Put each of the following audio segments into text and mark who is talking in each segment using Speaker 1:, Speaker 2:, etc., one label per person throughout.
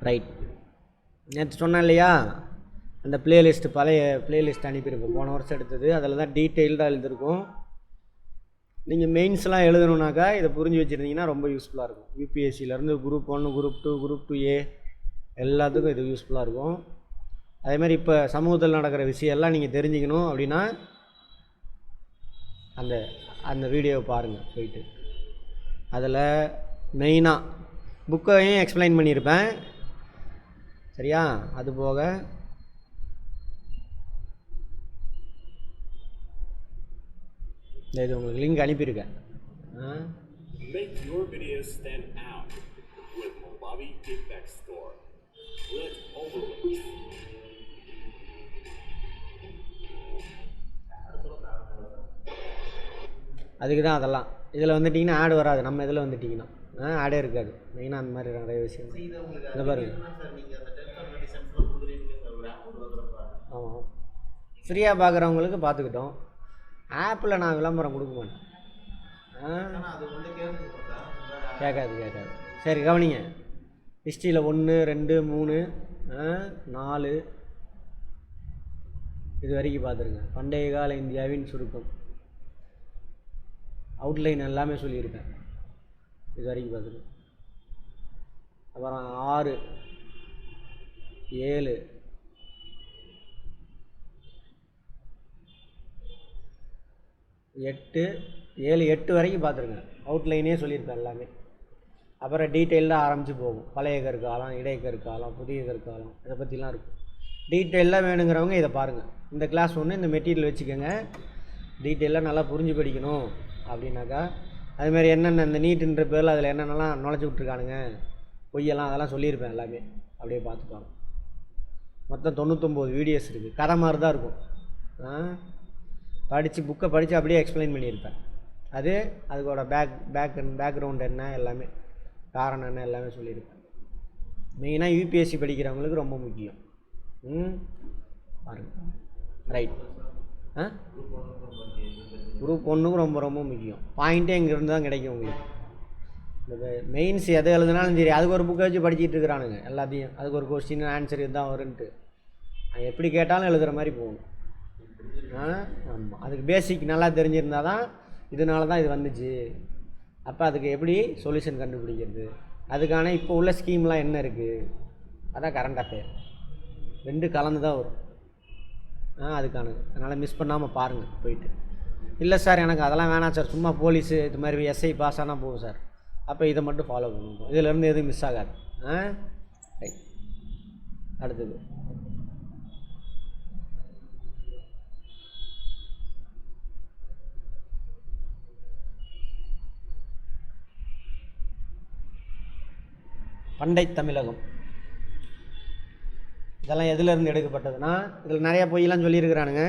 Speaker 1: Right. நேற்று சொன்னேன் இல்லையா, அந்த பிளேலிஸ்ட்டு பழைய பிளேலிஸ்ட் அனுப்பியிருக்கோம், போன வருஷம் எடுத்தது. அதில் தான் டீட்டெயில்டாக எழுதியிருக்கும். நீங்கள் மெயின்ஸ்லாம் எழுதணுன்னாக்கா இதை புரிஞ்சு வச்சுருந்தீங்கன்னா ரொம்ப யூஸ்ஃபுல்லாக இருக்கும். யூபிஎஸ்சிலேருந்து குரூப் 1, குரூப் 2, குரூப் 2A எல்லாத்துக்கும் இது யூஸ்ஃபுல்லாக இருக்கும். அதேமாதிரி இப்போ சமூகத்தில் நடக்கிற விஷயம்லாம் நீங்கள் தெரிஞ்சுக்கணும் அப்படின்னா அந்த அந்த வீடியோவை பாருங்கள் போயிட்டு. அதில் மெயினாக புக்கையும் எக்ஸ்பிளைன் பண்ணியிருப்பேன், சரியா? அது போக இது உங்களுக்கு லிங்க் அனுப்பியிருக்கேன்.
Speaker 2: Make your videos stand out with Movavi Effects Store. Let's overlook.
Speaker 1: அதுக்கு தான் அதெல்லாம். இதில் வந்துட்டிங்கன்னா ஆடு வராது. நம்ம இதில் வந்துட்டிங்கன்னா ஆடே இருக்காது. மெயினாக அந்த மாதிரி நிறைய விஷயம். இந்த பாருங்க. ஆமாம், ஃப்ரீயாக பார்க்குறவங்களுக்கு பார்த்துக்கிட்டோம். ஆப்பில் நான் விளம்பரம் கொடுக்க மாட்டேன். கேட்காது. சரி கவனிங்க. ஹிஸ்ட்ரியில் 1, 2, 3, 4 இது வரைக்கும் பார்த்துருங்க. பண்டைய கால இந்தியாவின் சுருக்கம் அவுட்லைன் எல்லாமே சொல்லியிருக்கேன். இது வரைக்கும் பார்த்துருக்கேன். அப்புறம் 6, 7, 8 வரைக்கும் பார்த்துருங்க. அவுட்லைனே சொல்லியிருப்பேன் எல்லாமே. அப்புறம் டீட்டெயிலாக ஆரம்பித்து போகும். பழைய கற்காலம், இடைக்கற்காலம், புதிய கற்காலம், இதை பற்றிலாம் இருக்கும். டீட்டெயிலாக வேணுங்கிறவங்க இதை பாருங்கள். இந்த கிளாஸ் ஒன்று இந்த மெட்டீரியல் வச்சுக்கோங்க. டீட்டெயிலாக நல்லா புரிஞ்சு படிக்கணும் அப்படின்னாக்கா அதுமாதிரி என்னென்ன இந்த நீட்டுன்ற பேரில் அதில் என்னென்னலாம் நுழைச்சி விட்ருக்கானுங்க, பொய்யெல்லாம் அதெல்லாம் சொல்லியிருப்பேன் எல்லாமே. அப்படியே பார்த்துப்பாங்க. மொத்தம் 99 வீடியோஸ் இருக்குது. கதை மாதிரி தான் இருக்கும். புக்கை படித்து அப்படியே எக்ஸ்பிளைன் பண்ணியிருப்பேன். அதுக்கோட பேக்ரவுண்ட் என்ன, எல்லாமே காரணம் என்ன, எல்லாமே சொல்லியிருப்பேன். மெயினாக யூபிஎஸ்சி படிக்கிறவங்களுக்கு ரொம்ப முக்கியம். பாருங்க. ரைட். குரூப் 1க்கும் ரொம்ப ரொம்ப முக்கியம். பாயிண்ட்டே இங்கேருந்து தான் கிடைக்கும் உங்களுக்கு. இந்த மெயின்ஸ் எதை எழுதுனாலும் சரி, அதுக்கு ஒரு புக்கை வச்சு படிச்சுட்டு இருக்கிறானுங்க எல்லாத்தையும். அதுக்கு ஒரு கொஸ்டின் ஆன்சர் இதுதான் வருன்ட்டு எப்படி கேட்டாலும் எழுதுகிற மாதிரி போகணும். ஆமாம், அதுக்கு பேசிக் நல்லா தெரிஞ்சிருந்தால் தான் இதனால தான் இது வந்துச்சு, அப்போ அதுக்கு எப்படி சொல்யூஷன் கண்டுபிடிக்கிறது, அதுக்கான இப்போ உள்ள ஸ்கீம்லாம் என்ன இருக்குது, அதான் கரண்ட் அஃபேர். 2 கலந்து தான் வரும். அதுக்கானது. அதனால் மிஸ் பண்ணாமல் பாருங்கள் போயிட்டு. இல்லை சார் எனக்கு அதெல்லாம் வேணாம் சார், சும்மா போலீஸு இது மாதிரி எஸ்ஐ பாஸ் ஆனால் போகும் சார், அப்போ இதை மட்டும் ஃபாலோ பண்ணணும். இதிலேருந்து எதுவும் மிஸ் ஆகாது. ரைட். அடுத்தது பண்டை தமிழகம். இதெல்லாம் எதுலேருந்து எடுக்கப்பட்டதுன்னா, இதில் நிறையா பொய்யெல்லாம் சொல்லியிருக்கிறானுங்க.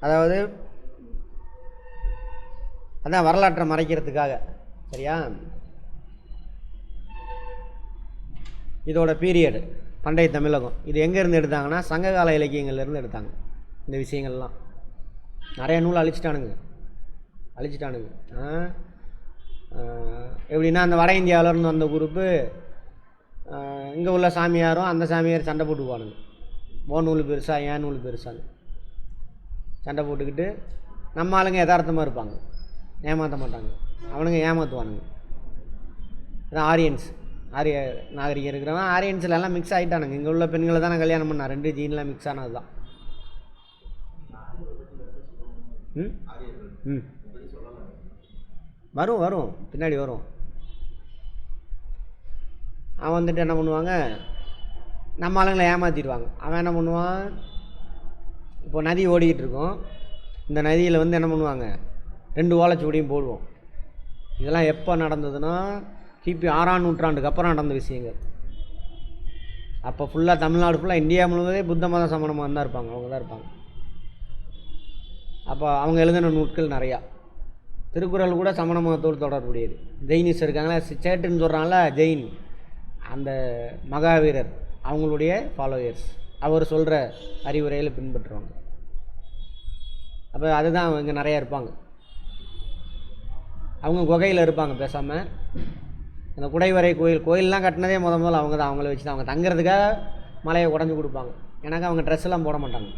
Speaker 1: அதாவது அதான் வரலாற்றை மறைக்கிறதுக்காக, சரியா? இதோட பீரியடு பண்டைய தமிழகம். இது எங்கேருந்து எடுத்தாங்கன்னா சங்ககால இலக்கியங்கள்லேருந்து எடுத்தாங்க. இந்த விஷயங்கள்லாம் நிறைய நூல் அழிச்சிட்டானுங்க. எப்படின்னா அந்த வட இந்தியாவிலேருந்து வந்த குரூப்பு இங்கே உள்ள சாமியாரும் அந்த சாமியார் சண்டை போட்டுக்குவானுங்க. ஓ நூல் பெருசா, ஏன் நூல் பெருசான்னு சண்டை போட்டுக்கிட்டு நம்ம ஆளுங்க யதார்த்தமாக இருப்பாங்க, ஏமாற்ற மாட்டாங்க. அவனுங்க ஏமாற்றுவானுங்க. அதான் ஆரிய நாகரிகம் இருக்கிறவன் ஆரியன்ஸில் எல்லாம் மிக்ஸ் ஆகிட்டானுங்க. இங்கே உள்ள பெண்களை தான் நான் கல்யாணம் பண்ணேன். 2 ஜீன்லாம் மிக்ஸ் ஆனது தான். வரும் பின்னாடி வரும். அவன் வந்துட்டு என்ன பண்ணுவாங்க, நம்ம ஆளுங்களை ஏமாற்றிடுவாங்க. அவன் என்ன பண்ணுவான், இப்போ நதி ஓடிக்கிட்டு இருக்கோம், இந்த நதியில் வந்து என்ன பண்ணுவாங்க, 2 ஓலைச்சுவடியும் போடுவோம். இதெல்லாம் எப்போ நடந்ததுன்னா கிபி 6ஆம் நூற்றாண்டுக்கு அப்புறம் நடந்த விஷயங்கள். அப்போ ஃபுல்லாக தமிழ்நாடு ஃபுல்லாக இந்தியா முழுவதே புத்த மத சமணமாக தான் இருப்பாங்க, அவங்க தான் இருப்பாங்க. அப்போ அவங்க எழுதின நூட்கள் நிறையா. திருக்குறள் கூட சமண மதத்தோடு தொடர்புடையது. ஜெயினிஸ் இருக்காங்களா, சேட்டுன்னு சொல்கிறாங்களா, ஜெயின், அந்த மகாவீரர் அவங்களுடைய ஃபாலோயர்ஸ், அவர் சொல்கிற அறிவுரையில் பின்பற்றுவாங்க. அப்போ அதுதான் இங்கே நிறையா இருப்பாங்க. அவங்க குகையில் இருப்பாங்க பேசாமல். அந்த குடைவரை கோயிலெலாம் கட்டினதே முதல்ல அவங்க தான். அவங்கள வச்சு தான் அவங்க தங்குறதுக்காக மலையை உடஞ்சி கொடுப்பாங்க. ஏன்னாக்கா அவங்க ட்ரெஸ் எல்லாம் போட மாட்டாங்க.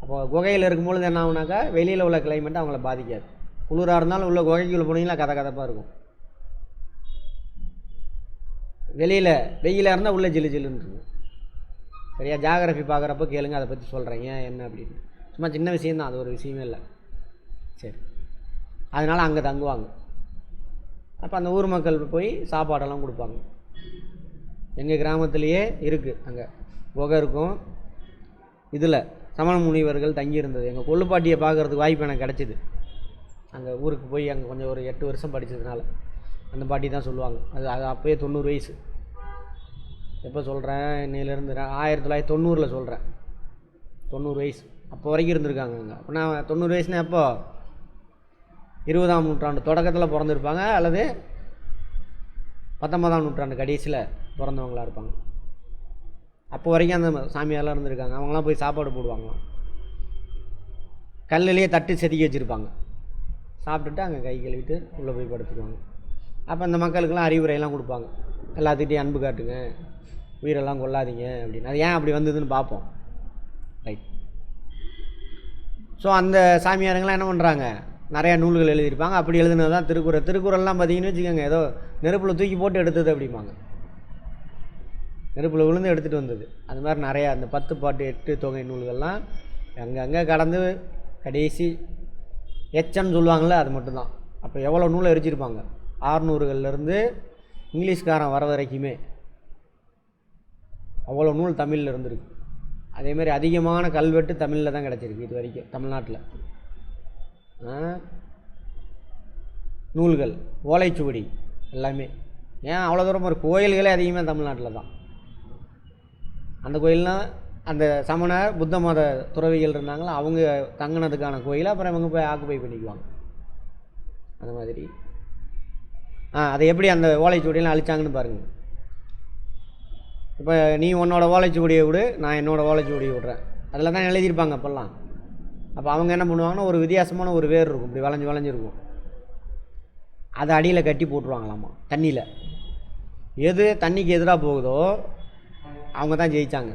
Speaker 1: அப்போ குகையில் இருக்கும்பொழுது என்ன ஆகுனாக்கா வெளியில் உள்ள கிளைமேட் அவங்கள பாதிக்காது. குளிராக இருந்தாலும் உள்ள குகைக்குள்ளே போனீங்கன்னா கதப்பாக இருக்கும். வெளியில் வெயிலாக இருந்தால் உள்ளே ஜில்லு ஜில்லுன்னு இருக்கும். சரியா? ஜாகிரஃபி பார்க்குறப்ப கேளுங்க, அதை பற்றி சொல்கிறேன் ஏன் என்ன அப்படின்னு. சும்மா சின்ன விஷயந்தான், அது ஒரு விஷயமே இல்லை. சரி, அதனால் அங்கே தங்குவாங்க. அப்போ அந்த ஊர் மக்கள் போய் சாப்பாடெல்லாம் கொடுப்பாங்க. எங்கள் கிராமத்துலேயே இருக்குது, அங்கே குகை இருக்கும். இதில் சமண முனிவர்கள் தங்கியிருந்தது. எங்கள் கொள்ளுப்பாட்டியை பார்க்குறதுக்கு வாய்ப்பு எனக்கு கிடச்சிது. அங்கே ஊருக்கு போய் அங்கே கொஞ்சம் ஒரு 8 வருஷம் படித்ததுனால அந்த பாட்டி தான் சொல்லுவாங்க. அது அப்போயே 90 வயசு. எப்போ சொல்கிறேன், இன்னையிலேருந்து 1990 சொல்கிறேன். 90 வயசு அப்போ வரைக்கும் இருந்திருக்காங்க அங்கே. அப்போ நான் 90 வயசுனா எப்போ 20ஆம் நூற்றாண்டு தொடக்கத்தில் பிறந்திருப்பாங்க, அல்லது 19ஆம் நூற்றாண்டு கடைசியில் பிறந்தவங்களாக இருப்பாங்க. அப்போ வரைக்கும் அந்த சாமியாரெலாம் இருந்திருக்காங்க. அவங்களாம் போய் சாப்பாடு போடுவாங்களாம். கல்லுலேயே தட்டு செதுக்கி வச்சுருப்பாங்க. சாப்பிட்டுட்டு அங்கே கை கழுவிட்டு உள்ளே போய் படுத்துக்குவாங்க. அப்போ அந்த மக்களுக்கெல்லாம் அறிவுரையெல்லாம் கொடுப்பாங்க. எல்லாத்துக்கிட்டையும் அன்பு காட்டுங்க, உயிரெல்லாம் கொள்ளாதீங்க அப்படின்னு. அது ஏன் அப்படி வந்ததுன்னு பார்ப்போம். ரைட். ஸோ அந்த சாமியாருங்களாம் என்ன பண்ணுறாங்க, நிறையா நூல்கள் எழுதியிருப்பாங்க. அப்படி எழுதுனது தான் திருக்குறள். திருக்குறள்லாம் பார்த்தீங்கன்னு வச்சுக்கோங்க, ஏதோ நெருப்பில் தூக்கி போட்டு எடுத்தது அப்படிம்பாங்க. நெருப்பில் விழுந்து எடுத்துகிட்டு வந்தது. அது மாதிரி நிறையா அந்த 10 பாட்டு 8 தொகை நூல்கள்லாம் அங்கங்கே கடந்து கடைசி எச்சன்னு சொல்லுவாங்கள்ல, அது மட்டும்தான். அப்போ எவ்வளோ நூலை எரிச்சிருப்பாங்க, 600கள்லேருந்து இங்கிலீஷ்காரன் வர வரைக்குமே அவ்வளோ நூல் தமிழில் இருந்திருக்கு. அதேமாதிரி அதிகமான கல்வெட்டு தமிழில் தான் கிடச்சிருக்கு இது வரைக்கும் தமிழ்நாட்டில். நூல்கள், ஓலைச்சுவடி எல்லாமே. ஏன் அவ்வளோ தூரம் ஒரு கோயில்களே அதிகமாக தமிழ்நாட்டில் தான். அந்த கோயில்னால் அந்த சமண புத்த மத துறவிகள் இருந்தாங்களோ அவங்க தங்கினதுக்கான கோயில். அப்புறம் இவங்க போய் ஆக்குபை பண்ணிக்குவாங்க. அந்த மாதிரி அதை எப்படி அந்த ஓலைச்சுவடியெல்லாம் அழிச்சாங்கன்னு பாருங்கள். இப்போ நீ உன்னோட ஓலைச்சுவடியை விடு, நான் என்னோடய ஓலைச்சுவடியை விட்றேன், அதில் தான் எழுதியிருப்பாங்க அப்போல்லாம். அப்போ அவங்க என்ன பண்ணுவாங்கன்னா, ஒரு வித்தியாசமான ஒரு வேர் இருக்கும், இப்படி வளைஞ்சிருக்கும். அதை அடியில் கட்டி போட்டுருவாங்களாம்மா தண்ணியில். எது தண்ணிக்கு எதிராக போகுதோ அவங்க தான் ஜெயித்தாங்க.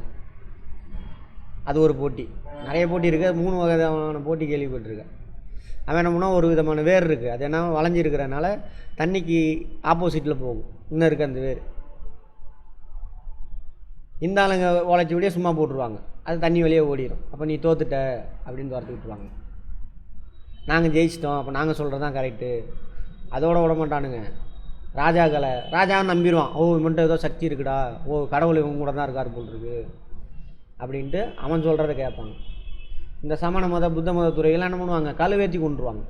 Speaker 1: அது ஒரு போட்டி. நிறைய போட்டி இருக்குது. 3 வகையான போட்டி கேள்விப்பட்டிருக்கேன். அவன் என்ன பண்ணால், ஒரு விதமான வேர் இருக்குது, அது என்ன வளைஞ்சிருக்கிறனால தண்ணிக்கு ஆப்போசிட்டில் போகும். இன்னும் இருக்குது அந்த வேர். இந்த ஆளுங்க ஓலைச்சுவடியே சும்மா போட்டுருவாங்க, அது தண்ணி வெளியே ஓடிடும். அப்போ நீ தோத்துட்ட அப்படின்னு துரத்து விட்டுருவாங்க. நாங்கள் ஜெயிச்சிட்டோம், அப்போ நாங்கள் சொல்கிறது தான் கரெக்டு. அதோட விட மாட்டானுங்க. ராஜாவை நம்பிடுவான். ஓ இவன்ட்ட ஏதோ சக்தி இருக்குடா, ஓ கடவுள் இவங்க கூட தான் இருக்கார் போல் இருக்கு அப்படின்ட்டு அவன் சொல்கிறத கேட்பாங்க. இந்த சமண மத புத்த மத துறைகள்லாம் என்ன பண்ணுவாங்க, கழுவேற்றி கொண்டுருவாங்க.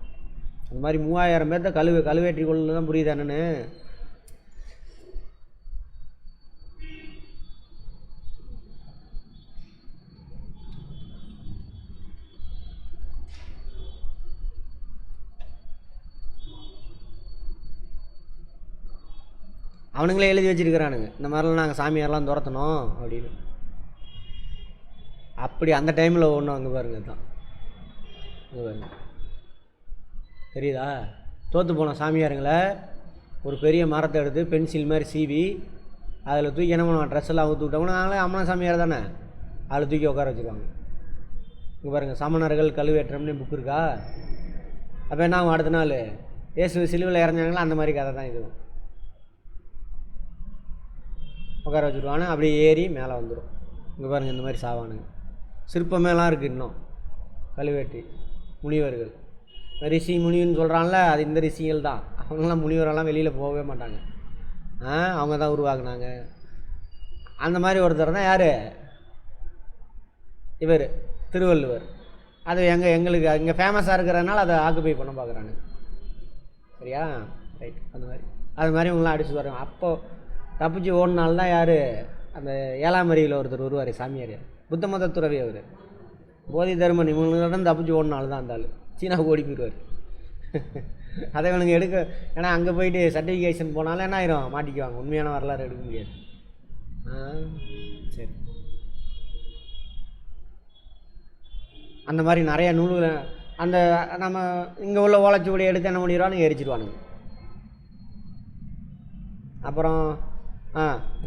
Speaker 1: அந்த மாதிரி 3000 பேர்த்த கழுவேற்றி கொள்ள தான். புரியுது என்னன்னு? அவனுங்களே எழுதி வச்சுருக்கிறானுங்க, இந்த மாதிரிலாம் நாங்கள் சாமியாரெலாம் துரத்தணும் அப்படின்னு. அப்படி அந்த டைமில் ஒன்றும் அங்கே பாருங்க தான், அங்கே பாருங்க தெரியுதா? தோற்று போன சாமியாருங்களை ஒரு பெரிய மரத்தை எடுத்து பென்சில் மாதிரி சீவி அதில் தூக்கி என்ன பண்ணுவான், ட்ரெஸ்ஸெல்லாம் அவுத்து விட்டோம்னா நாங்களே அம்மன சாமியார் தானே, அதில் தூக்கி உட்கார வச்சுருவாங்க. இங்கே பாருங்கள், சமணர்கள் கழுவேற்றம்னு புக் இருக்கா? அப்போ என்ன ஆகும், அடுத்த நாள் இயேசு சிலுவையில் இறஞ்சாங்களா, அந்த மாதிரி கதை தான் இதுவும். உட்கார வச்சுருவானு அப்படியே ஏறி மேலே வந்துடும். இங்கே பாருங்கள், இந்த மாதிரி சாவானுங்க. சிற்பமேலாம் இருக்குது இன்னும். கழுவேற்றி முனிவர்கள், ரிஷி முனின்னு சொல்கிறான்ல, அது இந்த ரிஷிகள் தான். அவங்களாம் முனிவரெல்லாம் வெளியில் போகவே மாட்டாங்க. அவங்க தான் உருவாக்குனாங்க. அந்த மாதிரி ஒருத்தர் தான் யார், இவர் திருவள்ளுவர். அது எங்களுக்கு இங்கே ஃபேமஸாக இருக்கிறதுனால அதை ஆக்குபை பண்ண பார்க்குறாங்க. சரியா? ரைட். அது மாதிரி இவங்களாம் அடிச்சு வராங்க. அப்போது தப்பிச்சு ஓடினால்தான் யார், அந்த 7ஆம் அறிவில் ஒருத்தர் வருவார், சாமியார், புத்த மத துறவி. அவர் போதி தர்மன். இவங்களிடம் தப்பிச்சு ஓடினால்தான் அந்த ஆள் சீனாவுக்கு ஓடி போயிடுவார். அதை இவனுங்க எடுக்க, ஏன்னா அங்கே போயிட்டு சர்டிஃபிகேஷன் போனாலும் என்ன ஆயிரும், மாட்டிக்குவாங்க. உண்மையான வரலாறு எடுக்க முடியாது. சரி, அந்த மாதிரி நிறையா நூல்கள் அந்த நம்ம இங்கே உள்ள ஓலைச்சுவடியை எடுத்து என்ன பண்ணிடுவானுங்க, எரிச்சிடுவானுங்க. அப்புறம்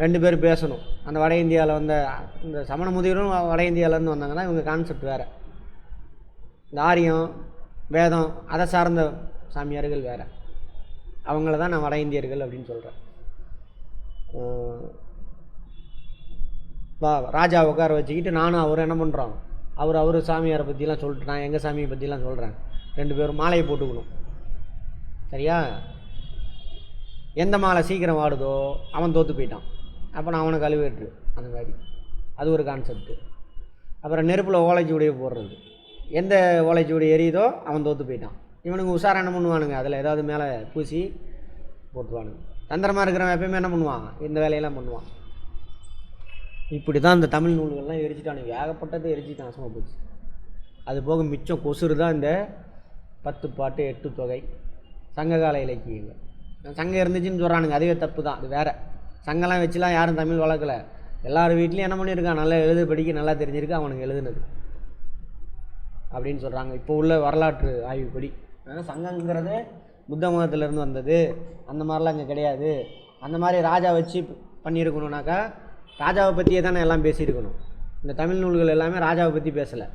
Speaker 1: 2 பேர் பேசணும். அந்த வட இந்தியாவில் வந்த இந்த சமண முதியவரும் வட இந்தியாவிலேருந்து வந்தாங்கன்னா இவங்க கான்செப்ட் வேறு. இந்த ஆரியம் வேதம் அதை சார்ந்த சாமியார்கள் வேறு. அவங்கள தான் நான் வட இந்தியர்கள் அப்படின்னு சொல்கிறேன். ராஜா உட்கார வச்சுக்கிட்டு நானும் அவரும் என்ன பண்ணுறோம், அவர் சாமியாரை பற்றிலாம் சொல்லிட்டு நான் எங்கள் சாமியை பற்றிலாம் சொல்கிறேன். 2 பேரும் மாலையை போட்டுக்கணும். சரியா? எந்த மாலை சீக்கிரம் வாடுதோ அவன் தோற்று போயிட்டான். அப்போ நான் அவனை கழுவேற்று. அந்த மாதிரி அது ஒரு கான்செப்ட்டு. அப்புறம் நெருப்பில் ஓலைச்சுவடியை போடுறது. எந்த ஓலைச்சுவடி எரியுதோ அவன் தோற்று போயிட்டான். இவனுங்க உஷாரம் என்ன பண்ணுவானுங்க, அதில் ஏதாவது மேலே பூசி போட்டுருவானுங்க. தந்திரமாக இருக்கிறவன் எப்பயுமே என்ன பண்ணுவான், இந்த வேலையெல்லாம் பண்ணுவான். இப்படி தான் இந்த தமிழ் நூல்கள்லாம் எரிச்சிட்டானுங்க. ஏகப்பட்டது எரிச்சிட்டான், நாசமாக போச்சு. அது போக மிச்சம் கொசுறு தான் இந்த 10 பாட்டு 8 தொகை சங்ககால இலக்கியங்கள். சங்கம் இருந்துச்சுன்னு சொல்கிறானுங்க, அதுவே தப்பு தான். அது வேறு. சங்கம்லாம் வச்சுலாம் யாரும் தமிழ் வளர்க்கலை. எல்லார் வீட்லேயும் என்ன பண்ணியிருக்கான், நல்லா எழுத படிக்க நல்லா தெரிஞ்சிருக்கு அவனுக்கு எழுதுனது அப்படின்னு சொல்கிறாங்க இப்போ உள்ள வரலாற்று ஆய்வுப்படி. ஆனால் சங்கங்கிறது புத்த மதத்திலேருந்து வந்தது, அந்த மாதிரிலாம் இங்கே கிடையாது. அந்த மாதிரி ராஜா வச்சு பண்ணியிருக்கணுனாக்கா ராஜாவை பற்றியே தானே எல்லாம் பேசியிருக்கணும். இந்த தமிழ் நூல்கள் எல்லாமே ராஜாவை பற்றி பேசலை,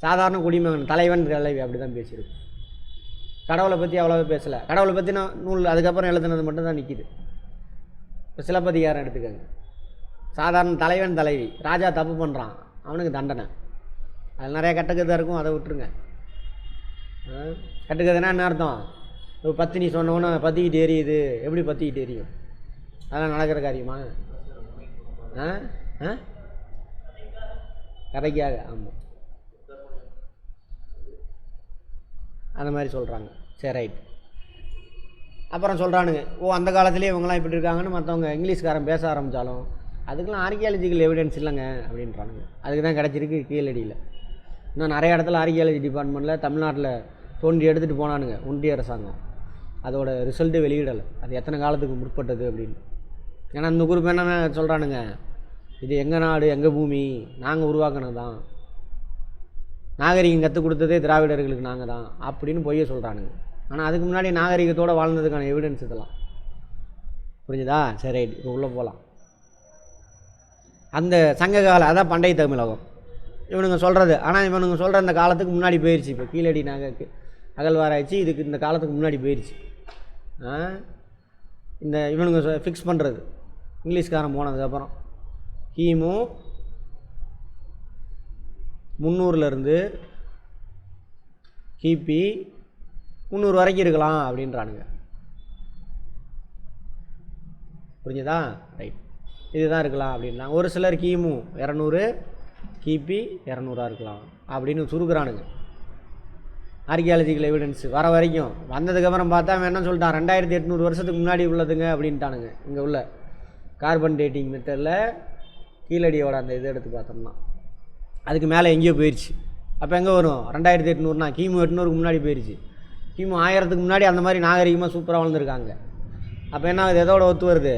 Speaker 1: சாதாரண குடிமகன் தலைவன் தலைவி அப்படி தான் பேசியிருக்கும். கடவுளை பற்றி அவ்வளோவா பேசலை. கடவுளை பற்றின நூல் அதுக்கப்புறம் எழுதுனது மட்டும்தான் நிற்கிது. இப்போ சிலப்பதிகாரம் எடுத்துக்கோங்க. சாதாரண தலைவன் தலைவி, ராஜா தப்பு பண்ணுறான், அவனுக்கு தண்டனை. அதில் நிறையா கட்டுக்கதை இருக்கும், அதை விட்டுருங்க. கட்டுக்கதைன்னா என்ன அர்த்தம், இப்போ பத்தினி சொன்னோன்னே பற்றிக்கிட்டு எரியுது, எப்படி பற்றிக்கிட்டு எரியும்? அதெல்லாம் நடக்கிற காரியமா? கதைக்காக. ஆமாம், அந்த மாதிரி சொல்கிறாங்க. சரி, ரைட். அப்புறம் சொல்கிறானுங்க, அந்த காலத்துலேயே இவங்கெல்லாம் இப்படி இருக்காங்கன்னு மற்றவங்க இங்கிலீஷ்காரன் பேச ஆரம்பித்தாலும் அதுக்கெலாம் ஆர்கியாலஜிக்கல் எவிடன்ஸ் இல்லைங்க அப்படின்றானுங்க. அதுக்கு தான் கிடச்சிருக்கு கீழடியில். இன்னும் நிறைய இடத்துல ஆர்கியாலஜி டிபார்ட்மெண்ட்டில் தமிழ்நாட்டில் தோண்டி எடுத்துகிட்டு போனானுங்க ஒன்றிய அரசாங்கம். அதோட ரிசல்ட்டு வெளியிடலை, அது எத்தனை காலத்துக்கு முற்பட்டது அப்படின்னு. ஏன்னா இந்த குரூப் என்ன சொல்கிறானுங்க, இது எங்கள் நாடு எங்கள் பூமி, நாங்கள் உருவாக்கினது தான், நாகரிகம் கற்றுக் கொடுத்ததே திராவிடர்களுக்கு நாங்கள் தான் அப்படின்னு பொய்ய சொல்கிறானுங்க. ஆனால் அதுக்கு முன்னாடி நாகரிகத்தோடு வாழ்ந்ததுக்கான எவிடன்ஸ் இதெல்லாம். புரிஞ்சுதா? சரி, ரைட். இப்போ உள்ளே போகலாம். அந்த சங்ககால அதான் பண்டைய தமிழகம் இவனுங்க சொல்கிறது. ஆனால் இவனுங்க சொல்கிற இந்த காலத்துக்கு முன்னாடி போயிடுச்சு. இப்போ கீழடி நாகருக்கு அகழ்வாராய்ச்சி இதுக்கு இந்த காலத்துக்கு முன்னாடி போயிடுச்சு. இந்த இவனுங்க ஃபிக்ஸ் பண்ணுறது இங்கிலீஷ்காரன் போனதுக்கப்புறம் கிமு 300 கிபி 300 வரைக்கும் இருக்கலாம் அப்படின்றானுங்க. புரிஞ்சுதா? ரைட். இதுதான் இருக்கலாம் அப்படின்னா. ஒரு சிலர் கிமு 200 கிபி 200 இருக்கலாம் அப்படின்னு சுருக்குறானுங்க. ஆர்கியாலஜிக்கல் எவிடன்ஸ் வர வரைக்கும் வந்ததுக்கப்புறம் பார்த்தா அவன் என்ன சொல்லிட்டான், 2800 வருஷத்துக்கு முன்னாடி உள்ளதுங்க அப்படின்ட்டானுங்க. இங்கே உள்ள கார்பன் டேட்டிங் மெத்தடில் கீழடியோட அந்த இது எடுத்து பார்த்தோம்னா அதுக்கு மேலே எங்கேயோ போயிடுச்சு. அப்போ எங்கே வரும், 2800னா கிமு 800க்கு முன்னாடி போயிடுச்சு. கிமு 1000க்கு முன்னாடி அந்த மாதிரி நாகரிகமாக சூப்பராக வளர்ந்துருக்காங்க. அப்போ என்ன ஆகுது, எதோட ஒத்து வருது,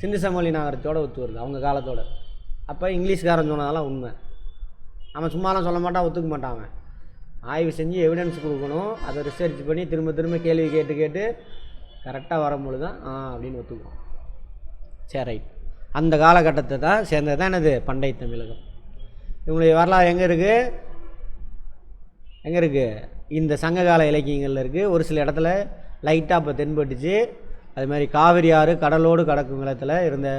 Speaker 1: சிந்து சமவெளி நாகரிகத்தோட ஒத்து வருது அவங்க காலத்தோட. அப்போ இங்கிலீஷ்காரன் சொன்னதெல்லாம் உண்மை. அவன் சும்மாலாம் சொல்ல மாட்டான், ஒத்துக்க மாட்டான். அவன் ஆய்வு செஞ்சு எவிடன்ஸ் கொடுக்கணும், அதை ரிசர்ச் பண்ணி திரும்ப திரும்ப கேள்வி கேட்டு கேட்டு கரெக்டாக வரும்பொழுது தான் அப்படின்னு ஒத்துக்குவோம். சரி, ரைட். அந்த காலகட்டத்தை தான் சேர்ந்தது தான் என்னது பண்டைய தமிழகம். இவங்களுடைய வரலாறு எங்கே இருக்குது, இந்த சங்ககால இலக்கியங்களில் இருக்குது. ஒரு சில இடத்துல லைட்டாக இப்போ தென்பட்டுச்சு. அது மாதிரி காவிரி ஆறு கடலோடு கடக்கும் நிலத்தில் இருந்த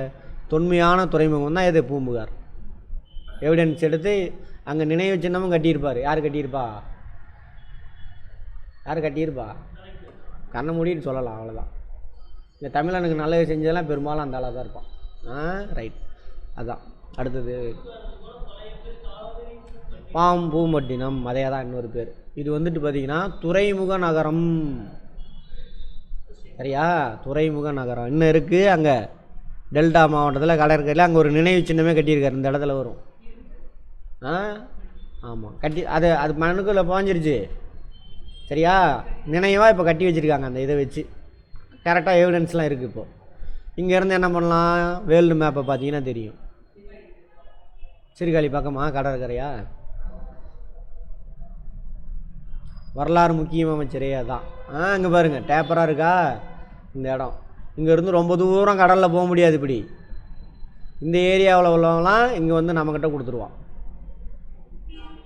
Speaker 1: தொன்மையான துறைமுகம் தான் எது, பூம்புகார். எவிடன்ஸ் எடுத்து அங்கே நினைவு சின்னமும் கட்டியிருப்பார். யார் கட்டியிருப்பா, கண்ணை மூடின்னு சொல்லலாம், அவ்வளோதான். இந்த தமிழனுக்கு நல்லது செஞ்சதெல்லாம் பெரும்பாலும் அந்த ஆளாக தான் இருப்பான். ரைட். அதான் அடுத்தது பாம்பூம்பட்டினம், அதே தான் இன்னொரு பேர். இது வந்துட்டு பார்த்திங்கன்னா துறைமுக நகரம். சரியா? துறைமுக நகரம் இன்னும் இருக்குது. அங்கே டெல்டா மாவட்டத்தில் கடற்கரையில் அங்கே ஒரு நினைவு சின்னமே கட்டியிருக்காரு. இந்த இடத்துல வரும். ஆமாம், கட்டி அது மண்ணுக்குள்ளே பாஞ்சிருச்சு. சரியா? நினைவாக இப்போ கட்டி வச்சுருக்காங்க. அந்த இதை வச்சு கரெக்டாக எவிடன்ஸ்லாம் இருக்குது. இப்போது இங்கேருந்து என்ன பண்ணலாம், வேர்ல்டு மேப்பை பார்த்தீங்கன்னா தெரியும். சீர்காழி பக்கமாக கடற்கரையா, வரலாறு முக்கியம் அமைச்சரே அதான். இங்கே பாருங்கள், டேப்பராக இருக்கா, இந்த இடம். இங்கேருந்து ரொம்ப தூரம் கடலில் போக முடியாது. இப்படி இந்த ஏரியாவில் உள்ளவங்களாம் இங்கே வந்து நம்மக்கிட்ட கொடுத்துருவான்.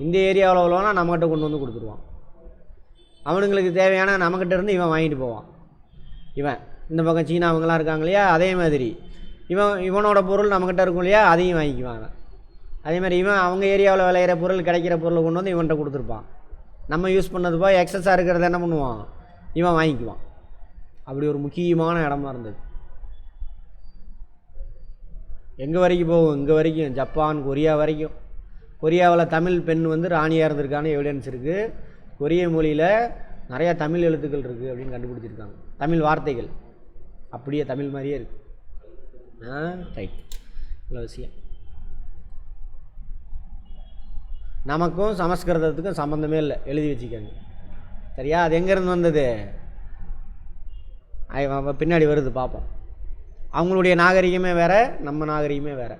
Speaker 1: இந்த ஏரியாவில் உள்ளவனா நம்மக்கிட்ட கொண்டு வந்து கொடுத்துருவான். அவனுங்களுக்கு தேவையான நம்மக்கிட்ட இருந்து இவன் வாங்கிட்டு போவான். இவன் இந்த பக்கம் சீனா அவங்களாம் இருக்காங்க இல்லையா, அதே மாதிரி இவனோட பொருள் நம்மக்கிட்ட இருக்கும் இல்லையா, அதையும் வாங்கிக்குவாங்க. அதே மாதிரி இவன் அவங்க ஏரியாவில் விளையிற பொருள் கிடைக்கிற பொருளை கொண்டு வந்து இவன்கிட்ட கொடுத்துருப்பான். நம்ம யூஸ் பண்ணது போய் எக்ஸஸாக இருக்கிறத என்ன பண்ணுவான், இவன் வாங்கிக்குவான். அப்படி ஒரு முக்கியமான இடமா இருந்தது. எங்கே வரைக்கும் போகும், இங்கே வரைக்கும், ஜப்பான், கொரியா வரைக்கும். கொரியாவில் தமிழ் பெண் வந்து ராணியாக இருந்திருக்கான எவிடன்ஸ் இருக்குது. கொரிய மொழியில் நிறையா தமிழ் எழுத்துக்கள் இருக்குது அப்படின்னு கண்டுபிடிச்சிருக்காங்க. தமிழ் வார்த்தைகள் அப்படியே தமிழ் மாதிரியே இருக்குது. ரைட், இவ்வளோ விஷயம். நமக்கும் சமஸ்கிருதத்துக்கும் சம்மந்தமே இல்லை, எழுதி வச்சுக்கோங்க. சரியா? அது எங்கேருந்து வந்தது பின்னாடி வருது பார்ப்போம். அவங்களுடைய நாகரிகமே வேறு, நம்ம நாகரிகமே வேறு.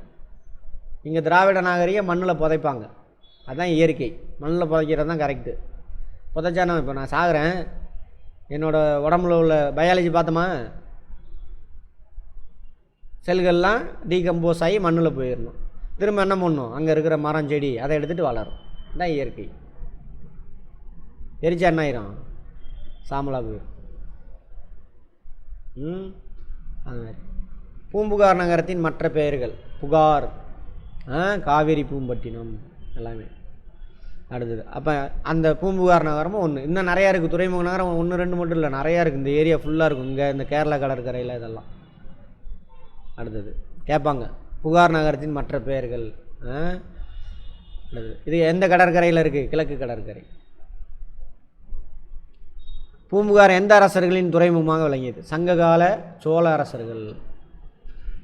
Speaker 1: இங்கே திராவிட நாகரிகம் மண்ணில் புதைப்பாங்க, அதுதான் இயற்கை. மண்ணில் புதைக்கிறது தான் கரெக்டு. புதைச்சானா இப்போ நான் சாகிறேன், என்னோடய உடம்புல உள்ள பயாலஜி பார்த்தோமா, செல்கள்லாம் டீகம்போஸ் ஆகி மண்ணில் போயிடணும். திரும்ப என்ன பண்ணணும், அங்கே இருக்கிற மரம் செடி அதை எடுத்துகிட்டு வளரும். இதுதான் இயற்கை. எரிச்சா என்ன ஆயிரும், சாம்பலாக போயிடும். அது மாதிரி பூம்புகார் நகரத்தின் மற்ற பெயர்கள் புகார், காவேரி, பூம்பட்டினம் எல்லாமே அடுத்தது. அப்போ அந்த பூம்புகார் நகரமும் ஒன்று. இன்னும் நிறையா இருக்குது. துறைமுக நகரம் 1 2 மட்டும் இல்லை, நிறையா இருக்குது. இந்த ஏரியா ஃபுல்லாக இருக்கும். இங்கே இந்த கேரளா கடற்கரையில் இதெல்லாம். அடுத்தது கேட்பாங்க, புகார் நகரத்தின் மற்ற பெயர்கள். அடுத்தது இது எந்த கடற்கரையில் இருக்குது, கிழக்கு கடற்கரை. பூம்புகார் எந்த அரசர்களின் துறைமுகமாக விளங்கியது? சங்ககால சோழ அரசர்கள்.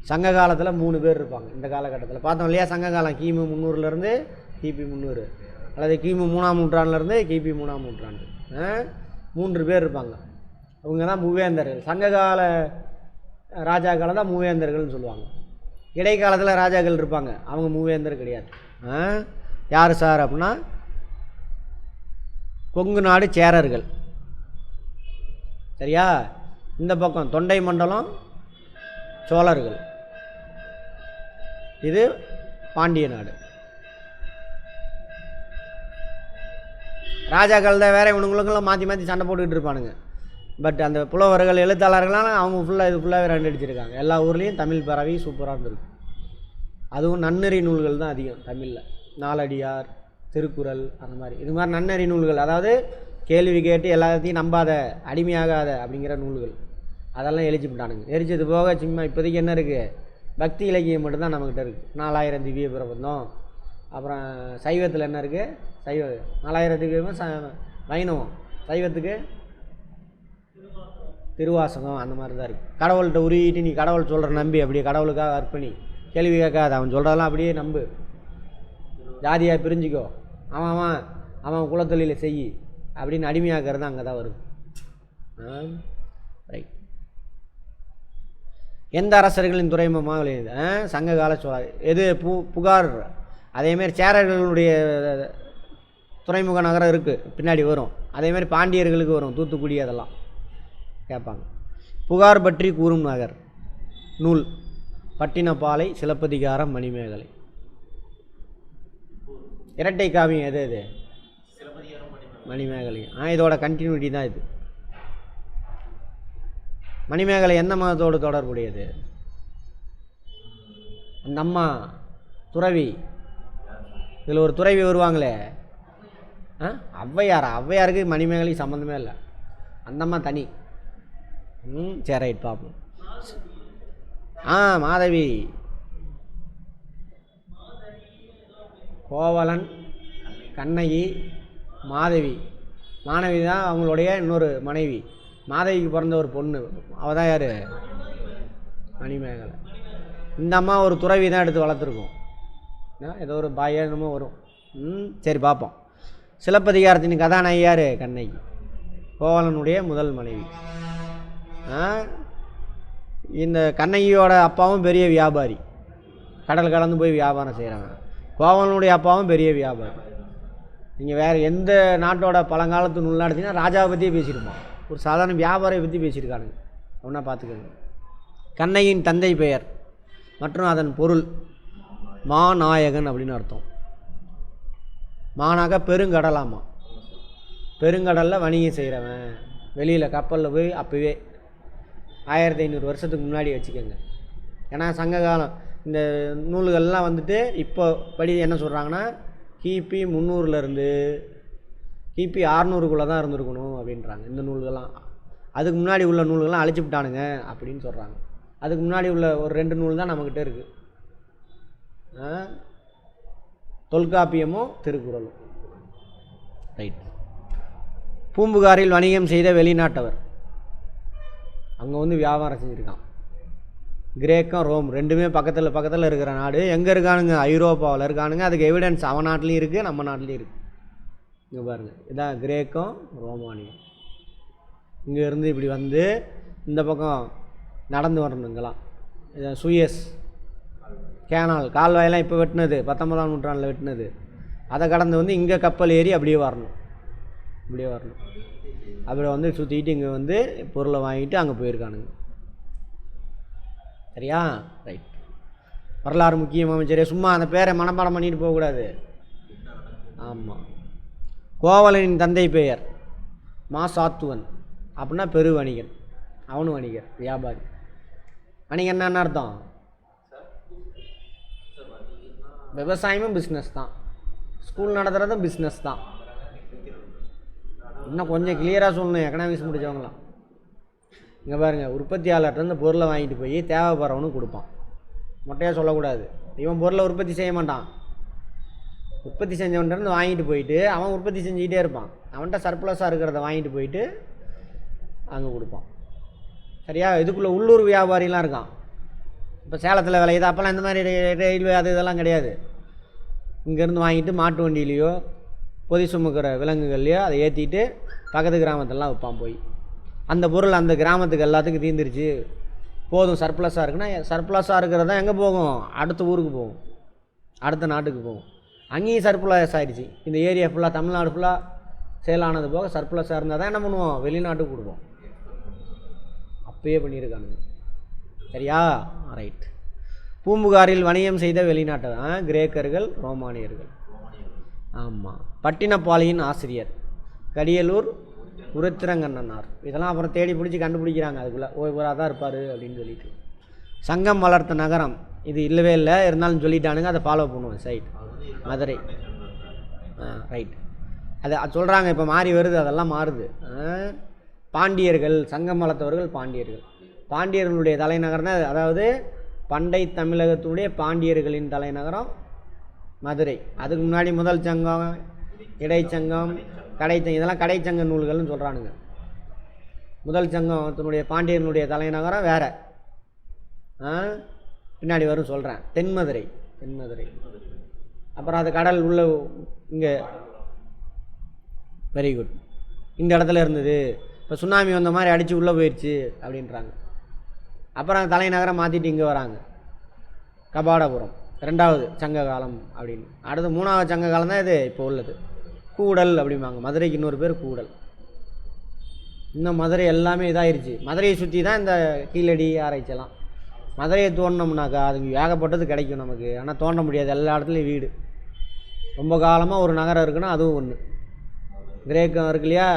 Speaker 1: சங்க காலத்தில் 3 பேர் இருப்பாங்க. இந்த காலகட்டத்தில் பார்த்தோம் இல்லையா, சங்க காலம் கிமு 300லேருந்து கிபி 300, அல்லது கிமு 3ஆம் நூற்றாண்டுலேருந்து கிபி 3ஆம் நூற்றாண்டு. 3 பேர் இருப்பாங்க. அவங்க தான் மூவேந்தர்கள். சங்ககால ராஜாக்களை தான் மூவேந்தர்கள்னு சொல்லுவாங்க. இடைக்காலத்தில் ராஜாக்கள் இருப்பாங்க, அவங்க மூவேந்தர் கிடையாது. யார் சார் அப்படின்னா, கொங்கு நாடு சேரர்கள். சரியா? இந்த பக்கம் தொண்டை மண்டலம் சோழர்கள், இது பாண்டிய நாடு. ராஜாக்கள் தான் வேறு, இவனுங்களுக்கெல்லாம் மாற்றி மாற்றி சண்டை போட்டுக்கிட்டு இருப்பானுங்க. பட் அந்த புலவர்கள் எழுத்தாளர்களால் அவங்க ஃபுல்லாக இது ஃபுல்லாகவே ரெண்டு அடிச்சிருக்காங்க. எல்லா ஊர்லேயும் தமிழ் பரவி சூப்பராக இருந்திருக்கு. அதுவும் நன்னெறி நூல்கள் தான் அதிகம் தமிழில். நாலடியார், திருக்குறள், அந்த மாதிரி இது மாதிரி நன்னெறி நூல்கள், அதாவது கேள்வி கேட்டு எல்லாத்தையும் நம்பாத, அடிமையாகாத அப்படிங்கிற நூல்கள், அதெல்லாம் எரிச்சுட்டானுங்க. எரிச்சது போக சும்மா இப்போதைக்கு என்ன இருக்குது, பக்தி இலக்கியம் மட்டும்தான் நம்மக்கிட்ட இருக்குது. 4000 திவ்ய பிரபந்தம். அப்புறம் சைவத்தில் என்ன இருக்குது, சைவ 4000 திவ்யமும் வைணவம். சைவத்துக்கு திருவாசகம், அந்த மாதிரி தான் இருக்குது. கடவுள்கிட்ட உருகிட்டு நீ கடவுள் சொல்கிற நம்பி அப்படியே கடவுளுக்காக அர்ப்பணி, கேள்வி கேட்காத, அவன் சொல்கிறதெல்லாம் அப்படியே நம்பு, ஜாதியாக பிரிஞ்சிக்கோ, அவன் குலத்தொழிலை செய் அப்படின்னு அடிமையாக்குறது அங்கே தான் வருது. ரைட். எந்த அரசர்களின் துறைமுகமாக விளையுது? சங்ககால சோழ. எது புகார். அதேமாரி சேரர்களுடைய துறைமுக நகரம் இருக்குது, பின்னாடி வரும். அதேமாதிரி பாண்டியர்களுக்கு வரும், தூத்துக்குடி, அதெல்லாம் கேட்பாங்க. புகார் பற்றி கூறும் நகர் நூல் பட்டினப்பாலை, சிலப்பதிகாரம், மணிமேகலை. இரட்டை காவியம் எது எது? மணிமேகலை. இதோட கண்டினியூட்டி தான் இது. மணிமேகலை எந்த மதத்தோடு தொடர்புடையது? அந்த அம்மா துறவி, இதில் ஒரு துறவி வருவாங்களே, ஔவையாரா? ஔவையாருக்கு மணிமேகலை சம்மந்தமே இல்லை, அந்த அம்மா தனி. சரி, ரைட், பார்ப்போம். மாதவி, கோவலன், கண்ணகி, மாதவி. மாணவி தான் அவங்களுடைய இன்னொரு மனைவி. மாதவிக்கு பிறந்த ஒரு பொண்ணு, அவள் தான் யார்? மணிமேகலை. இந்த அம்மா ஒரு துறவி தான் எடுத்து வளர்த்துருக்கோம். ஏதோ ஒரு பாயா என்னமோ வரும். சரி, பார்ப்போம். சிலப்பதிகாரத்தின் கதாநாயகி யார்? கண்ணகி, கோவலனுடைய முதல் மனைவி. இந்த கண்ணகியோட அப்பாவும் பெரிய வியாபாரி, கடல் கடந்து போய் வியாபாரம் செய்கிறாங்க. கோவலனுடைய அப்பாவும் பெரிய வியாபாரி. நீங்கள் வேறு எந்த நாட்டோட பழங்காலத்து நூல்லாம் எடுத்தீங்கன்னா ராஜாவை பற்றியே பேசியிருப்போம். ஒரு சாதாரண வியாபாரியை பற்றி பேசியிருக்கானுங்க. ஒன்றா பார்த்துக்கோங்க. கண்ணகியின் தந்தை பெயர் மற்றும் அதன் பொருள் மாநாயகன் அப்படின்னு அர்த்தம். மானாக பெருங்கடலாமா, பெருங்கடலில் வணிகம் செய்கிறவன், வெளியில் கப்பலில் போய் அப்போவே 1500 வருஷத்துக்கு முன்னாடி வச்சுக்கோங்க. ஏன்னா சங்க காலம் இந்த நூல்கள்லாம் வந்துட்டு இப்போ படி என்ன சொல்கிறாங்கன்னா கிபி 300லேருந்து கிபி 600க்குள்ளே தான் இருந்திருக்கணும் அப்படின்றாங்க. இந்த நூல்கள்லாம் அதுக்கு முன்னாடி உள்ள நூல்கள்லாம் அழிச்சு விட்டானுங்க அப்படின்னு சொல்கிறாங்க. அதுக்கு முன்னாடி உள்ள ஒரு 2 நூல் தான் நம்மக்கிட்ட இருக்குது, தொல்காப்பியமும் திருக்குறளும். ரைட். பூம்புகாரில் வணிகம் செய்த வெளிநாட்டவர், அங்கே வந்து வியாபாரம் செஞ்சுருக்கான். கிரேக்கம் ரோம் ரெண்டுமே பக்கத்தில் இருக்கிற நாடு. எங்கே இருக்கானுங்க? ஐரோப்பாவில் இருக்கானுங்க. அதுக்கு எவிடன்ஸ் அவன் நாட்டிலையும் இருக்குது, நம்ம நாட்டிலையும் இருக்குது. இங்கே பாருங்கள், இதான் கிரேக்கம் ரோமானியம். இங்கே இருந்து இப்படி வந்து இந்த பக்கம் நடந்து வரணுங்களாம். இதான் சுயஸ் கேனால் கால்வாயெல்லாம் இப்போ வெட்டினது, 19ஆம் நூற்றாண்டில் வெட்டினது. அதை கடந்து வந்து இங்கே கப்பல் ஏறி அப்படியே வரணும், இப்படியே வரணும். அப்படி வந்து சுற்றிக்கிட்டு இங்கே வந்து பொருளை வாங்கிட்டு அங்கே போயிருக்கானுங்க. சரியா? ரைட். வரலாறு முக்கியமாக சரி, சும்மா அந்த பேரை மனப்பாடம் பண்ணிட்டு போகக்கூடாது. ஆமாம். கோவலனின் தந்தை பெயர் மாசாத்துவன் அப்படின்னா பெரு வணிகன். அவனும் வணிகர், வியாபாரி. வணிகன்னா என்ன அர்த்தம்? விவசாயமும் பிஸ்னஸ் தான், ஸ்கூல் நடத்துகிறதும் பிஸ்னஸ் தான். இன்னும் கொஞ்சம் கிளியராக சொல்லணும் எக்கனாமிக்ஸ் முடித்தவங்களாம். இங்கே பாருங்கள், உற்பத்தியாளர்கிட்ட பொருளை வாங்கிட்டு போய் தேவைப்படுறவனுக்கு கொடுப்பான். மொட்டையாக சொல்லக்கூடாது. இவன் பொருளை உற்பத்தி செய்ய மாட்டான், உற்பத்தி செஞ்சவன்ட்டு வாங்கிட்டு போயிட்டு அவன் உற்பத்தி செஞ்சுக்கிட்டே இருப்பான். அவன்கிட்ட சர்ப்ளஸாக இருக்கிறத வாங்கிட்டு போயிட்டு அங்கே கொடுப்பான். சரியா? இதுக்குள்ளே உள்ளூர் வியாபாரிலாம் இருக்கான். இப்போ சேலத்தில் விளையுது, அப்போல்லாம் இந்த மாதிரி ரயில்வே அது இதெல்லாம் கிடையாது. இங்கேருந்து வாங்கிட்டு மாட்டு வண்டியிலையோ பொதி சுமக்கிற விலங்குகள்லையோ அதை ஏற்றிட்டு பக்கத்து கிராமத்திலலாம் வைப்பான். போய் அந்த பொருள் அந்த கிராமத்துக்கு எல்லாத்துக்கும் தீர்ந்துருச்சு, போதும், சர்ப்ளஸாக இருக்குன்னா, சர்ப்ளஸாக இருக்கிறது தான் எங்கே போகும்? அடுத்த ஊருக்கு போகும், அடுத்த நாட்டுக்கு போகும். அங்கேயும் சர்ப்ளஸ் ஆகிடுச்சு. இந்த ஏரியா ஃபுல்லாக தமிழ்நாடு ஃபுல்லாக சேல் ஆனது போக சர்ப்ளஸாக இருந்தால் தான் என்ன பண்ணுவோம்? வெளிநாட்டுக்கு கொடுப்போம். அப்பயே பண்ணியிருக்கானுங்க. சரியா? ரைட். பூம்புகாரில் வணிகம் செய்த வெளிநாட்டவர் கிரேக்கர்கள், ரோமானியர்கள். ஆமாம். பட்டினப்பாளையின் ஆசிரியர் கடியலூர் உருத்திரங்கண்ணனார். இதெல்லாம் அப்புறம் தேடி பிடிச்சி கண்டுபிடிக்கிறாங்க. அதுக்குள்ளே இவராக தான் இருப்பார் அப்படின்னு சொல்லிட்டு. சங்கம் வளர்த்த நகரம் இது இல்லவே இல்லை, இருந்தாலும் சொல்லிட்டானுங்க, அதை ஃபாலோ பண்ணுவோம். சைட் மதுரை. ரைட். அதை சொல்கிறாங்க, இப்போ மாறி வருது, அதெல்லாம் மாறுது. பாண்டியர்கள், சங்கம் வளர்த்தவர்கள் பாண்டியர்கள். பாண்டியர்களுடைய தலைநகரம் தான், அதாவது பண்டை தமிழகத்துடைய பாண்டியர்களின் தலைநகரம் மதுரை. அதுக்கு முன்னாடி முதல் சங்கம், இடைச்சங்கம், கடைச்சங்கம், இதெல்லாம் கடைச்சங்க நூல்கள்னு சொல்கிறானுங்க. முதல் சங்கத்தினுடைய பாண்டியர்களுடைய தலைநகரம் வேறு, பின்னாடி வரும் சொல்கிறேன். தென்மதுரை. அப்புறம் அது கடல் உள்ள இங்கே, வெரி குட், இந்த இடத்துல இருந்தது. இப்போ சுனாமி வந்த மாதிரி அடித்து உள்ளே போயிடுச்சு அப்படின்றாங்க. அப்புறம் தலைநகரம் மாற்றிட்டு இங்கே வராங்க, கபாடபுரம். 2வது சங்க காலம் அப்படின்னு. அடுத்து 3வது சங்க காலம் தான் இது இப்போ உள்ளது. கூடல் அப்படிம்பாங்க. மதுரைக்கு இன்னொரு பேர் கூடல். இன்னும் மதுரை எல்லாமே இதாகிருச்சு. மதுரையை சுற்றி தான் இந்த கீழடி ஆராய்ச்சியெல்லாம். மதுரையை தோண்டினோம்னாக்கா அதுக்கு ஏகப்பட்டது கிடைக்கும் நமக்கு. ஆனால் தோண்ட முடியாது, எல்லா இடத்துலையும் வீடு. ரொம்ப காலமாக ஒரு நகரம் இருக்குன்னா அதுவும் ஒன்று. கிரேக்கம் இருக்கு இல்லையா,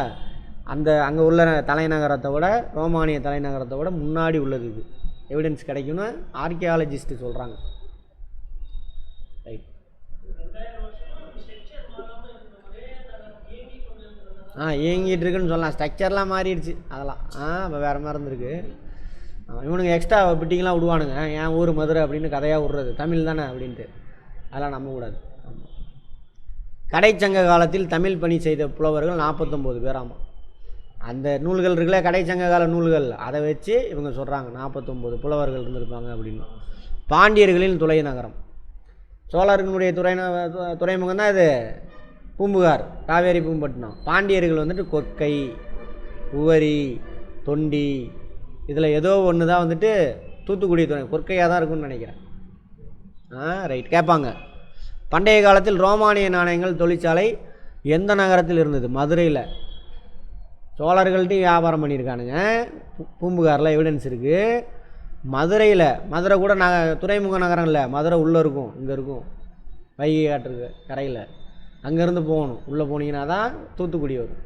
Speaker 1: அந்த அங்கே உள்ள தலைநகரத்தை விட, ரோமானிய தலைநகரத்தை விட முன்னாடி உள்ளது. இது எவிடன்ஸ் கிடைக்கும்னு ஆர்கியாலஜிஸ்ட்டு சொல்கிறாங்க. ரைட். இயங்கிட்டு இருக்குன்னு சொல்லலாம். ஸ்ட்ரக்சர்லாம் மாறிடுச்சு அதெல்லாம். இப்போ வேறு மாதிரி இருந்திருக்கு. இவனுங்க எக்ஸ்ட்ரா பிட்டிங்கெலாம் விடுவானுங்க. என் ஊர் மதுரை அப்படின்னு கதையாக விட்றது, தமிழ் தானே அப்படின்ட்டு. அதெல்லாம் நம்பக்கூடாது. கடைச்சங்க காலத்தில் தமிழ் பணி செய்த புலவர்கள் 49 பேராமா. அந்த நூல்கள் இருக்குல்ல, கடைச்சங்க கால நூல்கள், அதை வச்சு இவங்க சொல்கிறாங்க 49 புலவர்கள் இருந்திருப்பாங்க அப்படின்னு. பாண்டியர்களின் துறைநகரம், சோழர்களுடைய துறைமுகம் தான் இது பூம்புகார், காவேரி பூம்பட்டினம். பாண்டியர்கள் வந்துட்டு கொற்கை, உவரி, தொண்டி, இதில் ஏதோ ஒன்று தான் வந்துட்டு தூத்துக்குடி துறை, கொற்கையாக தான் இருக்குன்னு நினைக்கிறேன். ரைட். கேட்பாங்க, பண்டைய காலத்தில் ரோமானிய நாணயங்கள் தொழிற்சாலை எந்த நகரத்தில் இருந்தது? மதுரையில். சோழர்கள்ட்டையும் வியாபாரம் பண்ணியிருக்கானுங்க. பூம்புகாரில் எவிடன்ஸ் இருக்குது. மதுரையில், மதுரை கூட துறைமுக நகரம் இல்லை, மதுரை உள்ளே இருக்கும், இங்கே இருக்கும் வைகை ஆற்றுக்கு கரையில். அங்கேருந்து போகணும், உள்ளே போனீங்கன்னா தான் தூத்துக்குடி வரும்.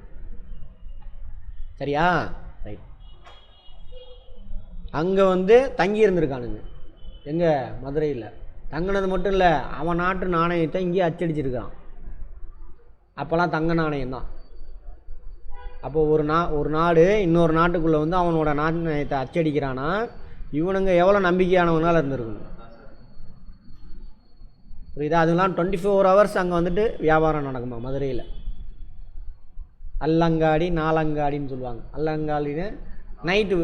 Speaker 1: சரியா? ரைட். அங்கே வந்து தங்கி இருந்திருக்கானுங்க. எங்கே? மதுரையில். தங்கினது மட்டும் இல்லை, அவன் நாட்டு நாணயத்தை இங்கேயே அச்சடிச்சிருக்கான். அப்போல்லாம் தங்க நாணயம் தான். அப்போது ஒரு நாடு இன்னொரு நாட்டுக்குள்ளே வந்து அவனோட நாணயத்தை அச்சடிக்கிறான்னா இவனுங்க எவ்வளோ நம்பிக்கையானவங்களால் இருந்திருக்கணும். புரியுதா? அதுலாம் 24 hours அங்கே வந்துட்டு வியாபாரம் நடக்குமா மதுரையில். அல்லங்காடி நாலங்காடின்னு சொல்லுவாங்க. அல்லங்காடின்னு நைட்டு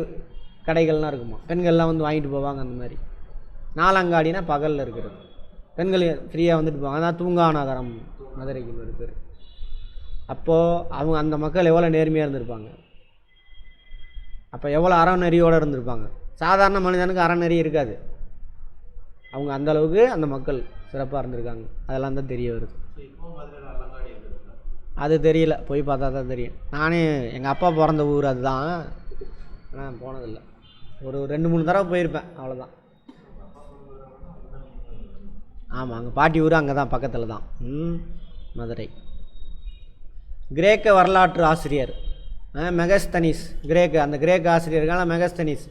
Speaker 1: கடைகள்லாம் இருக்குமா, பெண்கள்லாம் வந்து வாங்கிட்டு போவாங்க அந்த மாதிரி. நாலங்காடினா பகலில் இருக்கிறது, பெண்கள் ஃப்ரீயாக வந்துட்டு போவாங்க. அதான் தூங்கா நகரம் மதுரைக்கு ஒரு பேர். அப்போது அவங்க அந்த மக்கள் எவ்வளோ நேர்மையாக இருந்திருப்பாங்க, அப்போ எவ்வளோ அறநெறியோடு இருந்திருப்பாங்க. சாதாரண மனிதனுக்கு அறநெறி இருக்காது, அவங்க அந்தளவுக்கு அந்த மக்கள் சிறப்பாக இருந்திருக்காங்க. அதெல்லாம் தான் தெரிய வருது. அது தெரியல, போய் பார்த்தா தான் தெரியும். நானே எங்கள் அப்பா பிறந்த ஊர் அதுதான், ஆனால் போனதில்லை. ஒரு 2-3 தடவை போயிருப்பேன், அவ்வளோதான். ஆமாம், அங்கே பாட்டி ஊர் அங்கே தான், பக்கத்தில் தான் மதுரை. கிரேக்க வரலாற்று ஆசிரியர் மெகஸ்தனிஸ், அந்த கிரேக்க ஆசிரியர்களான மெகஸ்தனிஸ்,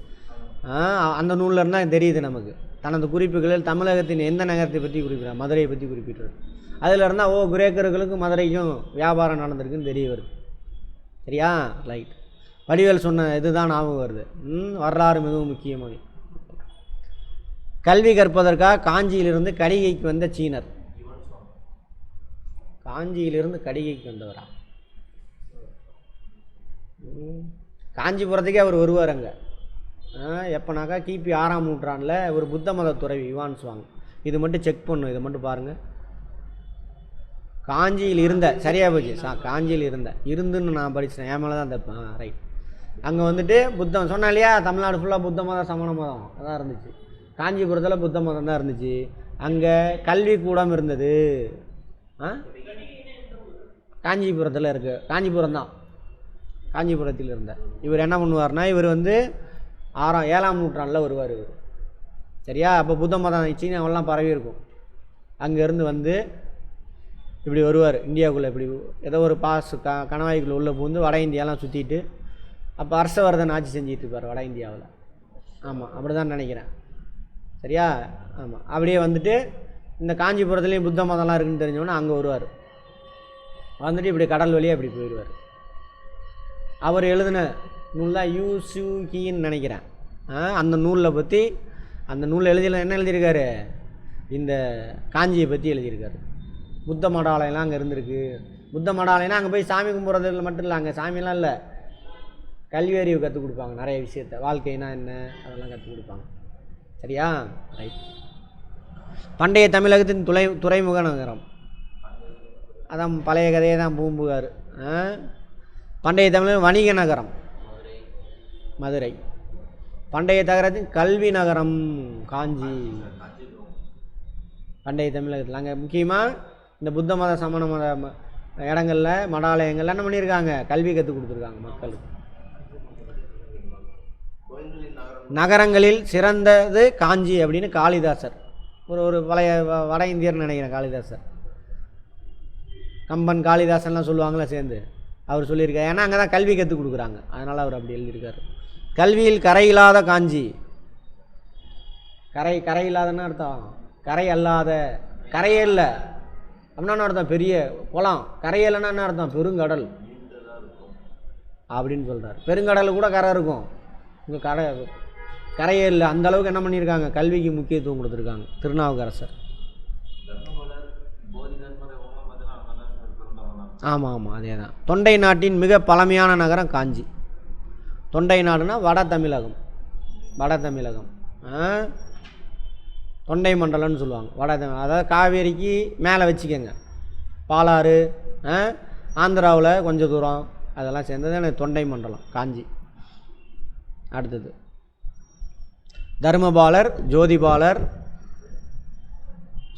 Speaker 1: அந்த நூலில் இருந்தால் தெரியுது நமக்கு. தனது குறிப்புகளில் தமிழகத்தின் எந்த நகரத்தை பற்றி குறிப்பிட்றார்? மதுரையை பற்றி குறிப்பிட்டார். அதில் இருந்தால் கிரேக்கர்களுக்கு மதுரைக்கும் வியாபாரம் நடந்திருக்குன்னு தெரிய வருது. சரியா? ரைட். வடிவேல் சொன்ன இதுதான் ஞாபகம் வருது. வரலாறு மிகவும் முக்கியமாக. கல்வி கற்பதற்காக காஞ்சியிலிருந்து கடிகைக்கு வந்த சீனர். காஞ்சியிலிருந்து கடிகைக்கு வந்தவரா? காஞ்சிபுரத்துக்கே அவர் வருவார். அங்கே எப்போனாக்கா கிபி 6ஆம் நூற்றாண்டில் ஒரு புத்த மத துறவி யுவான் சுவாங். இது மட்டும் செக் பண்ணும், இதை மட்டும் பாருங்கள். காஞ்சியில் இருந்த, சரியாக போச்சு, காஞ்சியில் இருந்துன்னு நான் படித்தேன், என் மேலே தான் தப்பேன். ரைட். அங்கே வந்துட்டு புத்தம் சொன்னேன் இல்லையா, தமிழ்நாடு ஃபுல்லாக புத்த மதம் சமண மதம் அதான் இருந்துச்சு. காஞ்சிபுரத்தில் புத்த மதம் தான் இருந்துச்சு. அங்கே கல்வி கூடம் இருந்தது. காஞ்சிபுரத்தில் இருக்குது, காஞ்சிபுரம் தான், காஞ்சிபுரத்தில் இருந்தார். இவர் என்ன பண்ணுவார்னா, இவர் வந்து 7ஆம் நூற்றாண்டில் வருவார் இவர். சரியா? அப்போ புத்த மதம் சீனாவெல்லாம் பரவி இருக்கும். அங்கேருந்து வந்து இப்படி வருவார் இந்தியாவுக்குள்ளே. இப்படி ஏதோ ஒரு கணவாய்க்குள்ளே உள்ளே பூந்து வட இந்தியாலாம் சுற்றிட்டு, அப்போ ஹர்ஷவர்தன் ஆட்சி செஞ்சிட்டு இருப்பார் வட இந்தியாவில். ஆமாம், அப்படி தான் நினைக்கிறேன். சரியா? ஆமாம். அப்படியே வந்துட்டு இந்த காஞ்சிபுரத்துலேயும் புத்த மதம்லாம் இருக்குன்னு தெரிஞ்சோன்னா அங்கே வருவார். வந்துட்டு இப்படி கடல் வழியாக இப்படி போயிடுவார். அவர் எழுதின நூல் தான் யூசுகின்னு நினைக்கிறேன். அந்த நூலில் பற்றி, அந்த நூலில் என்ன எழுதியிருக்காரு? இந்த காஞ்சியை பற்றி எழுதியிருக்காரு. புத்த மடாலயம்லாம் அங்கே இருந்திருக்கு. புத்த மடாலயம்னா அங்கே போய் சாமி கும்பிட்றதுல மட்டும் இல்லை, அங்கே சாமியெல்லாம் இல்லை, கல்வி அறிவு கற்றுக் கொடுப்பாங்க. நிறைய விஷயத்த, வாழ்க்கைனா என்ன அதெல்லாம் கற்றுக் கொடுப்பாங்க. சரியா? ரைட். பண்டைய தமிழகத்தின் துறைமுக நகரம், அதான் பழைய கதையே தான் பூம்புகார். பண்டைய தமிழக வணிக நகரம் மதுரை. பண்டைய தகரத்தின் கல்வி நகரம் காஞ்சி. பண்டைய தமிழகத்தில் அங்கே முக்கியமாக இந்த புத்த மத சமண மத இடங்களில் மடாலயங்கள்லாம் என்ன பண்ணியிருக்காங்க? கல்வி கற்றுக் கொடுத்துருக்காங்க மக்களுக்கு. நகரங்களில் சிறந்தது காஞ்சி அப்படின்னு காளிதாசர், ஒரு பழைய வட இந்தியர்னு நினைக்கிறேன் காளிதாசர். கம்பன் காளிதாசன்லாம் சொல்லுவாங்களே சேர்ந்து, அவர் சொல்லியிருக்காரு. ஏன்னா அங்கே தான் கல்வி கற்றுக் கொடுக்குறாங்க, அதனால் அவர் அப்படி எழுதியிருக்காரு. கல்வியில் கரை இல்லாத காஞ்சி. கரை இல்லாதன்னு அர்த்தம், கரை அல்லாத, கரையே இல்லை அப்படின்னா அர்த்தம் பெரிய குளம். கரையே இல்லைன்னா என்ன அர்த்தம்? பெருங்கடல் அப்படின்னு சொல்கிறார். பெருங்கடல் கூட கரை இருக்கும், இங்கே கரையே இல்லை. அந்தளவுக்கு என்ன பண்ணியிருக்காங்க? கல்விக்கு முக்கியத்துவம் கொடுத்துருக்காங்க திருநாவுக்கரசர். ஆமாம், அதே தான். தொண்டை நாட்டின் மிக பழமையான நகரம் காஞ்சி. தொண்டை நாடுனா வட தமிழகம். தொண்டை மண்டலம்னு சொல்லுவாங்க, வட தமிழ். அதாவது காவேரிக்கு மேலே வச்சுக்கோங்க, பாலாறு, ஆந்திராவில் கொஞ்சம் தூரம், அதெல்லாம் சேர்ந்தது எனக்கு தொண்டை மண்டலம் காஞ்சி. அடுத்தது தர்மபாலர், ஜோதிபாலர்,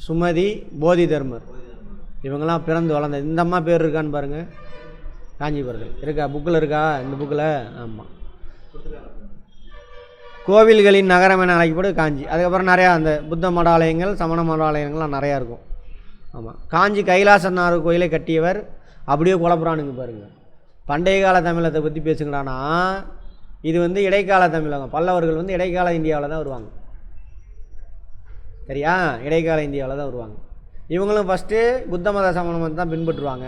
Speaker 1: சுமதி, போதி தர்மர், இவங்கெல்லாம் பிறந்து வளர்ந்த. இந்த அம்மா பேர் இருக்கான்னு பாருங்கள், காஞ்சிபுரத்தில் இருக்கா? புக்கில் இருக்கா? இந்த புக்கில்? ஆமாம். கோவில்களின் நகரம் என அழைக்கப்படும் காஞ்சி. அதுக்கப்புறம் நிறையா அந்த புத்த மடாலயங்கள், சமண மடாலயங்கள்லாம் நிறையா இருக்கும். ஆமாம். காஞ்சி கைலாசநாதர் கோயிலை கட்டியவர். அப்படியே குழப்புறானுங்க பாருங்கள். பண்டைய கால தமிழத்தை பற்றி பேசுங்கடானா இது வந்து இடைக்கால தமிழகம். பல்லவர்கள் வந்து இடைக்கால இந்தியாவில் தான் வருவாங்க. சரியா? இடைக்கால இந்தியாவில் தான் வருவாங்க. இவங்களும் ஃபஸ்ட்டு புத்த மத சமண மதத்தை தான் பின்பற்றுவாங்க.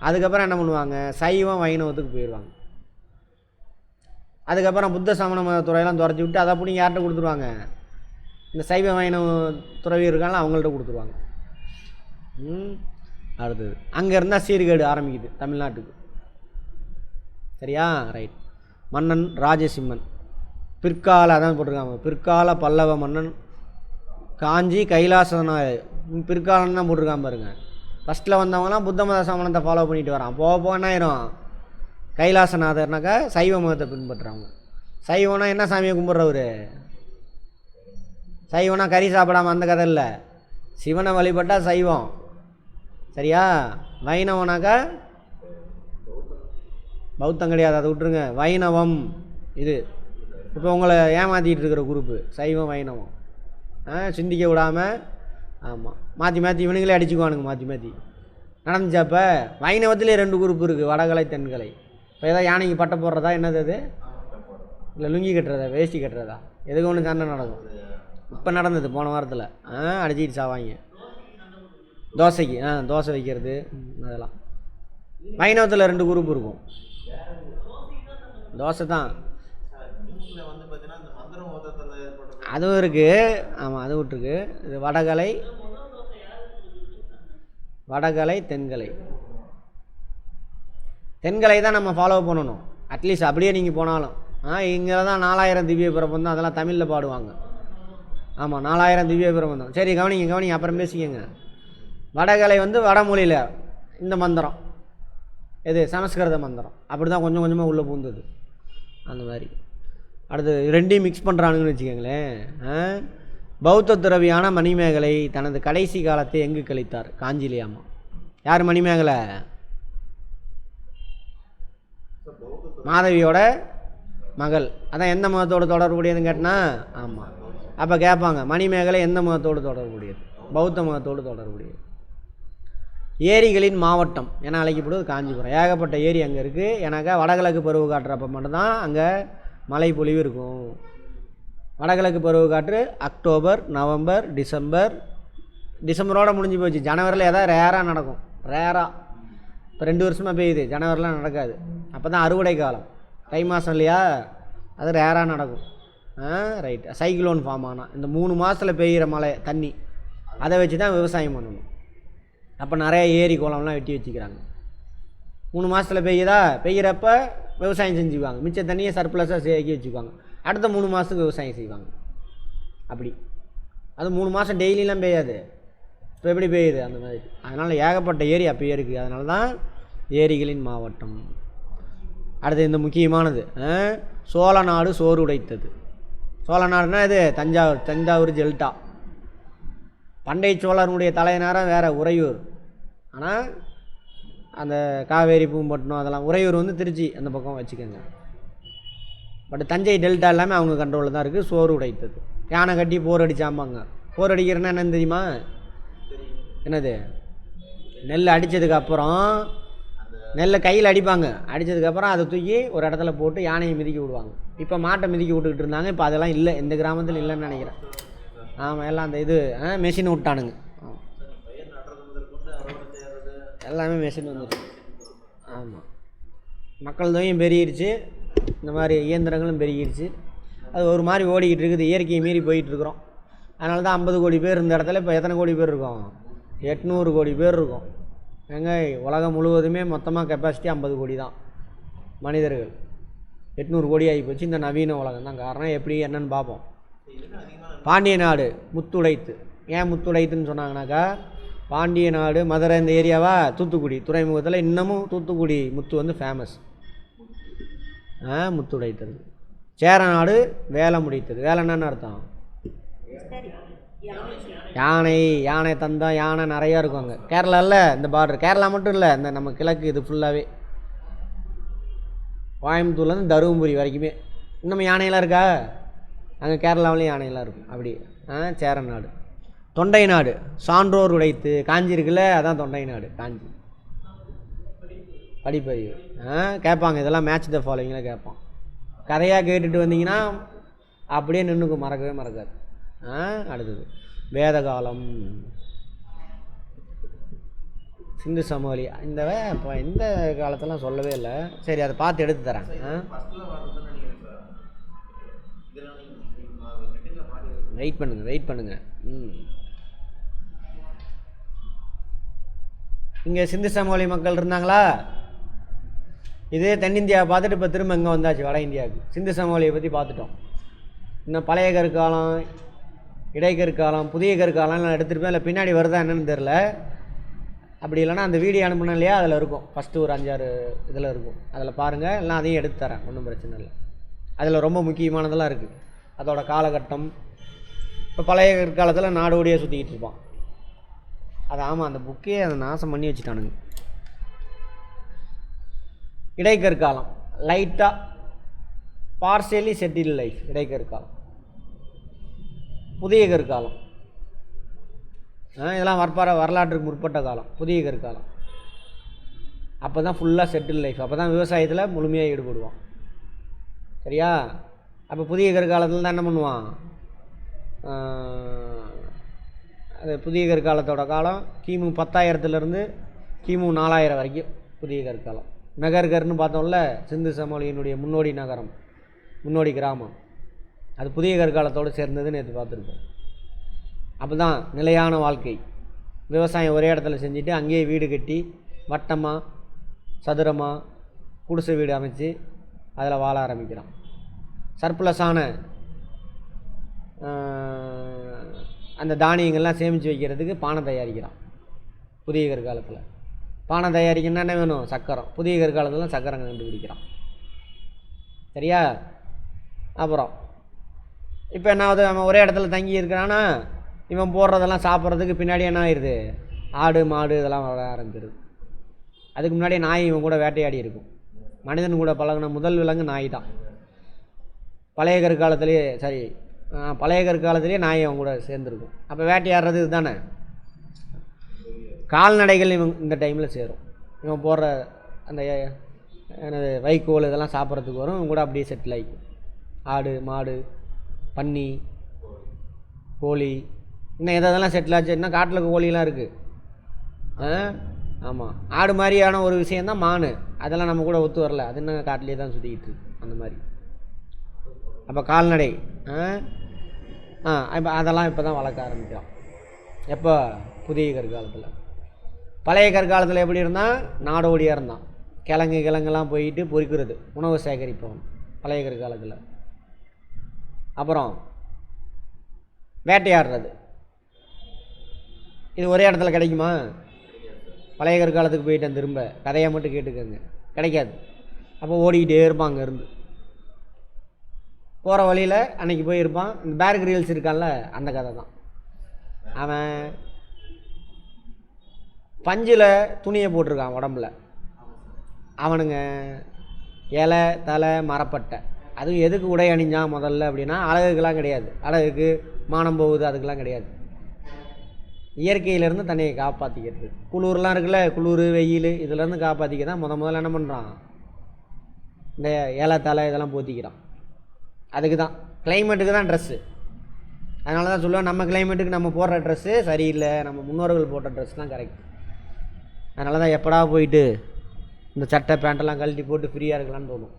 Speaker 1: அதுக்கப்புறம் என்ன பண்ணுவாங்க? சைவம் வைணவத்துக்கு போயிடுவாங்க. அதுக்கப்புறம் புத்த சமண மத துறையெல்லாம் துரத்தி விட்டு அதை அப்படி யார்கிட்ட கொடுத்துருவாங்க? இந்த சைவ வைணவ துறவி இருக்காங்களா அவங்கள்ட்ட கொடுத்துருவாங்க. அடுத்தது அங்கே இருந்தால் சீர்கேடு ஆரம்பிக்குது தமிழ்நாட்டுக்கு. சரியா? ரைட். மன்னன் ராஜசிம்மன் பிற்கால அதான் போட்டிருக்காங்க. பிற்கால பல்லவ மன்னன் காஞ்சி கைலாசநாதர் பிற்காலம் தான் போட்டிருக்கான் பாருங்க. ஃபஸ்ட்டில் வந்தவங்களாம் புத்த மத சமணத்தை ஃபாலோ பண்ணிட்டு வரான். போக போக என்ன ஆயிரும்? கைலாசநாதர்னாக்கா சைவ மதத்தை பின்பற்றுறாங்க. சைவனா என்ன சாமியை கும்பிட்றவர்? சைவனா கறி சாப்பிடாமல் அந்த கதை இல்லை. சிவனை வழிபட்டால் சைவம். சரியா? வைணவனாக்கா பௌத்தம் கிடையாது, அதை விட்டுருங்க. வைணவம் இது இப்போ உங்களை ஏமாற்றிட்டு இருக்கிற குரூப்பு சைவம் வைணவம். சிந்திக்க விடாமல். ஆமாம், மாற்றி மாற்றி இவனுங்களே அடிச்சுக்குவானுங்க. மாற்றி மாற்றி நடந்துச்சா? இப்போ வைணவத்திலே 2 குரூப் இருக்குது, வடகலை தென்கலை. இப்போ ஏதாவது யானைக்கு பட்டை போடுறதா? என்னது அது? இல்லை லுங்கி கட்டுறதா? வேஷ்டி கட்டுறதா? எதுக்கு ஒன்று சண்டை நடக்கும். இப்போ நடந்தது போன வாரத்தில். அடிச்சிட்டு சாவாங்க தோசைக்கு. தோசை வைக்கிறது அதெல்லாம். வைணவத்தில் 2 குரூப் இருக்கும். தோசை தான் அதுவும் இருக்குது. ஆமாம், அது விட்டுருக்கு. இது வடகலை தென்கலை. தென்கலை தான் நம்ம ஃபாலோ பண்ணணும். அட்லீஸ்ட் அப்படியே நீங்கள் போனாலும். இங்கே தான் 4000 திவ்ய பிரபந்தம் அதெல்லாம் தமிழில் பாடுவாங்க. ஆமாம், 4000 திவ்ய பிரபந்தம். சரி, கவனிங்க அப்புறம் பேசிக்கங்க. வடகலை வந்து வடமொழியில் இந்த மந்திரம் எது? சமஸ்கிருத மந்திரம். அப்படி தான் கொஞ்சம் கொஞ்சமாக உள்ளே பூந்தது அந்த மாதிரி. அடுத்து 2ஐயும் மிக்ஸ் பண்ணுறானுங்கன்னு வச்சுக்கோங்களேன். பௌத்த துறவியான மணிமேகலை தனது கடைசி காலத்தை எங்கு கழித்தார்? காஞ்சிலியாமா. யார் மணிமேகலை? மாதவியோட மகள். அதான் எந்த மதத்தோடு தொடர்புடையதுன்னு கேட்டினா? ஆமாம். அப்போ கேட்பாங்க மணிமேகலை எந்த மதத்தோடு தொடர்புடையது? பௌத்த மதத்தோடு தொடர்புடையது. ஏரிகளின் மாவட்டம் என அழைக்கப்படுவது காஞ்சிபுரம். ஏகப்பட்ட ஏரி அங்கே இருக்குது. ஏன்னாக்கா வடகிழக்கு பருவ காற்றுறப்போ மட்டும்தான் அங்கே மழை பொழிவு இருக்கும். வடகிழக்கு பருவ காற்று அக்டோபர், நவம்பர், டிசம்பரோடு முடிஞ்சு போச்சு. ஜனவரியில் ஏதாவது ரேராக நடக்கும். இப்போ 2 வருஷமாக பெய்யுது. ஜனவரிலாம் நடக்காது. அப்போ தான் அறுவடை காலம். தை மாதம் இல்லையா? அது ரேராக நடக்கும். ரைட். சைக்ளோன் ஃபார்ம் ஆனால் இந்த 3 மாதத்தில் பெய்கிற மழை தண்ணி அதை வச்சு தான் விவசாயம் பண்ணணும். அப்போ நிறைய ஏரி குளம்லாம் வெட்டி வச்சுக்கிறாங்க. 3 மாதத்தில் பெய்கிறப்ப விவசாயம் செஞ்சுக்குவாங்க. மிச்ச தண்ணியை சர்ப்ளஸாக சேர்க்கி வச்சுக்குவாங்க. அடுத்த 3 மாதத்துக்கு விவசாயம் செய்வாங்க. அப்படி அது 3 மாதம் டெய்லிலாம் பெய்யாது. இப்போ எப்படி பெய்யுது அந்த மாதிரி. அதனால் ஏகப்பட்ட ஏரி அப்போயே இருக்குது. அதனால தான் ஏரிகளின் மாவட்டம். அடுத்து இந்த முக்கியமானது, சோழ நாடு சோறு உடைத்தது. சோழ நாடுனா இது தஞ்சாவூர் டெல்டா. பண்டை சோழனுடைய தலைநகரம் வேறு உறையூர். ஆனால் அந்த காவேரி பூம்பட்டினம் அதெல்லாம் உறையூர் வந்து திருச்சி அந்த பக்கம் வச்சுக்கோங்க. பட் தஞ்சை டெல்டா எல்லாமே அவங்க கண்ட்ரோலில் தான் இருக்குது. சோறு உடைத்தது. யானை கட்டி போர் அடித்தாம்பாங்க. போர் அடிக்கிறேன்னா என்னன்னு தெரியுமா? என்னது? நெல் அடித்ததுக்கப்புறம் நெல்லை கையில் அடிப்பாங்க. அடித்ததுக்கப்புறம் அதை தூக்கி ஒரு இடத்துல போட்டு யானையை மிதிக்க விடுவாங்க. இப்போ மாட்டை மிதிக்க விட்டுக்கிட்டு இருந்தாங்க. இப்போ அதெல்லாம் இல்லை, எந்த கிராமத்தில் இல்லைன்னு நினைக்கிறேன். ஆமாம், எல்லாம் அந்த இது மெஷின் விட்டானுங்க. எல்லாமே மெஷின் வந்துடுச்சு. ஆமாம், மக்கள் தொகையும் பெருகிடுச்சு, இந்த மாதிரி இயந்திரங்களும் பெருகிடுச்சு. அது ஒரு மாதிரி ஓடிக்கிட்டு இருக்குது. இயற்கையை மீறி போயிட்டுருக்குறோம். அதனால தான் 50 கோடி பேர் இந்த இடத்துல இப்போ எத்தனை கோடி பேர் இருக்கோம்? 800 கோடி பேர் இருக்கோம். எங்க உலகம் முழுவதுமே மொத்தமாக கெப்பாசிட்டி 50 கோடி தான் மனிதர்கள். 800 கோடி ஆகி போச்சு. இந்த நவீன உலகம் தான் காரணம். எப்படி என்னன்னு பார்ப்போம். பாண்டிய நாடு முத்துடைத்து. ஏன் முத்துடைத்துன்னு சொன்னாங்கனாக்கா, பாண்டிய நாடு மதுரை இந்த ஏரியாவா, தூத்துக்குடி துறைமுகத்தில் இன்னமும் தூத்துக்குடி முத்து வந்து ஃபேமஸ். முத்துடைத்தது. சேர நாடு வேலை முடித்தது. வேலை என்னன்னு அர்த்தம்? யானை தந்தம். யானை நிறையா இருக்கும் அங்கே. கேரளாவில் இந்த பார்டர், கேரளா மட்டும் இல்லை, இந்த நம்ம கிழக்கு இது ஃபுல்லாகவே கோயம்புத்தூர்லேருந்து தருமபுரி வரைக்குமே. இன்னும் யானையெல்லாம் இருக்கா? அங்கே கேரளாவிலையும் யானையெல்லாம் இருக்கும். அப்படி சேர நாடு. தொண்டை நாடு சான்றோர் உடைத்து. காஞ்சி இருக்குல்ல, அதான் தொண்டை நாடு காஞ்சி. படிப்பறிவு கேட்பாங்க, இதெல்லாம் மேட்ச் த ஃபாலோவிங்கில் கேட்பான். கதையாக கேட்டுட்டு வந்தீங்கன்னா அப்படியே நின்றுக்கும், மறக்கவே மறக்காது. அடுத்தது வேத காலம், சிந்து சமவெளி. இப்போ இந்த காலத்தெல்லாம் சொல்லவே இல்லை. சரி, அதை பார்த்து எடுத்து தரேன். வெயிட் பண்ணுங்க. இங்கே சிந்து சமவெளி மக்கள் இருந்தாங்களா? இதே தென்னிந்தியாவை பார்த்துட்டு இப்போ திரும்ப இங்கே வந்தாச்சு வட இந்தியாவுக்கு. சிந்து சமவெளியை பற்றி பார்த்துட்டோம். இன்னும் பழைய கற்காலம், இடைக்கற்காலம், புதிய கற்காலம்லாம் எடுத்துகிட்டு இல்லை, பின்னாடி வருதா என்னன்னு தெரில. அப்படி இல்லைன்னா அந்த வீடியோ அனுப்பினேன் இல்லையா, அதில் இருக்கும். ஃபஸ்ட்டு ஒரு 5-6 இதில் இருக்கும், அதில் பாருங்கள். எல்லாம் அதையும் எடுத்து தரேன், ஒன்றும் பிரச்சனை இல்லை. அதில் ரொம்ப முக்கியமானதெல்லாம் இருக்குது, அதோட காலகட்டம். இப்போ பழைய கற்காலத்தில் நாடோடியே சுற்றிக்கிட்டு இருப்பான். அது ஆமாம், அந்த புக்கே அதை நாசம் பண்ணி வச்சுட்டானுங்க. இடைக்கற்காலம் லைட்டாக பார்சியலி செட்டில் லைஃப். இடைக்கற்காலம், புதிய கற்காலம், இதெல்லாம் வரலாற்றுக்கு முற்பட்ட காலம். புதிய கற்காலம் அப்போ தான் ஃபுல்லாக செட்டில் லைஃப். அப்போ தான் விவசாயத்தில் முழுமையாக ஈடுபடுவான். சரியா? அப்போ புதிய கற்காலத்தில் தான் என்ன பண்ணுவான்? அது புதிய கற்காலத்தோட காலம் கிமு 10,000 கிமு 4000 வரைக்கும் புதிய கற்காலம். மெகர்கர்னு பார்த்தோம்ல, சிந்து சமவெளியினுடைய முன்னோடி நகரம், முன்னோடி கிராமம், அது புதிய கற்காலத்தோடு சேர்ந்ததுன்னு நேற்று பார்த்துருப்போம். அப்போ தான் நிலையான வாழ்க்கை. விவசாயம் ஒரே இடத்துல செஞ்சுட்டு அங்கேயே வீடு கட்டி வட்டமாக சதுரமாக குடிசை வீடு அமைச்சு அதில் வாழ ஆரம்பிக்கிறான். சர்ப்ளஸான அந்த தானியங்கள்லாம் சேமித்து வைக்கிறதுக்கு பானை தயாரிக்கிறான் புதிய கற்காலத்தில். பானை தயாரிக்கணும்னா என்ன வேணும்? சக்கரம். புதிய கற்காலத்தில் சக்கரம் கண்டுபிடிக்கிறான். சரியா? அப்புறம் இப்போ என்ன ஆகுது? அவன் ஒரே இடத்துல தங்கி இருக்கிறான்னா இவன் போடுறதெல்லாம் சாப்பிட்றதுக்கு பின்னாடி என்ன ஆயிடுது? ஆடு மாடு இதெல்லாம் வர ஆரம்பிச்சிருது. அதுக்கு முன்னாடி நாய் இவன் கூட வேட்டையாடி இருக்கும். மனிதன் கூட பழகின முதல் விலங்கு நாய் தான். பழைய கற்காலத்திலேயே நாய் அவன் கூட சேர்ந்துருக்கும். அப்போ வேட்டையாடுறது இதுதானே. கால்நடைகள் இவன் இந்த டைமில் சேரும். இவன் போடுற அந்த என்னது வைக்கோல் இதெல்லாம் சாப்பிட்றதுக்கு வரும். இவன் கூட அப்படியே செட்டில் ஆகிக்கும். ஆடு மாடு பன்னி கோழி, இன்னும் எதெல்லாம் செட்டில் ஆச்சு. இன்னும் காட்டில் கோழிலாம் இருக்குது. ஆமாம், ஆடு மாதிரியான ஒரு விஷயந்தான் மானு. அதெல்லாம் நம்ம கூட ஒத்து வரல. அது இன்னும் காட்டிலே தான் சுற்றிக்கிட்டு இருக்கு அந்த மாதிரி. அப்போ கால்நடை இப்போ அதெல்லாம் இப்போ தான் வளர்க்க ஆரம்பிக்கிறோம். எப்போ? புதிய கற்காலத்தில். பழைய கற்காலத்தில் எப்படி இருந்தால் நாடோடியாக இருந்தான். கிழங்குலாம் போயிட்டு பொறிக்கிறது, உணவு சேகரிப்போம் பழைய கற்காலத்தில். அப்புறம் வேட்டையாடுறது. இது ஒரே இடத்துல கிடைக்குமா? பழைய கற்காலத்துக்கு போயிட்டேன், திரும்ப கதையை மட்டும் கேட்டுக்கோங்க, கிடைக்காது. அப்போ ஓடிக்கிட்டே இருப்பான். அங்கேருந்து போகிற வழியில் அன்றைக்கி போயிருப்பான். இந்த பேர் கிரில்ஸ் இருக்கான்ல, அந்த கதை தான். அவன் பஞ்சில் துணியை போட்டிருக்கான் உடம்புல. அவனுங்க இலை தலை மரப்பட்டை. அதுவும் எதுக்கு உடை அணிஞ்சான் முதல்ல அப்படின்னா அழகுக்கெல்லாம் கிடையாது. அழகுக்கு மானம் போகுது அதுக்கெல்லாம் கிடையாது. இயற்கையிலேருந்து தன்னையை காப்பாற்றிக்கிறது. குளிர்லாம் இருக்குல்ல, குளிர் வெயில் இதுலேருந்து காப்பாற்றிக்க தான் முதல்ல என்ன பண்ணுறான்? இந்த இலை தலை இதெல்லாம் போத்திக்கிறான். அதுக்கு தான், கிளைமேட்டுக்கு தான் ட்ரெஸ்ஸு. அதனால தான் சொல்லுவேன், நம்ம கிளைமேட்டுக்கு நம்ம போடுற ட்ரெஸ்ஸு சரியில்லை, நம்ம முன்னோர்கள் போட்ட ட்ரெஸ் தான் கரெக்ட். அதனால தான் எப்படா போயிட்டு இந்த சட்டை பேண்ட்டெல்லாம் கழட்டி போட்டு ஃப்ரீயாக இருக்கலான்னு தோணும்.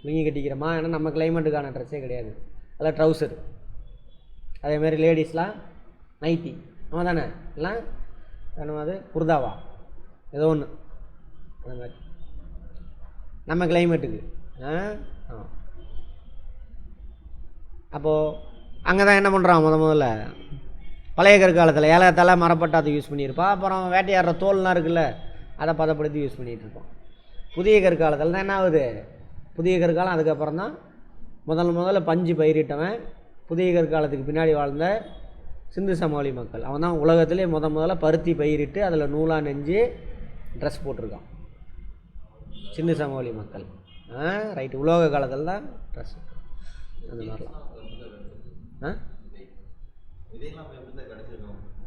Speaker 1: லுங்கி கட்டிக்கிறோமா? ஏன்னா நம்ம கிளைமேட்டுக்கான ட்ரெஸ்ஸே கிடையாது. அதில் ட்ரௌசர். அதேமாதிரி லேடிஸ்லாம் நைட்டி. நம்ம தானே எல்லாம் வேணும். அது குர்தாவா ஏதோ ஒன்று அந்த மாதிரி நம்ம கிளைமேட்டுக்கு. அப்போது அங்கே தான் என்ன பண்ணுறான்? முதல்ல பழைய கற்காலத்தில் இலை தலை மரப்பட்டு அதை யூஸ் பண்ணியிருப்பான். அப்புறம் வேட்டையாடுற தோல்லாம் இருக்குல்ல, அதை பதப்படுத்தி யூஸ் பண்ணிகிட்டு இருப்பான். புதிய கற்காலத்தில் தான் என்ன ஆகுது? புதிய கற்காலம் அதுக்கப்புறம் தான் முதல்ல பஞ்சு பயிரிட்டவன் புதிய கற்காலத்துக்கு பின்னாடி வாழ்ந்த சிந்து சமவெளி மக்கள். அவன் தான் உலகத்திலே முதல்ல பருத்தி பயிரிட்டு அதில் நூலாக நெஞ்சு ட்ரெஸ் போட்டிருக்கான். சிந்து சமவெளி மக்கள். ரைட்டு. உலோக காலத்தில் தான் ட்ரெஸ் அந்த மாதிரிலாம்.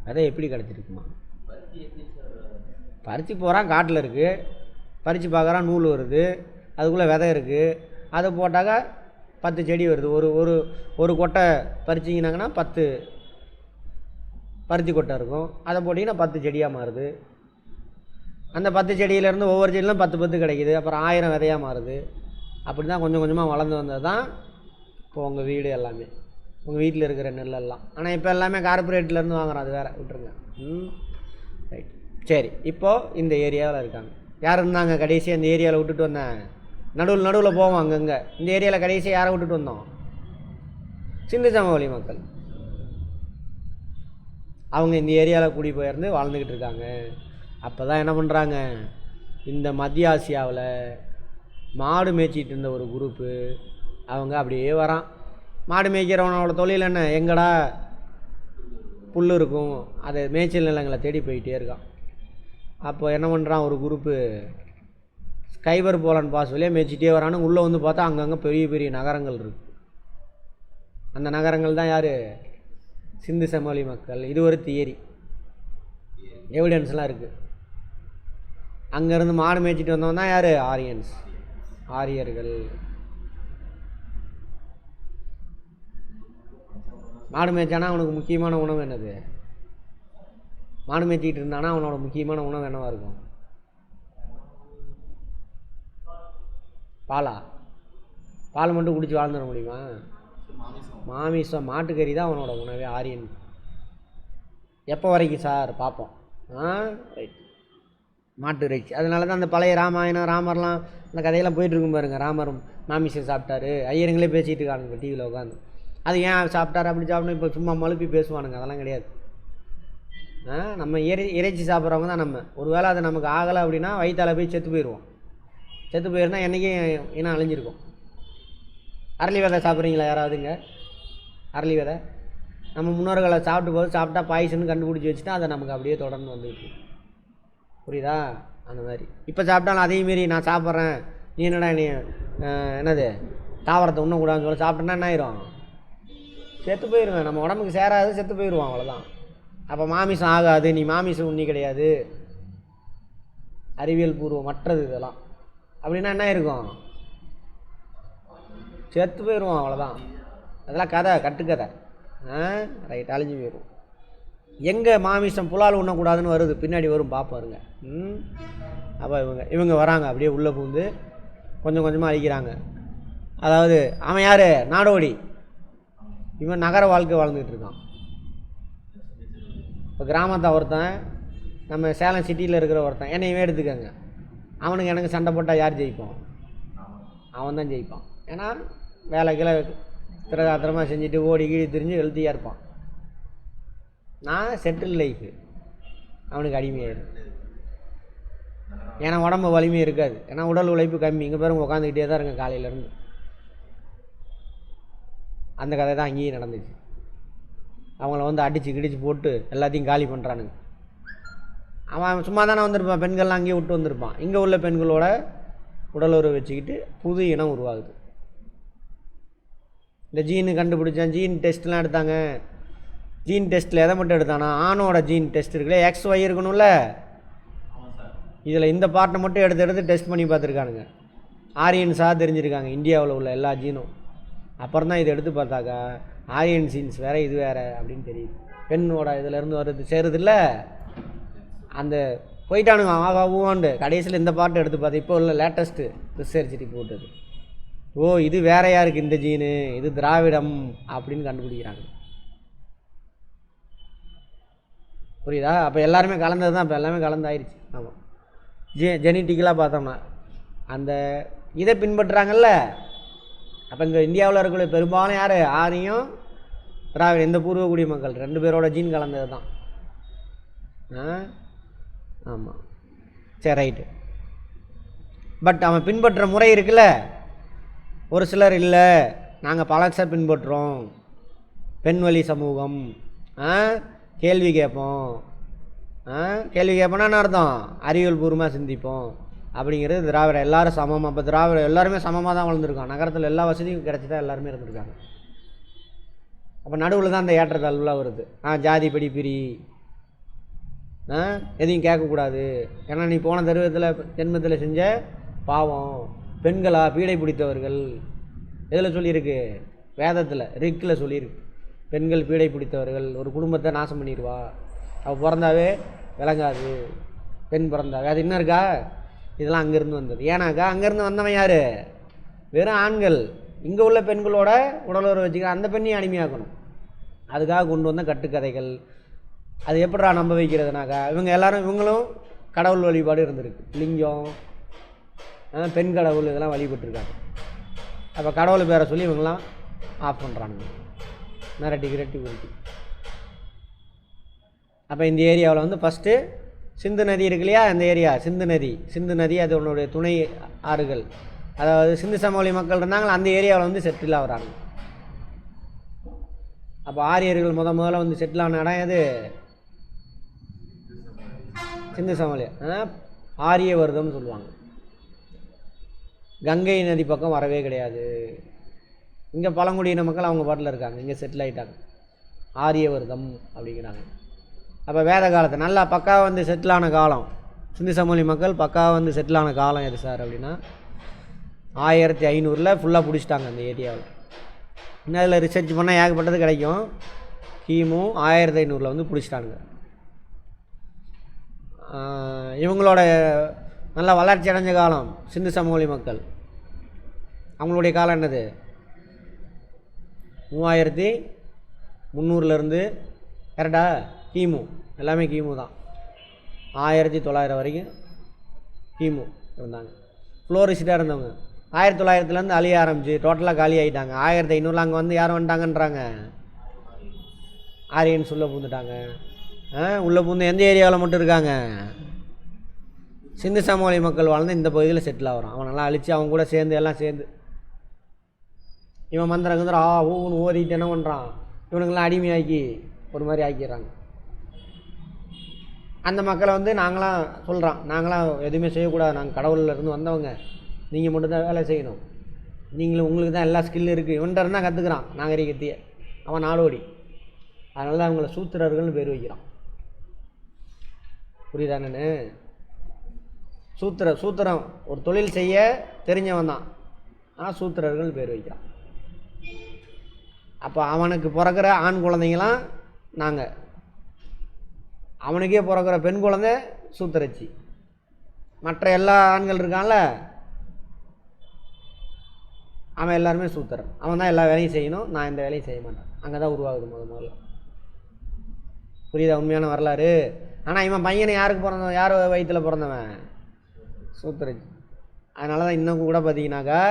Speaker 1: அதே எப்படி கிடச்சிருக்குமா? பறித்து போகிறான், காட்டில் இருக்குது, பறித்து பார்க்குறான், நூல் வருது, அதுக்குள்ளே விதை இருக்குது, அதை போட்டாக்கா 10 செடி வருது. ஒரு ஒரு ஒரு கொட்டை பறிச்சிங்கனாங்கன்னா 10 பருத்தி கொட்டை இருக்கும். அதை போட்டிங்கன்னா 10 செடியாக மாறுது. அந்த 10 செடியிலேருந்து ஒவ்வொரு செடியிலும் 10 கிடைக்கிது. அப்புறம் 1000 விதையாக மாறுது. அப்படி தான் கொஞ்சம் கொஞ்சமாக வளர்ந்து வந்தது தான் இப்போ உங்கள் வீடு எல்லாமே, உங்கள் வீட்டில் இருக்கிற நெல்லெல்லாம். ஆனால் இப்போ எல்லாமே கார்பரேட்லேருந்து வாங்குறோம், அது வேறு, விட்டுருங்க. ரைட். சரி, இப்போது இந்த ஏரியாவில் இருக்காங்க. யார் இருந்தாங்க கடைசியாக இந்த ஏரியாவில் விட்டுட்டு வந்தேன்? நடுவில் போவோம் அங்கங்கே. இந்த ஏரியாவில் கடைசியாக யாரை விட்டுட்டு வந்தோம்? சிந்து சமவெளி மக்கள். அவங்க இந்த ஏரியாவில் குடி போயிருந்து வாழ்ந்துக்கிட்டு இருக்காங்க. அப்போ தான் என்ன பண்ணுறாங்க, இந்த மத்திய ஆசியாவில் மாடு மேய்ச்சிட்டு இருந்த ஒரு குரூப்பு அவங்க அப்படியே வரான். மாடு மேய்க்கிறவனோட தொழில் என்ன? எங்கடா புல் இருக்கும், அதை மேய்ச்சல் நிலங்களை தேடி போயிட்டே இருக்கான். அப்போ என்ன பண்ணுறான், ஒரு குரூப்பு ஸ்கைபர் போலன் பாஸ் வழியாக மேய்ச்சிட்டே வரான்னு. உள்ளே வந்து பார்த்தா அங்கங்கே பெரிய பெரிய நகரங்கள் இருக்குது. அந்த நகரங்கள் தான் யார்? சிந்து சமவெளி மக்கள். இது ஒரு தியரி, எவிடன்ஸ்லாம் இருக்குது. அங்கேருந்து மாடு மேய்ச்சிட்டு வந்தவன் தான் யார்? ஆரியன்ஸ், ஆரியர்கள். மாடு மேய்ச்சானா அவனுக்கு முக்கியமான உணவு என்னது? மாடு மேய்ச்சிக்கிட்டு இருந்தானா அவனோட முக்கியமான உணவு என்னவாக இருக்கும்? பாலா? பால் மட்டும் குடிச்சு வாழ்ந்துட முடியுமா? மாமிசம், மாட்டுக்கறி தான் அவனோட உணவே. ஆரியன். எப்போ வரைக்கும் சார் பார்ப்போம். ரைட், மாட்டு இறைச்சி. அதனால தான் அந்த பழைய ராமாயணம், ராமர்லாம் அந்த கதையெல்லாம் போயிட்டுருக்கும் பாருங்கள். ராமரும் மாமிசம் சாப்பிட்டாரு, ஐயருங்களே பேசிகிட்டு இருக்கானுங்க இப்போ டிவியில் உட்காந்து. அது ஏன் சாப்பிட்டாரு, அப்படி சாப்பிடணும், இப்போ சும்மா மழுப்பி பேசுவானுங்க. அதெல்லாம் கிடையாது. நம்ம இறைச்சி சாப்பிட்றவங்க தான் நம்ம. ஒரு வேளை அது நமக்கு ஆகலை அப்படின்னா வயிற்றால் போய் செத்து போயிடுவோம். செத்து போயிருந்தால் என்றைக்கும் இனம் அழிஞ்சிருக்கும். அரளி விதை சாப்பிட்றீங்களா யாராவதுங்க? அரளி விதை நம்ம முன்னோர்களை சாப்பிட்டு போது சாப்பிட்டா பாய்சன்னு கண்டுபிடிச்சி வச்சுட்டா அதை நமக்கு அப்படியே தொடர்ந்து வந்துட்டு, புரியுதா? அந்த மாதிரி இப்போ சாப்பிட்டாலும் அதேமாரி நான் சாப்பிட்றேன், நீ என்னடா நீ என்னது தாவரத்தை உண்ணக்கூடாதுன்னு சொல்லி சாப்பிட்டேன்னா என்ன ஆயிரும்? செத்து போயிடுவேன். நம்ம உடம்புக்கு சேராது, செத்து போயிடுவான், அவ்வளோதான். அப்போ மாமிசம் ஆகாது, நீ மாமிசம் உண்ணி கிடையாது, அறிவியல் பூர்வம் மற்றது இதெல்லாம். அப்படின்னா என்ன இருக்கும்? செத்து போயிடுவோம், அவ்வளோதான். அதெல்லாம் கதை, கட்டுக்கதை. ரைட், அழிஞ்சு போயிடும். எங்கே மாமிசம் புலால் உண்ணக்கூடாதுன்னு வருது, பின்னாடி வரும் பார்ப்பாருங்க. அப்போ இவங்க வராங்க, அப்படியே உள்ளே பூந்து கொஞ்சம் கொஞ்சமாக அழிக்கிறாங்க. அதாவது அவன் யார்? நாடோடி. இவன் நகர வாழ்க்கை வாழ்ந்துக்கிட்டு இருக்கான். இப்போ கிராமத்தை ஒருத்தன், நம்ம சேலம் சிட்டியில் இருக்கிற ஒருத்தன், என்னையுமே எடுத்துக்கங்க. அவனுக்கு எனக்கு சண்டை போட்டால் யார் ஜெயிப்பான்? அவன் தான் ஜெயிப்பான். ஏன்னா வேலை கீழே திரகாத்திரமாக செஞ்சுட்டு ஓடி கீழே திரிஞ்சு ஹெல்த்தியாக இருப்பான். நான் செட்டில் லைஃபு, அவனுக்கு அடிமையாயிடும். ஏன்னா உடம்பு வலிமை இருக்காது, ஏன்னா உடல் உழைப்பு கம்மி. இங்கே பேரும் உட்காந்துக்கிட்டே தான் இருக்கேன் காலையிலேருந்து. அந்த கதை தான் அங்கேயும் நடந்துச்சு. அவங்கள வந்து அடித்து கிடிச்சு போட்டு எல்லாத்தையும் காலி பண்ணுறானுங்க. அவன் சும்மா தானே வந்திருப்பான், பெண்கள்லாம் அங்கேயே விட்டு வந்திருப்பான். இங்கே உள்ள பெண்களோட உடலுறவு வச்சுக்கிட்டு புது இனம் உருவாகுது. இந்த ஜீனு கண்டுபிடிச்சான், ஜீன் டெஸ்ட்லாம் எடுத்தாங்க. ஜீன் டெஸ்ட்டில் எதை மட்டும் எடுத்தானா? ஆணோட ஜீன் டெஸ்ட் இருக்குல்ல, XY இருக்கணும்ல, இதில் இந்த பார்ட்டை மட்டும் எடுத்து டெஸ்ட் பண்ணி பார்த்துருக்கானுங்க. ஆரியன்ஸாக தெரிஞ்சிருக்காங்க இந்தியாவில் உள்ள எல்லா ஜீனும். அப்புறம் தான் இதை எடுத்து பார்த்தாக்கா ஆரியன் ஜீன்ஸ் வேறு, இது வேறு அப்படின்னு தெரியுது. பெண்ணோட இதிலேருந்து வருது சேருதில்ல, அந்த போயிட்டானுங்க ஆகா ஊவாண்டு. கடைசியில் இந்த பாட்டை எடுத்து பார்த்தா இப்போ உள்ள லேட்டஸ்ட்டு ரிசர்ச் ரிப்போர்ட் அது. ஓ, இது வேறையாக இருக்குது இந்த ஜீனு, இது திராவிடம் அப்படின்னு கண்டுபிடிக்கிறாங்க. புரியுதா? அப்போ எல்லாருமே கலந்தது தான், இப்போ எல்லாமே கலந்தாயிருச்சு. ஆமாம், ஜெனட்டிக்கலாக பார்த்தோம்னா அந்த இதை பின்பற்றுறாங்கல்ல. அப்போ இங்கே இந்தியாவில் இருக்கிற பெரும்பாலும் யார்? ஆரியம், திராவிடம், இந்த பூர்வக்குடி மக்கள் 2 பேரோட ஜீன் கலந்தது தான். ஆமாம், சரி, ரைட்டு. பட் அவன் பின்பற்ற முறை இருக்குல்ல, ஒரு சிலர் இல்லை நாங்கள் பழசை பின்பற்றுறோம், பெண்வழி சமூகம், கேள்வி கேட்போம். கேள்வி கேட்போன்னா என்ன அர்த்தம்? அறிவியல் பூர்வமாக சிந்திப்போம். அப்படிங்கிறது திராவிடம். எல்லோரும் சமமாக, அப்போ திராவிடம் எல்லாருமே சமமாக தான் வளர்ந்துருக்கான். நகரத்தில் எல்லா வசதியும் கிடச்சி தான் எல்லாருமே இருந்திருக்காங்க. அப்போ நடுவில் தான் அந்த ஏற்றத்தாழ்வுலாம் வருது. ஜாதி படி பிரி, எதையும் கேட்கக்கூடாது, ஏன்னா நீ போன ஜென்மத்தில் செஞ்ச பாவம், பெண்களா பீடை பிடித்தவர்கள். எதில் சொல்லியிருக்கு? வேதத்தில், ரிக்கில் சொல்லியிருக்கு. பெண்கள் பீடை பிடித்தவர்கள், ஒரு குடும்பத்தை நாசம் பண்ணிடுவா, அவள் பிறந்தாவே விளங்காது, பெண் பிறந்தாவே. அது இன்னும் இருக்கா? இதெல்லாம் அங்கேருந்து வந்தது. ஏன்னாக்கா அங்கேருந்து வந்தவன் யார்? வெறும் ஆண்கள். இங்கே உள்ள பெண்களோட உடலுறவு வச்சுக்கிற அந்த பெண்ணையும் அடிமையாக்கணும். அதுக்காக கொண்டு வந்த கட்டுக்கதைகள். அது எப்படா நம்ப வைக்கிறதுனாக்கா, இவங்களும் கடவுள் வழிபாடு இருந்திருக்கு. லிங்கம், பெண் கடவுள், இதெல்லாம் வழிபட்டுருக்காங்க. அப்போ கடவுள் பேரை சொல்லி இவங்கெல்லாம் ஆஃப் பண்ணுறானுங்க, மிரட்டி கொடுத்து. அப்போ இந்த ஏரியாவில் வந்து ஃபஸ்ட்டு சிந்து நதி இருக்கு இல்லையா, இந்த ஏரியா சிந்து நதி அது உன்னுடைய துணை ஆறுகள், அதாவது சிந்து சமவெளி மக்கள் இருந்தாங்களா அந்த ஏரியாவில் வந்து செட்டில் ஆகிறாங்க. அப்போ ஆரியர்கள் முதல்ல வந்து செட்டில் ஆன இடம் எது? சிந்து சமவெளி. ஆரியவர்தம்னு சொல்லுவாங்க. கங்கை நதி பக்கம் வரவே கிடையாது. இங்கே பழங்குடியின மக்கள் அவங்க பாட்டில் இருக்காங்க, இங்கே செட்டில் ஆகிட்டாங்க. ஆரியவர்தம் அப்படிங்கிறாங்க. அப்போ வேத காலத்தை நல்லா பக்காவாக வந்து செட்டிலான காலம், சிந்து சமவெளி மக்கள் பக்காவாக வந்து செட்டிலான காலம் எது சார் அப்படின்னா 1500 ஃபுல்லாக பிடிச்சிட்டாங்க அந்த ஏரியாவில். இன்னும் அதில் ரிசர்ச் பண்ணால் ஏகப்பட்டது கிடைக்கும். கிமு 1500 வந்து பிடிச்சிட்டானுங்க. இவங்களோட நல்லா வளர்ச்சி அடைஞ்ச காலம் சிந்து சமவெளி மக்கள். அவங்களுடைய காலம் என்னது? 3300 கரெக்டா? கிமு, எல்லாமே கிமு தான். 1900 வரைக்கும் கிமு இருந்தாங்க, ஃப்ளோரிஸ்டாக இருந்தவங்க. 1900 அழிய ஆரம்பிச்சு டோட்டலாக காலி ஆகிட்டாங்க. 1500 அங்கே வந்து யாரும் வந்துட்டாங்கன்றாங்க, ஆரியன்ஸ் உள்ளே பூந்துட்டாங்க. உள்ளே பூந்து எந்த ஏரியாவில் மட்டும் இருக்காங்க? சிந்து சமவெளி மக்கள் வாழ்ந்து இந்த பகுதியில் செட்டில் ஆகிறான். அவனெல்லாம் அழித்து அவங்க கூட எல்லாம் சேர்ந்து இவன் மந்திரங்கிற ஊன்னு ஓதிட்டு என்ன பண்ணுறான், இவனுங்களாம் அடிமையாக்கி ஒரு மாதிரி ஆக்கிடுறாங்க. அந்த மக்களை வந்து நாங்களாம் சொல்கிறான், நாங்களாம் எதுவுமே செய்யக்கூடாது, நாங்கள் கடவுளில் இருந்து வந்தவங்க, நீங்கள் மட்டும்தான் வேலை செய்யணும், உங்களுக்கு தான் எல்லா ஸ்கில் இருக்குது. இவன்கிட்ட இருந்தால் கற்றுக்குறான் நாகரிகத்தையே. அவன் நாடோடி, அதனால தான் அவங்கள சூத்திரர்கள்னு பேர் வைக்கிறான். புரியுதானு? சூத்திரம் ஒரு தொழில் செய்ய தெரிஞ்சவன் தான், ஆனால் சூத்திரர்கள் பேர் வைக்கிறான். அப்போ அவனுக்கு பிறக்கிற ஆண் குழந்தைங்களாம் நாங்கள், அவனுக்கே பிறக்கிற பெண் குழந்தை சூத்திரச்சி. மற்ற எல்லா ஆண்கள் இருக்கான்ல அவன் எல்லாருமே சூத்திரன். அவன் தான் எல்லா வேலையும் செய்யணும், நான் இந்த வேலையும் செய்ய மாட்டேன். அங்கே தான் உருவாகுது முதல்ல. புரியுதா உண்மையான வரலாறு? ஆனால் இவன் பையனை யாருக்கு பிறந்தவன், யார் வயிற்றில் பிறந்தவன்? சூத்திரச்சி. அதனால தான் இன்னும் கூட பார்த்தீங்கன்னாக்கா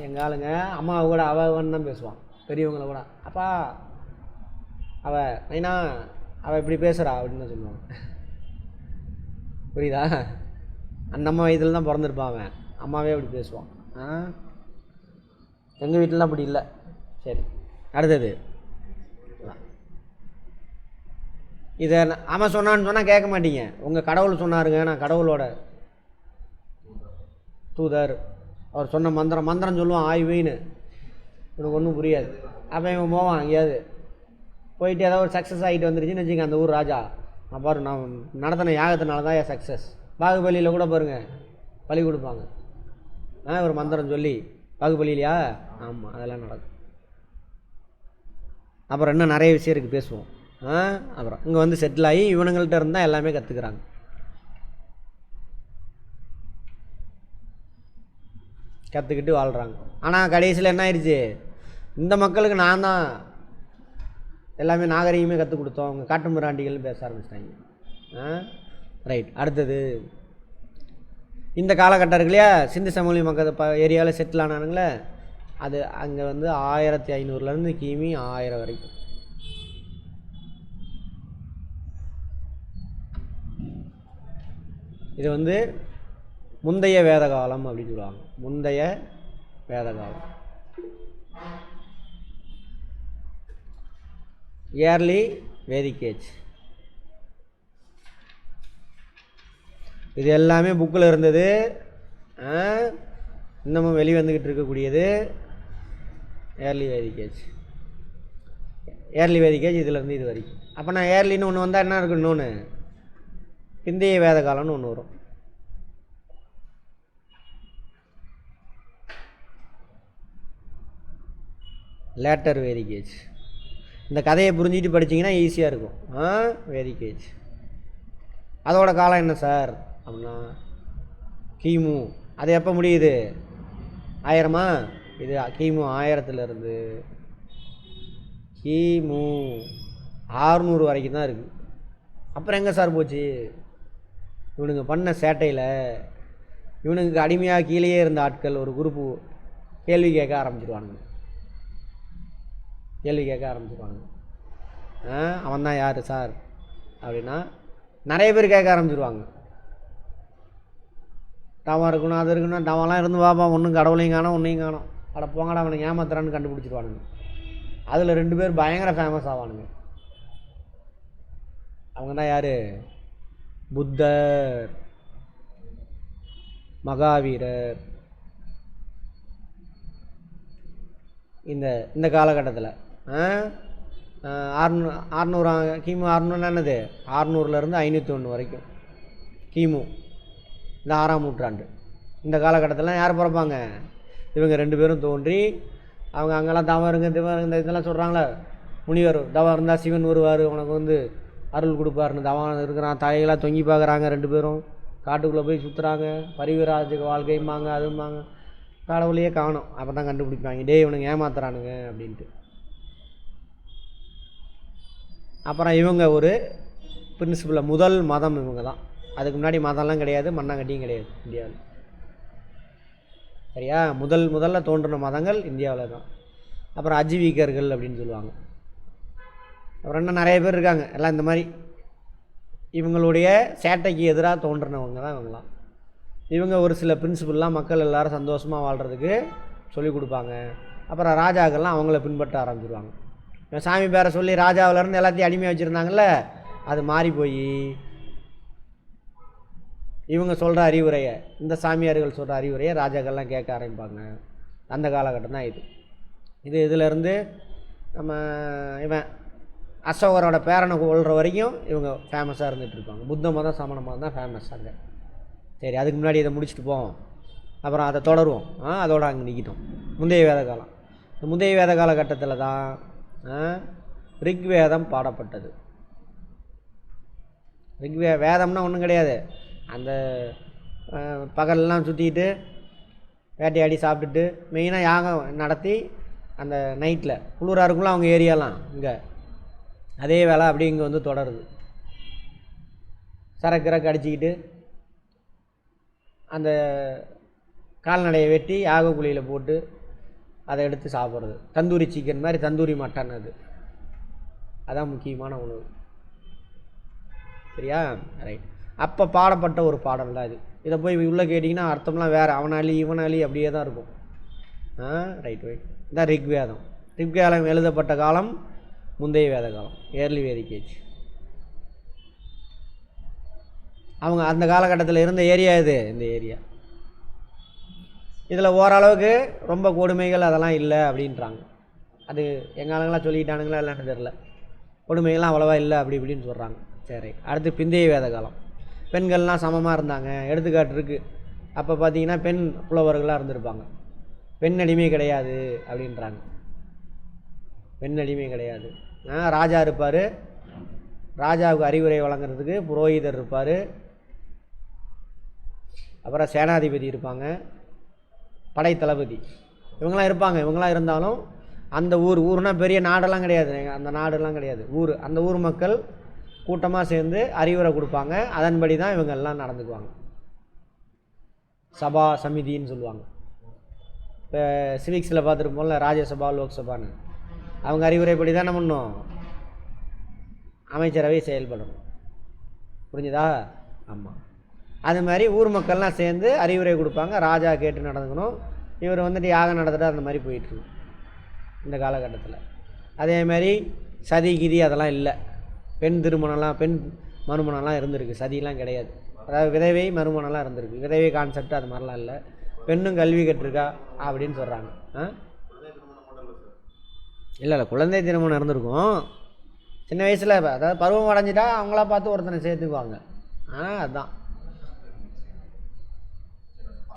Speaker 1: எங்கள் ஆளுங்க அம்மாவை கூட அவன் தான் பேசுவான், பெரியவங்களை கூட. அப்பா ஐனா அவள் இப்படி பேசுகிறா அப்படின்னு தான் சொல்லுவான். புரியுதா? அந்த அம்மா வயிற்றில் தான் பிறந்திருப்பான் அவன், அம்மாவே அப்படி பேசுவான். எங்கள் வீட்டிலலாம் அப்படி இல்லை. சரி, அடுத்தது இதை அவன் சொன்னான்னு சொன்னால் கேட்க மாட்டீங்க. உங்கள் கடவுள் சொன்னாருங்க, நான் கடவுளோட தூதர், அவர் சொன்ன மந்திரம் சொல்லுவான் ஆய்வுன்னு, உனக்கு ஒன்றும் புரியாது. அப்போ இவன் போவான் எங்கேயாவது போயிட்டு ஏதாவது ஒரு சக்ஸஸ் ஆகிட்டு வந்துருச்சுன்னு வச்சுக்க, அந்த ஊர் ராஜா, நான் பாரு நான் நடத்தின யாகத்தினால தான் என் சக்ஸஸ். பாகுபலியில் கூட பாருங்கள் பலி கொடுப்பாங்க, ஒரு மந்திரம் சொல்லி. பாகுபலியிலையா? ஆமாம், அதெல்லாம் நடக்கும். அப்புறம் இன்னும் நிறைய விஷயம் இருக்குது, பேசுவோம். அப்புறம் இங்கே வந்து செட்டில் ஆகி இவனுங்கள்ட்ட இருந்தால் எல்லாமே கற்றுக்குறாங்க. கற்றுக்கிட்டு வாழ்கிறாங்க. ஆனால் கடைசியில் என்ன ஆயிடுச்சு, இந்த மக்களுக்கு நான் தான் எல்லாமே நாகரிகமே கற்றுக் கொடுத்தோம், அவங்க காட்டு மிராண்டிகள்னு பேச ஆரம்பிச்சிட்டாங்க. ரைட், அடுத்தது இந்த காலகட்டம் இருக்கு இல்லையா, சிந்து சமவெளி மக்கள் ஏரியாவில் செட்டில் ஆனானுங்களே, அது அங்கே வந்து 1500 கிமி 1000 வரைக்கும். இது வந்து முந்தைய வேத காலம் அப்படின்னு சொல்லுவாங்க. முந்தைய வேத காலம், இயர்லி வேதிக் ஏஜ். இது எல்லாமே புக்கில் இருந்தது. இன்னமும் வெளிவந்துக்கிட்டு இருக்கக்கூடியது ஏர்லி வேதிக் ஏஜ். ஏர்லி வேதிக் ஏஜ் இதிலேருந்து இது வரைக்கும். அப்போ நான் ஏர்லின்னு ஒன்று வந்தால் என்ன இருக்கும்? இன்னொன்று பிந்தைய வேத காலம்னு ஒன்று வரும். லேட்டர் வேதிக் ஏஜ். இந்த கதையை புரிஞ்சிட்டு படிச்சிங்கன்னா ஈஸியாக இருக்கும். வேதிக் ஏஜ் அதோட காலம் என்ன சார் அப்படின்னா கிமு. அது எப்போ முடியுது? 1000 இது கிமு 1000 கிமு 600 வரைக்கும் தான் இருக்குது. அப்புறம் எங்கே சார் போச்சு? இவனுங்க பண்ண சேட்டையில் இவனுக்கு அடிமையாக கீழேயே இருந்த ஆட்கள் ஒரு குரூப்பு கேள்வி கேட்க ஆரம்பிச்சிருவானுங்க. அவன் தான் யார் சார் அப்படின்னா நிறைய பேர் கேட்க ஆரம்பிச்சிருவாங்க. தவம் இருக்கணும், அது இருக்கணும், தவம்லாம் இருந்து பாப்பா ஒன்றும் கடவுளையும் காணோம், ஒன்றையும் காணோம். அட போங்கடா அவனுக்கு ஏமாத்துறான்னு கண்டுபிடிச்சிருவானுங்க. அதில் 2 பேர் பயங்கர ஃபேமஸ் ஆவானுங்க. அவங்க தான் யார்? புத்தர், மகாவீரர். இந்த காலகட்டத்தில் 600 கிமு 600 என்னது 600லேருந்து 501 வரைக்கும் கிமு, இந்த 6ஆம் நூற்றாண்டு. இந்த காலகட்டத்தில் யார் பிறப்பாங்க? இவங்க 2 பேரும் தோன்றி அவங்க அங்கெல்லாம் தவம் இருங்க இந்த இதெல்லாம் சொல்கிறாங்களே, முனிவர் தவம் இருந்தால் சிவன் வருவார் உனக்கு வந்து அருள் கொடுப்பாருன்னு தவம் இருக்கிறான். தலையெல்லாம் தொங்கி பார்க்குறாங்க. 2 பேரும் காட்டுக்குள்ளே போய் சுற்றுறாங்க. பரிவிராஜ வாழ்க்கைம்பாங்க, அதும்பாங்க. கடவுளையே காணும். அப்போ தான் கண்டுபிடிப்பாங்க, டே இவனுங்க ஏமாத்துறானுங்க அப்படின்ட்டு. அப்புறம் இவங்க ஒரு பிரின்சிபலில் முதல் மதம் இவங்க தான். அதுக்கு முன்னாடி மதம்லாம் கிடையாது, மண்ணாங்கட்டியும் கிடையாது இந்தியாவில். சரியா? முதல்ல தோன்றின மதங்கள் இந்தியாவில் தான். அப்புறம் அஜீவிகர்கள் அப்படின்னு சொல்லுவாங்க. அப்புறம் இன்னும் நிறைய பேர் இருக்காங்க. எல்லாம் இந்த மாதிரி இவங்களுடைய சேட்டைக்கு எதிராக தோன்றினவங்க தான் இவங்களாம். இவங்க ஒரு சில பிரின்சிபல்லாம் மக்கள் எல்லோரும் சந்தோஷமாக வாழ்கிறதுக்கு சொல்லிக் கொடுப்பாங்க. அப்புறம் ராஜாக்கள்லாம் அவங்கள பின்பற்ற ஆரம்பிச்சிருவாங்க. சாமி பேரை சொல்லி ராஜாவிலேருந்து எல்லாத்தையும் அடிமையாக வச்சுருந்தாங்கல்ல, அது மாறி போய் இவங்க சொல்கிற அறிவுரையை, இந்த சாமியார்கள் சொல்கிற அறிவுரையை ராஜாக்கள்லாம் கேட்க ஆரம்பிப்பாங்க. அந்த காலகட்டம் தான் இது இதிலேருந்து நம்ம இவன் அசோகரோட பேரனை கொள்கிற வரைக்கும் இவங்க ஃபேமஸாக இருந்துகிட்ருப்பாங்க. புத்த மதம் சமண மதம் தான் ஃபேமஸ் அங்கே. சரி, அதுக்கு முன்னாடி இதை முடிச்சுட்டு போவோம், அப்புறம் அதை தொடருவோம். அதோடு அங்கே நிற்கிட்டோம். முந்தைய வேத காலம். இந்த முந்தைய வேத காலகட்டத்தில் தான் ரிக்வேதம் பாடப்பட்டது. வேதம்னா ஒன்றும் கிடையாது. அந்த பகல்லாம் சுற்றிட்டு வேட்டையாடி சாப்பிட்டுட்டு மெயினாக யாகம் நடத்தி அந்த நைட்டில் குளிராக இருக்கும்ல அவங்க ஏரியாலாம், இங்கே அதே வேலை அப்படி இங்கே வந்து தொடருது. சரக்கு அடிச்சுக்கிட்டு அந்த கால்நடையை வெட்டி யாக குழியில் போட்டு அதை எடுத்து சாப்பிட்றது. தந்தூரி சிக்கன் மாதிரி தந்தூரி மட்டன், அதான் முக்கியமான உணவு. சரியா? ரைட். அப்போ பாடப்பட்ட ஒரு பாடல் தான் இது. இதை போய் உள்ளே கேட்டிங்கன்னா அர்த்தம்லாம் வேறு, அவனாலி இவனாலி அப்படியே தான் இருக்கும். ரைட். இதான் ரிக்வேதம். ரிக்வேதம் எழுதப்பட்ட காலம் முந்தைய வேத காலம், ஏர்லி வேதிக் ஏஜ். அவங்க அந்த காலகட்டத்தில் இருந்த ஏரியா இது, இந்த ஏரியா. இதில் ஓரளவுக்கு ரொம்ப கொடுமைகள் அதெல்லாம் இல்லை அப்படின்றாங்க. அது எங்கள் ஆளுங்களாம் சொல்லிக்கிட்டானுங்களா இல்லைன்னு தெரில. கொடுமைகள்லாம் அவ்வளோவா இல்லை அப்படி இப்படின்னு சொல்கிறாங்க. சரி, அடுத்து பிந்தைய வேத காலம். பெண்கள்லாம் சமமாக இருந்தாங்க. எடுத்துக்காட்டு இருக்குது. அப்போ பார்த்தீங்கன்னா பெண் புலவர்களாக இருந்திருப்பாங்க. பெண் அடிமை கிடையாது அப்படின்றாங்க. பெண் அடிமை கிடையாது. ராஜா இருப்பார், ராஜாவுக்கு அறிவுரை வழங்குறதுக்கு புரோகிதர் இருப்பார், அப்புறம் சேனாதிபதி இருப்பாங்க, படைத்தளபதி, இவங்களாம் இருப்பாங்க. இவங்களாம் இருந்தாலும் அந்த ஊர்னால் பெரிய நாடெல்லாம் கிடையாது, அந்த நாடெல்லாம் கிடையாது, அந்த ஊர் மக்கள் கூட்டமாக சேர்ந்து அறிவுரை கொடுப்பாங்க. அதன்படி தான் இவங்கெல்லாம் நடந்துக்குவாங்க. சபா சமிதின்னு சொல்லுவாங்க. இப்போ சிவிக்ஸில் பார்த்துருப்போம்ல, ராஜ்யசபா லோக்சபான்னு, அவங்க அறிவுரைப்படி தான் என்ன பண்ணணும், அமைச்சரவை செயல்படணும். புரிஞ்சுதா? ஆமாம். அது மாதிரி ஊர் மக்கள்லாம் சேர்ந்து அறிவுரை கொடுப்பாங்க. ராஜா கேட்டு நடந்துக்கணும். இவர் வந்துட்டு யாகம் நடத்துகிட்டு அந்த மாதிரி போயிட்டுருக்கு இந்த காலகட்டத்தில். அதே மாதிரி சதி கிதி அதெல்லாம் இல்லை. பெண் திருமணம்லாம், பெண் மறுமணம்லாம் இருந்திருக்கு, சதியெலாம் கிடையாது. அதாவது விதவை மறுமணம்லாம் இருந்திருக்கு. விதவை கான்செப்ட் அது மாதிரிலாம் இல்லை. பெண்ணும் கல்வி கற்றிருக்கா அப்படின்னு சொல்கிறாங்க. இல்லை குழந்தை திருமணம் இருந்திருக்கும் சின்ன வயசில். அதாவது பருவம் அடைஞ்சிட்டா அவங்களா பார்த்து ஒருத்தனை சேர்த்துக்குவாங்க. அதுதான்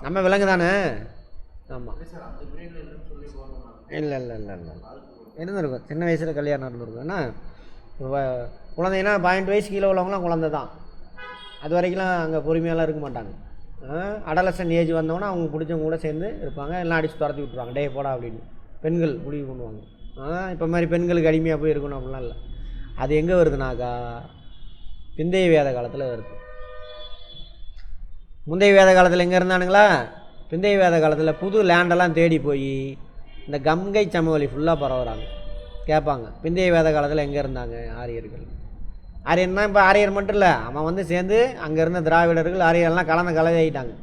Speaker 1: நம்ம விலங்கு தானே. ஆமாம், இல்லை இல்லை இல்லை இல்லை இருந்திருக்கும். சின்ன வயசில் கல்யாணம் இருந்திருக்கும். ஏன்னா குழந்தைன்னா 18 வயசு கீழே உள்ளவங்களாம் குழந்தை தான். அது வரைக்கும்லாம் அங்கே பொறுமையாலாம் இருக்க மாட்டாங்க. அடலசன் ஏஜ் வந்தோன்னா அவங்க பிடிச்சவங்க கூட சேர்ந்து இருப்பாங்க. எல்லாம் அடித்து துரத்தி விட்ருவாங்க, டே போடா அப்படின்னு பெண்கள் முடிவு பண்ணுவாங்க. இப்போ மாதிரி பெண்களுக்கு அடிமையாக போய் இருக்கணும் அப்படிலாம் இல்லை. அது எங்கே வருதுனாக்கா பிந்தைய வேத காலத்தில் வருது. முந்தைய வேத காலத்தில் எங்கே இருந்தானுங்களா, பிந்தைய வேத காலத்தில் புது லேண்டெல்லாம் தேடி போய் இந்த கங்கை சமவெளி ஃபுல்லாக பரவுறாங்க. கேட்பாங்க பிந்தைய வேத காலத்தில் எங்கே இருந்தாங்க ஆரியர்கள். ஆரியன்னா இப்போ ஆரியர் மட்டும் இல்லை, அவன் வந்து சேர்ந்து அங்கே இருந்த திராவிடர்கள் ஆரியர்கள்லாம் கலந்து கலவையாயிட்டாங்க.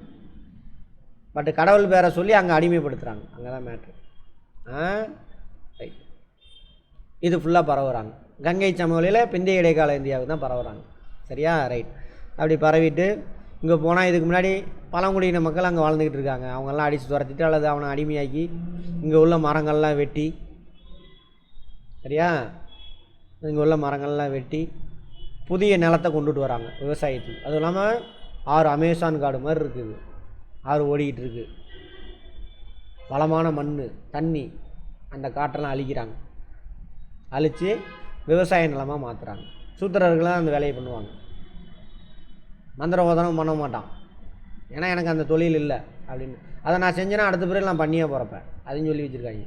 Speaker 1: பட் கடவுள் பேரை சொல்லி அங்கே அடிமைப்படுத்துகிறாங்க. அங்கே தான் மேட்ரு. ரைட், இது ஃபுல்லாக பரவுறாங்க. கங்கை சமவெளியில் பிந்தைய இடைக்கால இந்தியாவுக்கு தான் பரவுறாங்க. சரியா? ரைட். அப்படி பரவிட்டு இங்கே போனால் இதுக்கு முன்னாடி பழங்குடியின மக்கள் அங்கே வாழ்ந்துக்கிட்டு இருக்காங்க. அவங்கெல்லாம் அடித்து துரத்திட்டு அல்லது அவனை அடிமையாக்கி இங்கே உள்ள மரங்கள்லாம் வெட்டி, சரியா, இங்கே உள்ள மரங்கள்லாம் வெட்டி புதிய நிலத்தை கொண்டுட்டு வராங்க விவசாயத்துக்கு. அதுவும் இல்லாமல் 6 அமேசான் காடு மாதிரி இருக்குது, 6 ஓடிக்கிட்டு இருக்குது. வளமான மண் தண்ணி அந்த காட்டெல்லாம் அழிக்கிறாங்க. அழித்து விவசாய நிலமாக மாற்றுறாங்க. சூத்திரர்களாக அந்த வேலையை பண்ணுவாங்க. மந்திரவோதனம் பண்ண மாட்டான், ஏன்னா எனக்கு அந்த தொழில் இல்லை அப்படின்னு. அதை நான் செஞ்சேன்னா அடுத்த பிறகு நான் பண்ணியே போகிறப்பேன் அதுன்னு சொல்லி வச்சுருக்காங்க.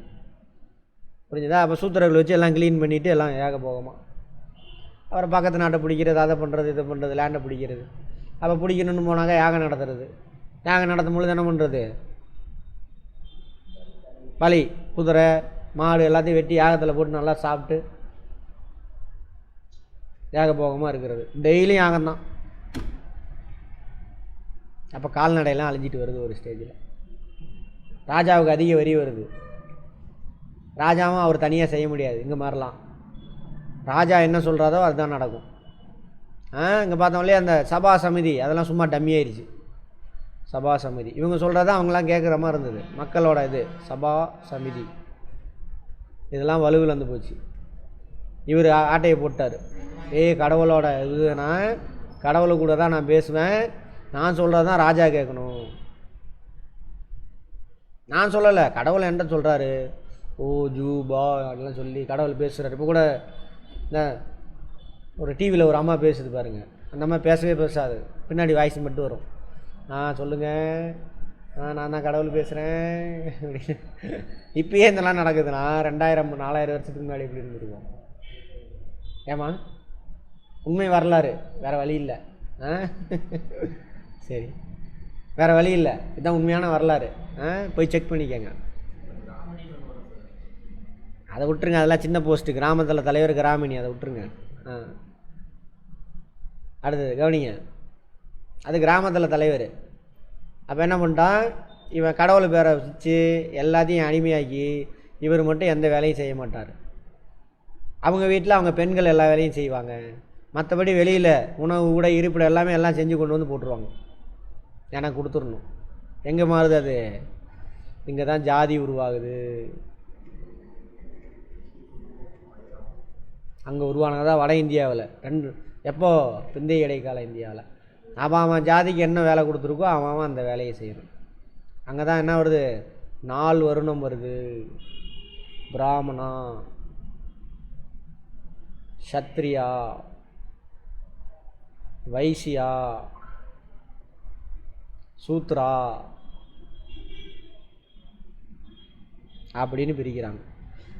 Speaker 1: புரிஞ்சுதா? அப்போ சூத்திரர்கள் வச்சு எல்லாம் க்ளீன் பண்ணிவிட்டு எல்லாம் ஏக போகமாக அப்புறம் பக்கத்து நாட்டை பிடிக்கிறது, அதை பண்ணுறது, இதை பண்ணுறது, லேண்டை பிடிக்கிறது. அப்போ பிடிக்கணுன்னு போனாங்க யாகம் நடத்துறது. யாகம் நடத்தும் பொழுது என்ன பண்ணுறது, பலி குதிரை மாடு எல்லாத்தையும் வெட்டி யாகத்தில் போட்டு நல்லா சாப்பிட்டு யாக போகமாக இருக்கிறது. டெய்லியும் யாகம்தான். அப்போ கால்நடையெல்லாம் அழிஞ்சிட்டு வருது ஒரு ஸ்டேஜில். ராஜாவுக்கு அதிக வரி வருது. ராஜாவும் அவர் தனியாக செய்ய முடியாது. இங்கே மாதிரிலாம் ராஜா என்ன சொல்கிறாரோ அதுதான் நடக்கும். இங்கே பார்த்தோம்லையே அந்த சபா சமிதி அதெல்லாம் சும்மா டம்மி ஆயிடுச்சு. சபா சமிதி இவங்க சொல்கிறத அவங்களாம் கேட்குற மாதிரி இருந்தது. மக்களோட இது சபா சமிதி இதெல்லாம் வலுவில் வந்து போச்சு. இவர் ஆட்டையை போட்டார். கடவுளோட இது, நான் கடவுளை கூட தான் நான் பேசுவேன், நான் சொல்கிறது தான் ராஜா கேட்கணும். நான் சொல்லலை, கடவுளை என்கிட்ட சொல்கிறாரு. ஓ ஜூ பா அப்படிலாம் சொல்லி கடவுள் பேசுகிறார். இப்போ கூட இந்த ஒரு டிவியில் ஒரு அம்மா பேசுது பாருங்கள், அந்த அம்மா பேசவே பேசாது, பின்னாடி வாய்ஸ் மட்டும் வரும். சொல்லுங்கள், நான் தான் கடவுள் பேசுகிறேன் அப்படின்னு. இப்பயே இதெல்லாம் நடக்குதுண்ணா. 2000-4000 வருஷத்துக்கு முன்னாடி எப்படி இருந்துருக்கோம். ஏமா உண்மை வரலாறு, வேறு வழி இல்லை. சரி, வேறு வழி இல்லை, இதுதான் உண்மையான வரலாறு. போய் செக் பண்ணிக்கங்க. அதை விட்டுருங்க, அதெல்லாம் சின்ன போஸ்ட்டு. கிராமத்தில் தலைவர் கிராமினி, அதை விட்டுருங்க. அடுத்தது கவனிங்க, அது கிராமத்தில் தலைவர். அப்போ என்ன பண்ணிட்டான், இவன் கடவுளை பேரை வச்சு எல்லாத்தையும் அடிமையாக்கி இவர் மட்டும் எந்த வேலையும் செய்ய மாட்டார். அவங்க வீட்டில் அவங்க பெண்கள் எல்லா வேலையும் செய்வாங்க. மற்றபடி வெளியில் உணவு கூட இருப்பிடம் எல்லாமே எல்லாம் செஞ்சு கொண்டு வந்து போட்டுருவாங்க. எனக்கு கொடுத்துடணும். எங்கே மாறுது அது? இங்கே தான் ஜாதி உருவாகுது. அங்கே உருவானதான் வட இந்தியாவில். எப்போ? பிந்தைய இடைக்கால இந்தியாவில். அவன் ஜாதிக்கு என்ன வேலை கொடுத்துருக்கோ அவன் அந்த வேலையை செய்யணும். அங்கே தான் என்ன வருது, 4 வருணம் வருது. பிராமணா, சத்ரியா, வைசியா, சூத்ரா அப்படின்னு பிரிக்கிறாங்க.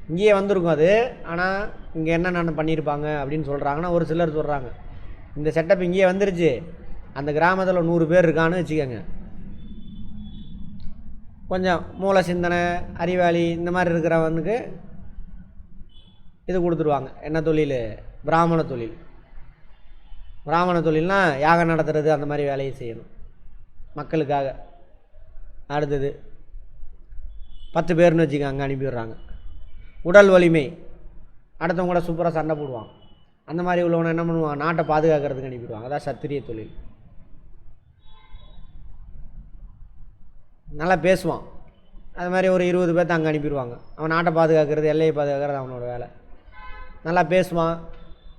Speaker 1: இங்கேயே வந்திருக்கும் அது. ஆனால் இங்கே என்னென்ன பண்ணியிருப்பாங்க அப்படின்னு சொல்கிறாங்கன்னா, ஒரு சிலர் சொல்கிறாங்க இந்த செட்டப் இங்கேயே வந்துருச்சு, அந்த கிராமத்தில் 100 பேர் இருக்கான்னு வச்சுக்கோங்க, கொஞ்சம் மூல சிந்தனை அறிவாளி இந்த மாதிரி இருக்கிறவனுக்கு இது கொடுத்துருவாங்க. என்ன தொழில்? பிராமண தொழில். பிராமண தொழில்னால் யாகம் நடத்துறது, அந்த மாதிரி வேலையை செய்யணும் மக்களுக்காக. அடுத்தது 10 பேர்னு வச்சுக்க, அங்கே அனுப்பிடுறாங்க. உடல் வலிமை, அடுத்தவங்க கூட சூப்பராக சண்டை போடுவான். அந்த மாதிரி உள்ளவனை என்ன பண்ணுவான், நாட்டை பாதுகாக்கிறதுக்கு அனுப்பிடுவாங்க. அதான் சத்திரிய தொழில். நல்லா பேசுவான். அது மாதிரி ஒரு 20 பேர்த்த அங்கே அனுப்பிடுவாங்க. அவன் நாட்டை பாதுகாக்கிறது, எல்லையை பாதுகாக்கிறது அவனோட வேலை. நல்லா பேசுவான்,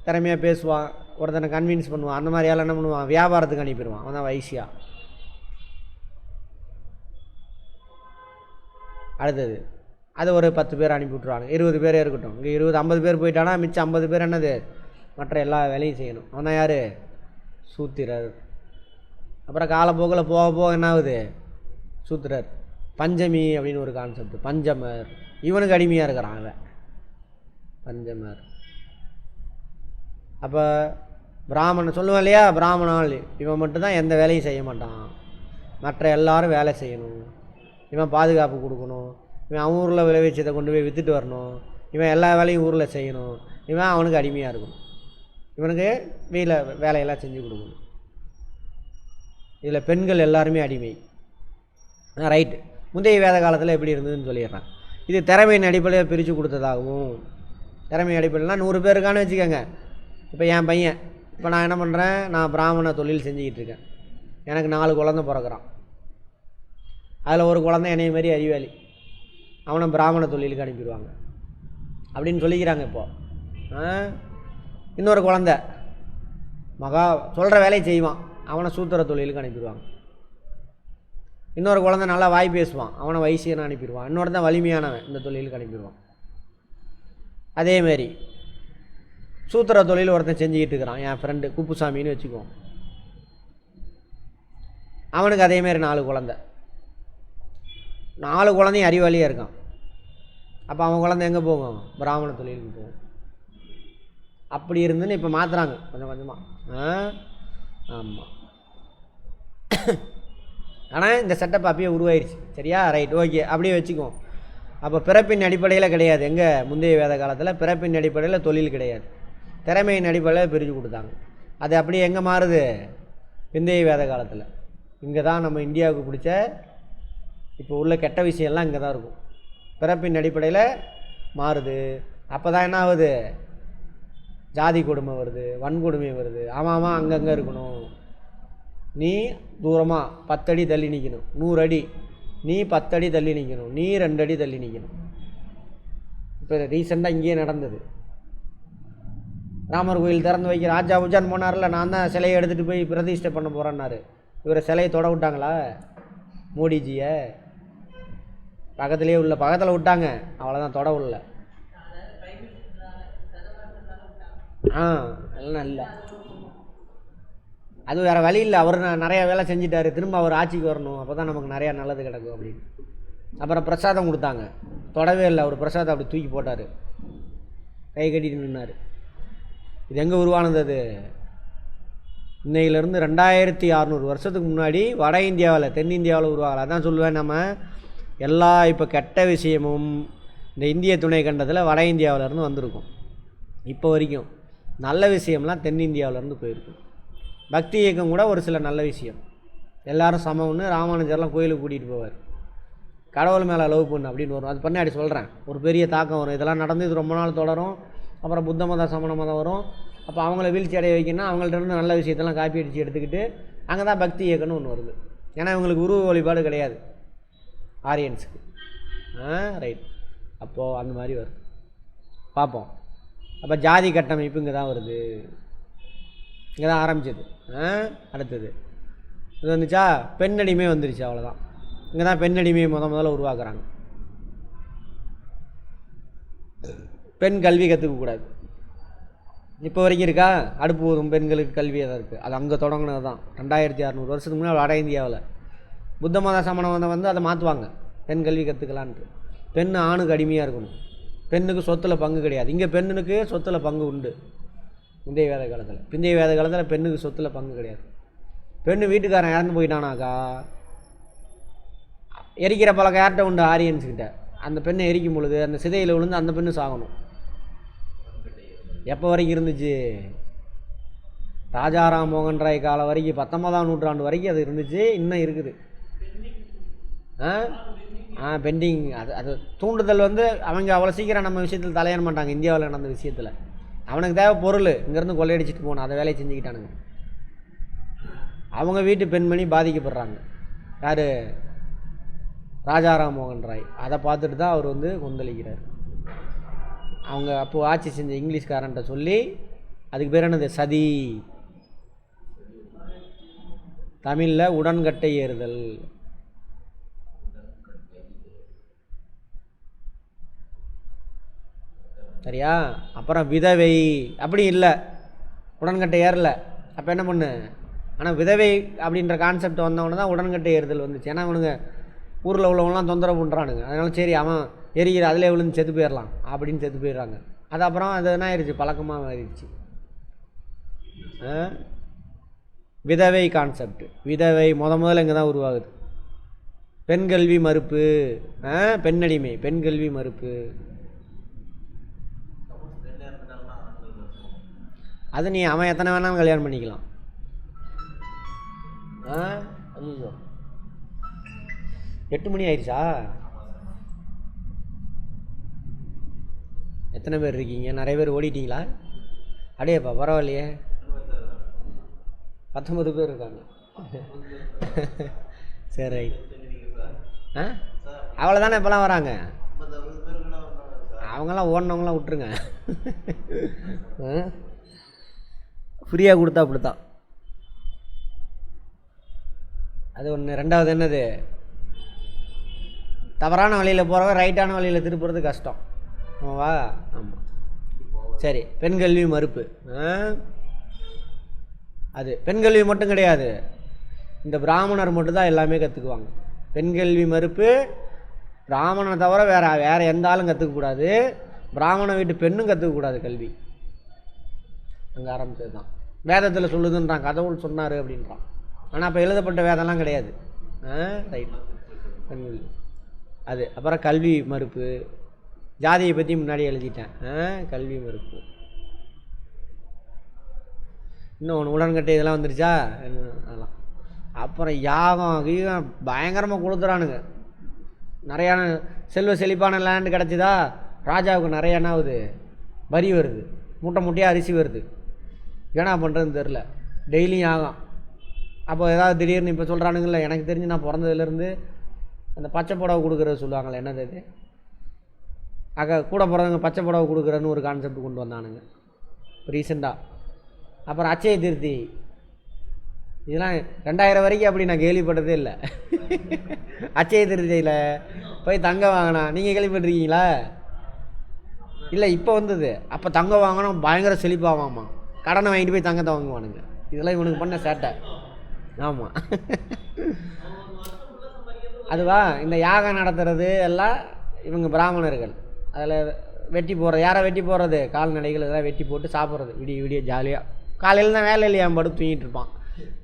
Speaker 1: திறமையாக பேசுவான், ஒருத்தனை கன்வின்ஸ் பண்ணுவான். அந்த மாதிரி என்ன பண்ணுவான், வியாபாரத்துக்கு அனுப்பிடுவான். அவன் தான் வைசியா. அடுத்தது அது ஒரு 10 பேர் அனுப்பி விட்ருவாங்க. 20 பேரே இருக்கட்டும். இங்கே 50 பேர் போயிட்டானா மிச்சம் 50 பேர் என்னது, மற்ற எல்லா வேலையும் செய்யணும். அவன் தான் யார், சூத்திரர். அப்புறம் காலப்போக்கில் போக போக என்ன ஆகுது, சூத்திரர். பஞ்சமி அப்படின்னு ஒரு கான்செப்ட், பஞ்சமர். இவனுக்கு அடிமையாக இருக்கிறான் அவன், பஞ்சமர். அப்போ பிராமணன் சொல்லுவான் இல்லையா, பிராமணால் இவன் மட்டும்தான் எந்த வேலையும் செய்ய மாட்டான், மற்ற எல்லாரும் வேலை செய்யணும். இவன் பாதுகாப்பு கொடுக்கணும், இவன் அவன் ஊரில் விளைவிச்சதை கொண்டு போய் விற்றுட்டு வரணும், இவன் எல்லா வேலையும் ஊரில் செய்யணும், இவன் அவனுக்கு அடிமையாக இருக்கணும், இவனுக்கு வேலையெல்லாம் செஞ்சு கொடுக்கணும். இதில் பெண்கள் எல்லாருமே அடிமை. ரைட்டு. முந்தைய வேத காலத்தில் எப்படி இருந்ததுன்னு சொல்லிடுறான். இது திறமையின் அடிப்படையில் பிரித்து கொடுத்ததாகவும், திறமை அடிப்படையில்னா 100 பேர் இருக்கான்னு வச்சுக்கோங்க. இப்போ என் பையன், இப்போ நான் என்ன பண்ணுறேன், நான் பிராமண தொழில் செஞ்சுக்கிட்டு இருக்கேன். எனக்கு 4 குழந்தை பிறக்கிறான். அதில் ஒரு குழந்தை என்னைய மாதிரி அறிவாளி, அவனை பிராமண தொழிலுக்கு அனுப்பிடுவாங்க அப்படின்னு சொல்லிக்கிறாங்க. இப்போது இன்னொரு குழந்தை சொல்கிற வேலையை செய்வான், அவனை சூத்திர தொழிலுக்கு அனுப்பிடுவாங்க. இன்னொரு குழந்தை நல்லா வாய் பேசுவான், அவனை வைசியனை அனுப்பிடுவான். இன்னொருத்தன் வலிமையானவன் இந்த தொழிலுக்கு அனுப்பிடுவான். அதேமாரி சூத்திர தொழில் ஒருத்தன் செஞ்சுக்கிட்டு இருக்கிறான், என் ஃப்ரெண்டு குப்புசாமின்னு வச்சுக்குவோம். அவனுக்கு அதேமாரி 4 குழந்தை, 4 குழந்தையும் அறிவாளியாக இருக்கான். அப்போ அவன் குழந்தை எங்கே போகும், பிராமண தொழிலுக்கு போகும். அப்படி இருந்துன்னு இப்போ மாற்றுறாங்க கொஞ்சம் கொஞ்சமாக. ஆமாம். ஆனால் இந்த செட்டப் அப்பயே உருவாயிருச்சு. சரியா, ரைட், ஓகே, அப்படியே வச்சுக்குவோம். அப்போ பிறப்பின் அடிப்படையில் கிடையாது. எங்கே முந்தைய வேத காலத்தில் பிறப்பின் அடிப்படையில் தொழில் கிடையாது, திறமையின் அடிப்படையில் பிரித்து கொடுத்தாங்க. அது அப்படியே எங்கே மாறுது, பிந்தைய வேத காலத்தில். இங்கே தான் நம்ம இந்தியாவுக்கு பிடிச்ச இப்போ உள்ள கெட்ட விஷயம்லாம் இங்கே தான் இருக்கும். பிறப்பின் அடிப்படையில் மாறுது. அப்போ தான் என்ன ஆகுது, ஜாதி கொடுமை வருது, வன்கொடுமை வருது. ஆமாம் அங்கங்கே இருக்கணும், நீ தூரமாக 10 அடி தள்ளி நிற்கணும், 100 அடி, நீ 10 அடி தள்ளி நிற்கணும், நீ 2 அடி தள்ளி நிற்கணும். இப்போ ரீசெண்டாக இங்கேயே நடந்தது. ராமர் கோயில் திறந்து வைக்க ராஜா உஜான் போனார்ல, நான் தான் சிலையை எடுத்துகிட்டு போய் பிரதிஷ்டை பண்ண போகிறேன்னாரு. இவரை சிலையை தொட விட்டாங்களா, மோடிஜியை பக்கத்துலேயே பக்கத்தில் விட்டாங்க, அவ்வளோதான், தொட விடல. எல்லாம் இல்லை, அது வேறு வழி இல்லை. அவர் நிறையா வேலை செஞ்சிட்டாரு, திரும்ப அவர் ஆட்சிக்கு வரணும், அப்போ தான் நமக்கு நிறையா நல்லது கிடக்கும் அப்படின்னு. அப்புறம் பிரசாதம் கொடுத்தாங்க, தொடவே இல்லை. அவர் பிரசாதம் அப்படி தூக்கி போட்டார், கை கட்டிட்டு நின்னார். இது எங்கே உருவானது, அது இன்னையிலேருந்து 2600 வருஷத்துக்கு முன்னாடி வட இந்தியாவில், தென்னிந்தியாவில் உருவாகலை. அதான் சொல்லுவேன், நம்ம எல்லா இப்போ கெட்ட விஷயமும் இந்த இந்திய துணை கண்டத்தில் வட இந்தியாவிலேருந்து வந்திருக்கும். இப்போ வரைக்கும் நல்ல விஷயம்லாம் தென்னிந்தியாவிலேருந்து போயிருக்கும். பக்தி இயக்கம் கூட ஒரு சில நல்ல விஷயம், எல்லோரும் சமம்னு ராமானுஜர்லாம் கோயிலுக்கு கூட்டிகிட்டு போவார். கடவுள் மேலே லவ் பண்ணு அப்படின்னு வரும், அது பண்ணாடி சொல்கிறேன், ஒரு பெரிய தாக்கம் வரும். இதெல்லாம் நடந்து இது ரொம்ப நாள் தொடரும். அப்புறம் புத்த மதம், சமண மதம் வரும். அப்போ அவங்கள வீழ்ச்சி அடைய வைக்கணும்னா அவங்கள்ட்ட இருந்து நல்ல விஷயத்தெல்லாம் காப்பி அடித்து எடுத்துக்கிட்டு அங்கே தான் பக்தி இயக்கம்னு ஒன்று வருது. ஏன்னா இவங்களுக்கு உருவ வழிபாடு கிடையாது ஆரியன்ஸுக்கு. ரைட், அப்போது அந்த மாதிரி வருது, பார்ப்போம். அப்போ ஜாதி கட்டமைப்பு இங்கே தான் வருது, இங்கே தான் ஆரம்பிச்சது. அடுத்தது இது வந்துச்சா, பெண்ணடிமை வந்துருச்சு, அவ்வளோதான். இங்கே தான் பெண்ணடிமையை முதல்ல உருவாக்குறாங்க. பெண் கல்வி கற்றுக்கக்கூடாது, இப்போ வரைக்கும் இருக்கா, அடுப்பு ஊதும் பெண்களுக்கு கல்வியாக தான் இருக்குது. அது அங்கே தொடங்கினது தான் 2600 வருஷத்துக்கு முன்னாடி வட இந்தியாவில். புத்த மத சமண மதம் வந்து அதை மாற்றுவாங்க, பெண் கல்வி கற்றுக்கலான்ட்டு. பெண் ஆணுக்கு அடிமையாக இருக்கணும், பெண்ணுக்கு சொத்தில் பங்கு கிடையாது. இங்கே பெண்ணுக்கு சொத்தில் பங்கு உண்டு முந்தைய வேத காலத்தில். பிந்தைய வேத காலத்தில் பெண்ணுக்கு சொத்தில் பங்கு கிடையாது. பெண்ணு வீட்டுக்காரன் இறந்து போயிட்டானாக்கா எரிக்கிற பழக்கம் யார்கிட்ட உண்டு, ஆரியன்ஸுக்கிட்ட. அந்த பெண்ணை எரிக்கும் பொழுது அந்த சிதையில் விழுந்து அந்த பெண்ணு சாகணும். எப்போ வரைக்கும் இருந்துச்சு, ராஜாராம் மோகன் ராய் காலம் வரைக்கும், 19ஆம் நூற்றாண்டு வரைக்கும் அது இருந்துச்சு, இன்னும் இருக்குது. பெண்டிங். அது தூண்டுதல் வந்து அவங்க அவ்வளோ சீக்கிரம் நம்ம விஷயத்தில் தலையிட மாட்டாங்க. இந்தியாவில் நடந்த விஷயத்தில் அவனுக்கு தேவை பொருள், இங்கேருந்து கொள்ளையடிச்சிட்டு போகணும், அதை வேலையை செஞ்சுக்கிட்டானுங்க. அவங்க வீட்டு பெண்மணி பாதிக்கப்படுறாங்க. யார், ராஜாராம் மோகன் ராய். அதை பார்த்துட்டு தான் அவர் வந்து கொந்தளிக்கிறார். அவங்க அப்போது ஆட்சி செஞ்ச இங்கிலீஷ்காரன்ட்ட சொல்லி, அதுக்கு பேர் என்னது, சதி. தமிழில் உடன்கட்டை ஏறுதல். சரியா? அப்புறம் விதவை. அப்படி இல்லை, உடன்கட்டை ஏறல. அப்போ என்ன பண்ணு, ஆனால் விதவை அப்படின்ற கான்செப்ட் வந்தவொடனே தான் உடன்கட்டை ஏறுதல் வந்துச்சு. ஏன்னா அவனுங்க ஊரில் உள்ளவங்களாம் தொந்தரவு பண்ணுறானுங்க. அதனால சரி அவன் எரிகிற அதிலே விழுந்து செத்து போயிடலாம் அப்படின்னு செத்து போயிடுறாங்க. அது அப்புறம் அது என்ன ஆயிடுச்சு, பழக்கமாக மாறிடுச்சு. விதவை கான்செப்ட், விதவை முதல்ல இங்கே தான் உருவாகுது. பெண் கல்வி மறுப்பு, பெண்ணடிமை, பெண் கல்வி மறுப்பு. அது நீ அவன் எத்தனை வேணாலும் கல்யாணம் பண்ணிக்கலாம். ஐயோ 8 மணி ஆயிடுச்சா? எத்தனை பேர் இருக்கீங்க? நிறைய பேர் ஓடிட்டீங்களா? அடையப்பா பரவாயில்லையே, 19 பேர் இருக்காங்க. சரி ரைட். அவ்வளோதானே இப்போலாம் வராங்க. அவங்களாம் ஓடினவங்களாம் விட்டுருங்க. ஃப்ரீயாக கொடுத்தா அப்படித்தான். அது ஒன்று. ரெண்டாவது என்னது, தவறான வழியில் போகிறவங்க ரைட்டான வழியில் திருப்புறது கஷ்டம். ஆமாவா? ஆமாம். சரி, பெண் கல்வி மறுப்பு. அது பெண் கல்வி மட்டும் கிடையாது, இந்த பிராமணர் மட்டும்தான் எல்லாமே கற்றுக்குவாங்க. பெண் கல்வி மறுப்பு, பிராமணனை தவிர வேறு எந்த ஆளும் கற்றுக்கக்கூடாது. பிராமண வீட்டு பெண்ணும் கற்றுக்கக்கூடாது கல்வி. அங்கே ஆரம்பிச்சது தான். வேதத்தில் சொல்லுதுன்றான், கடவுள் சொன்னார் அப்படின்றான். ஆனால் அப்போ எழுதப்பட்ட வேதம்லாம் கிடையாது. ரைட், பெண் கல்வி. அது அப்புறம் கல்வி மறுப்பு. ஜாதியை பற்றி முன்னாடி எழுதிட்டேன். கல்வி மறுப்பு. இன்னொன்று உடன்கட்டை இதெல்லாம் வந்துருச்சா? அதெல்லாம். அப்புறம் யாகம் கீகம் பயங்கரமாக கொடுத்துறானுங்க. நிறையா செல்வ செழிப்பான லேண்டு கிடச்சிதா, ராஜாவுக்கு நிறைய என்ன ஆகுது, வரி வருது, மூட்டை மூட்டையாக அரிசி வருது. ஏன்னா பண்ணுறதுன்னு தெரில, டெய்லியும் யாகம். அப்போ ஏதாவது திடீர்னு இப்போ சொல்கிறானுங்கள, எனக்கு தெரிஞ்சு நான் பிறந்ததுலேருந்து அந்த பச்சை புடவை கொடுக்குறது சொல்லுவாங்களே, என்னது அது, கூட பிறந்தவங்க பச்சை புடவை கொடுக்குறன்னு ஒரு கான்செப்ட் கொண்டு வந்தானுங்க ரீசெண்டாக. அப்புறம் அச்சய திருத்தி, இதெல்லாம் 2000 வரைக்கும் அப்படி நான் கேள்விப்பட்டதே இல்லை. அச்சய திருத்தியில் போய் தங்கம் வாங்கினா, நீங்கள் கேள்விப்பட்டிருக்கீங்களா? இல்லை, இப்போ வந்தது. அப்போ தங்கம் வாங்கினா பயங்கர செழிப்பாகாமா, கடனை வாங்கிட்டு போய் தங்கத்தை வாங்குவானுங்க. இதெல்லாம் இவனுக்கு பண்ண சேட்டை. ஆமாம். அதுவா இந்த யாகம் நடத்துறது எல்லாம் இவங்க பிராமணர்கள். அதில் வெட்டி போடுறது, யாரை வெட்டி போடுறது, கால்நடைகள் இதெல்லாம் வெட்டி போட்டு சாப்பிட்றது. விடிய விடிய ஜாலியாக. காலையில் தான் வேலை இல்லையா, படுத்து தூங்கிட்டு இருப்பான்.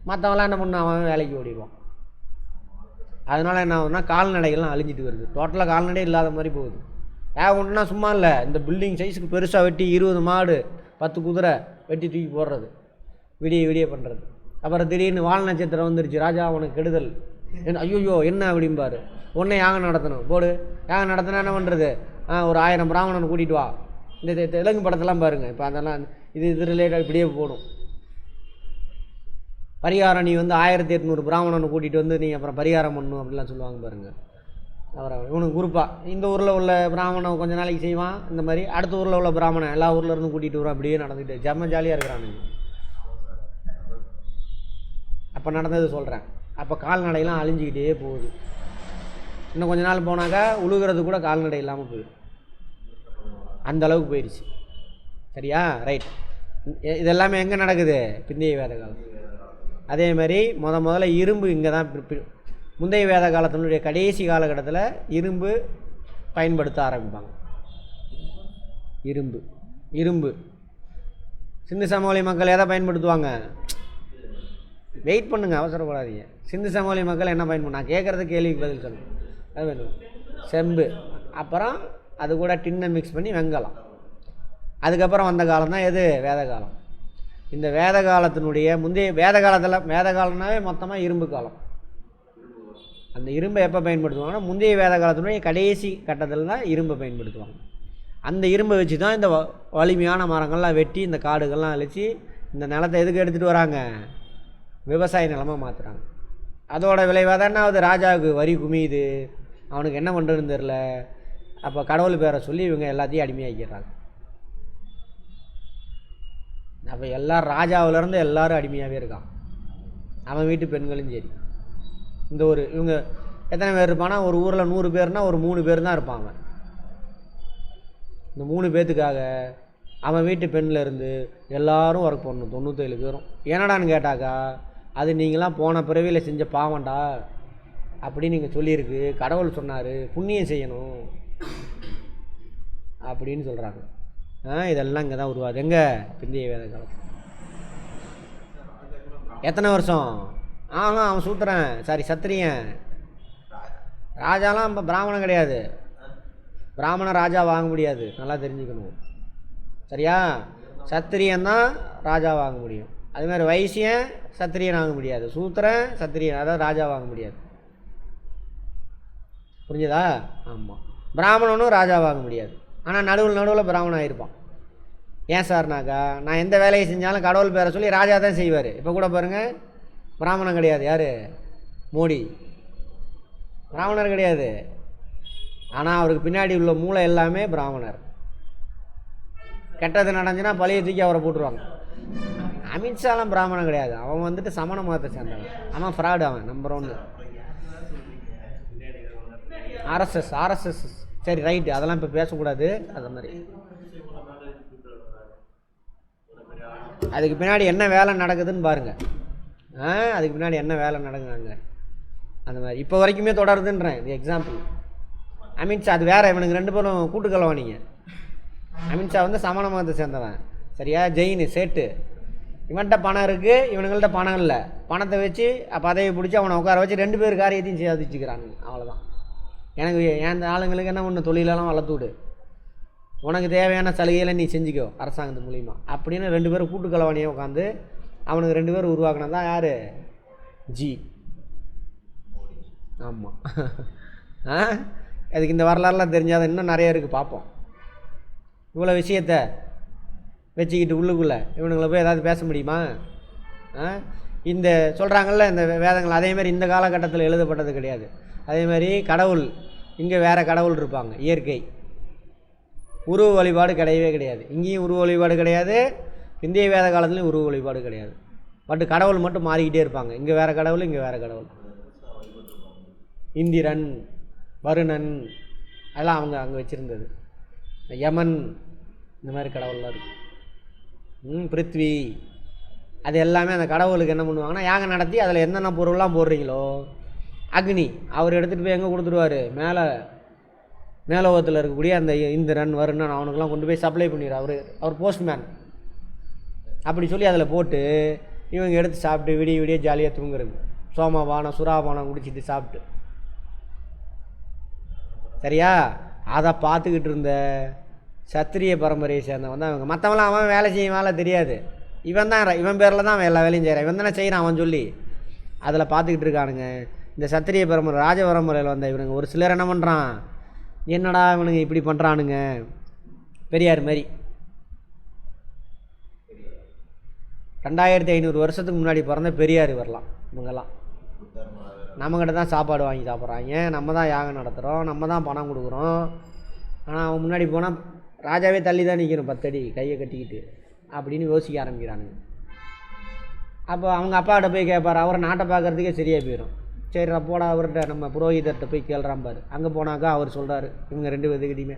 Speaker 1: மற்றவங்களாம் என்ன பண்ண, அவன் வேலைக்கு ஓடிடுவான். அதனால் என்ன ஆகுதுன்னா கால்நடைகள்லாம் அழிஞ்சிட்டு வருது. டோட்டலாக கால்நடை இல்லாத மாதிரி போகுது. யாகம் ஒன்றுனா சும்மா இல்லை, இந்த பில்டிங் சைஸுக்கு பெருசாக வெட்டி 20 மாடு 10 குதிரை வெட்டி தூக்கி போடுறது, விடிய விடிய பண்ணுறது. அப்புறம் திடீர்னு வால் நட்சத்திரம் வந்துருச்சு, ராஜா உனக்கு கெடுதல், ஐயோ என்ன அப்படிம்பாரு. உடனே யாகம் நடத்தணும், போடு. யாகம் நடத்தினா என்ன பண்ணுறது, ஒரு 1000 பிராமணனை கூட்டிகிட்டு வா. இந்த தெலுங்கு படத்தெல்லாம் பாருங்கள், இப்போ அதெல்லாம் இது ரிலேட்டாக இப்படியே போடும். பரிகாரம், நீ வந்து 1800 பிராமணனை கூட்டிகிட்டு வந்து நீ அப்புறம் பரிகாரம் பண்ணணும் அப்படிலாம் சொல்லுவாங்க பாருங்கள். அப்புறம் இவனுக்கு குரூப்பாக இந்த ஊரில் உள்ள பிராமணன் கொஞ்சம் நாளைக்கு செய்வான், இந்த மாதிரி அடுத்த ஊரில் உள்ள பிராமணன் எல்லா ஊரில் இருந்தும் கூட்டிகிட்டு வரும். அப்படியே நடந்துக்கிட்டு ஜம்ம ஜாலியாக இருக்கிறானுங்க. அப்போ நடந்தது சொல்கிறேன். அப்போ கால்நடையெல்லாம் அழிஞ்சிக்கிட்டே போகுது. இன்னும் கொஞ்ச நாள் போனாக்கா உழுகிறது கூட கால்நடை இல்லாமல் போயிடும். அந்த அளவுக்கு போயிடுச்சு. சரியா? ரைட். இதெல்லாமே எங்கே நடக்குது, பிந்தைய வேத காலம். அதே மாதிரி முதல்ல இரும்பு இங்கே தான், முந்தைய வேத காலத்தினுடைய கடைசி காலகட்டத்தில் இரும்பு பயன்படுத்த ஆரம்பிப்பாங்க. இரும்பு சிந்து சமவெளி மக்கள் எதை பயன்படுத்துவாங்க, வெயிட் பண்ணுங்கள், அவசரப்படாதீங்க. சிந்து சமவெளி மக்கள் என்ன பயன்படுத்த, நான் கேட்குறது கேள்விக்கு பதில் சொல்லுங்கள். அது வேணும். செம்பு, அப்புறம் அது கூட டின்னை மிக்ஸ் பண்ணி வெங்கலம். அதுக்கப்புறம் வந்த காலம் தான் எது, வேத காலம். இந்த வேத காலத்தினுடைய முந்தைய வேத காலம்னாவே மொத்தமாக இரும்பு காலம். அந்த இரும்பை எப்போ பயன்படுத்துவாங்கன்னா முந்தைய வேத காலத்தினுடைய கடைசி கட்டத்தில் தான் இரும்பை பயன்படுத்துவாங்க. அந்த இரும்பை வச்சு தான் இந்த வலிமையான மரங்கள்லாம் வெட்டி இந்த காடுகள்லாம் அழித்து இந்த நிலத்தை எதுக்கு எடுத்துகிட்டு வராங்க, விவசாய நிலமாக மாற்றுறாங்க. அதோட விளைவாக தான் ஆகுது, ராஜாவுக்கு வரி குமியுது, அவனுக்கு என்ன பண்ணுறதுன்னு தெரில. அப்போ கடவுள் பேரை சொல்லி இவங்க எல்லாத்தையும் அடிமையாக்கிடுறாங்க. அப்போ எல்லோரும் ராஜாவிலேருந்து எல்லோரும் அடிமையாகவே இருக்கான். அவன் வீட்டு பெண்களும் சரி. இந்த ஒரு இவங்க எத்தனை பேர் இருப்பானா, ஒரு ஊரில் 100 பேர்னால் ஒரு 3 பேர் தான் இருப்பான் அவன். இந்த 3 பேர்த்துக்காக அவன் வீட்டு பெண்ணில் இருந்து எல்லோரும் ஒர்க் பண்ணணும், 97 பேரும். என்னடான்னு கேட்டாக்கா, அது நீங்களாம் போன பிறவியில் செஞ்ச பாவண்டா அப்படின்னு நீங்கள் சொல்லியிருக்கு. கடவுள் சொன்னார் புண்ணியம் செய்யணும் அப்படின்னு சொல்கிறாங்க. இதெல்லாம் இங்கே தான் உருவாது. எங்கே? பிந்தைய வேத காலம். எத்தனை வருஷம்? அவன் சூத்திரன், சாரி சத்திரியன். ராஜாலாம் இப்போ பிராமணன் கிடையாது. பிராமணன் ராஜா வாங்க முடியாது, நல்லா தெரிஞ்சுக்கணும். சரியா? சத்திரியன் தான் ராஜா வாங்க முடியும். அதுமாதிரி வைசியன் சத்திரியன் வாங்க முடியாது, சூத்திரன் சத்திரியன், அதாவது ராஜா வாங்க முடியாது. புரிஞ்சுதா? ஆமாம். பிராமணனும் ராஜா வாங்க முடியாது. ஆனால் நடுவில் பிராமணன் ஆகிருப்பான். ஏன் சார்னாக்கா, நான் எந்த வேலையை செஞ்சாலும் கடவுள் பேரை சொல்லி ராஜா தான் செய்வார். இப்போ கூட பாருங்கள், பிராமணன் கிடையாது. யார்? மோடி பிராமணர் கிடையாது. ஆனால் அவருக்கு பின்னாடி உள்ள மூளை எல்லாமே பிராமணர். கெட்டது நடந்துச்சுன்னா பழைய தூக்கி அவரை போட்டுருவாங்க. அமித்ஷாலாம் பிராமணன் கிடையாது. அவன் வந்துட்டு சமண மதத்தை சேர்ந்தவன். அவன் ஃப்ராடு. அவன் நம்பர் 1 ஆர்எஸ்எஸ். சரி ரைட்டு, அதெல்லாம் இப்போ பேசக்கூடாது. அது மாதிரி அதுக்கு பின்னாடி என்ன வேலை நடக்குதுன்னு பாருங்கள். அதுக்கு பின்னாடி என்ன வேலை நடக்குறாங்க அந்த மாதிரி இப்போ வரைக்குமே தொடருதுன்றேன். இது எக்ஸாம்பிள். அமித்ஷா அது வேறு, இவனுக்கு 2 பேரும் கூட்டுக்கலவானிங்க. அமித்ஷா வந்து சமண மதத்தை சேர்ந்தவன். சரியா? ஜெயின் சேட்டு. இவன்கிட்ட பணம் இருக்குது, இவனுங்கள்ட்ட பணம் இல்லை. பணத்தை வச்சு பதவி பிடிச்சி அவனை உட்கார வச்சு 2 பேர் காரியத்தையும் சாதிச்சுக்கிறாங்க. அவ்வளோதான். எனக்கு என் ஆளுங்களுக்கு என்ன ஒன்று, தொழிலெல்லாம் வளர்த்து விடு, உனக்கு தேவையான சலுகையில் நீ செஞ்சுக்கோ அரசாங்கத்து மூலிமா அப்படின்னு 2 பேரும் கூட்டுக்கலவானியை உட்காந்து அவனுக்கு 2 பேர் உருவாக்கினது தான் யார்? ஜி. ஆமாம். அதுக்கு இந்த வரலாறுலாம் தெரிஞ்சாதான் இன்னும் நிறைய இருக்குது, பார்ப்போம். இவ்வளோ விஷயத்தை வச்சுக்கிட்டு உள்ளுக்குள்ளே இவனுங்களை போய் ஏதாவது பேச முடியுமா? இந்த சொல்கிறாங்கல்ல இந்த வேதங்கள், அதேமாதிரி இந்த காலகட்டத்தில் எழுதப்பட்டது கிடையாது. அதேமாதிரி கடவுள், இங்கே வேறு கடவுள் இருப்பாங்க. இயற்கை உருவ வழிபாடு கிடையவே கிடையாது. இங்கேயும் உருவ வழிபாடு கிடையாது, இந்திய வேத காலத்துலேயும் உருவ வழிபாடு கிடையாது. பட் கடவுள் மட்டும் மாறிக்கிட்டே இருப்பாங்க. இங்கே வேறு கடவுள், இங்கே வேறு கடவுள். இந்திரன், வருணன், அதெல்லாம் அவங்க அங்கே வச்சுருந்தது. யமன், இந்த மாதிரி கடவுள்லாம் இருக்குது. பிருத்வி, அது எல்லாமே அந்த கடவுளுக்கு என்ன பண்ணுவாங்கன்னா யாகம் நடத்தி அதில் என்னென்ன பொருள்லாம் போடுறீங்களோ, அக்னி அவர் எடுத்துகிட்டு போய் எங்கே கொடுத்துருவார்? மேலோகத்தில் இருக்கக்கூடிய அந்த இந்திரன், வருணன், அவனுக்கெல்லாம் கொண்டு போய் சப்ளை பண்ணிடுவார். அவர் போஸ்ட்மேன். அப்படி சொல்லி அதில் போட்டு இவங்க எடுத்து சாப்பிட்டு விடிய விடிய ஜாலியாக தூங்குறது. சோமபானம் சுறாபானம் குடிச்சிட்டு சாப்பிட்டு. சரியா? அதை பார்த்துக்கிட்டு இருந்த சத்திரிய பரம்பரையை சேர்ந்தவன் தான் இவங்க. மற்றவங்களாம் அவன் வேலை செய்யும், வேலை தெரியாது. இவன் தான், இவன் பேரில் தான் அவன் எல்லா வேலையும் செய்கிறான். இவன் தானே செய்கிறான் அவன் சொல்லி அதில் பார்த்துக்கிட்டு இருக்கானுங்க. இந்த சத்திரிய பரம்பரை, ராஜ பரம்பரையில் வந்த இவனுங்க ஒரு சிலர் என்ன பண்ணுறான், என்னடா இவனுங்க இப்படி பண்ணுறானுங்க. பெரியார் மாதிரி 2500 வருஷத்துக்கு முன்னாடி பிறந்த பெரியார் வரலாம். இவங்கெல்லாம் நம்மக்கிட்ட தான் சாப்பாடு வாங்கி சாப்பிட்றாங்க, நம்ம தான் யாகம் நடத்துகிறோம், நம்ம தான் பணம் கொடுக்குறோம். ஆனால் அவன் முன்னாடி போனால் ராஜாவே தள்ளி தான் நிற்கணும் 10 அடி கையை கட்டிக்கிட்டு அப்படின்னு யோசிக்க ஆரம்பிக்கிறானுங்க. அப்போ அவங்க அப்பாட்ட போய் கேட்பார். அவரை நாட்டை பார்க்குறதுக்கே சரியாக போயிடும். சரி போடா அவர்கிட்ட நம்ம புரோகிதர்கிட்ட போய் கேள்றாம்பார். அங்கே போனாக்கா அவர் சொல்கிறார், இவங்க 2 பேர்த்துக்கிட்டையுமே,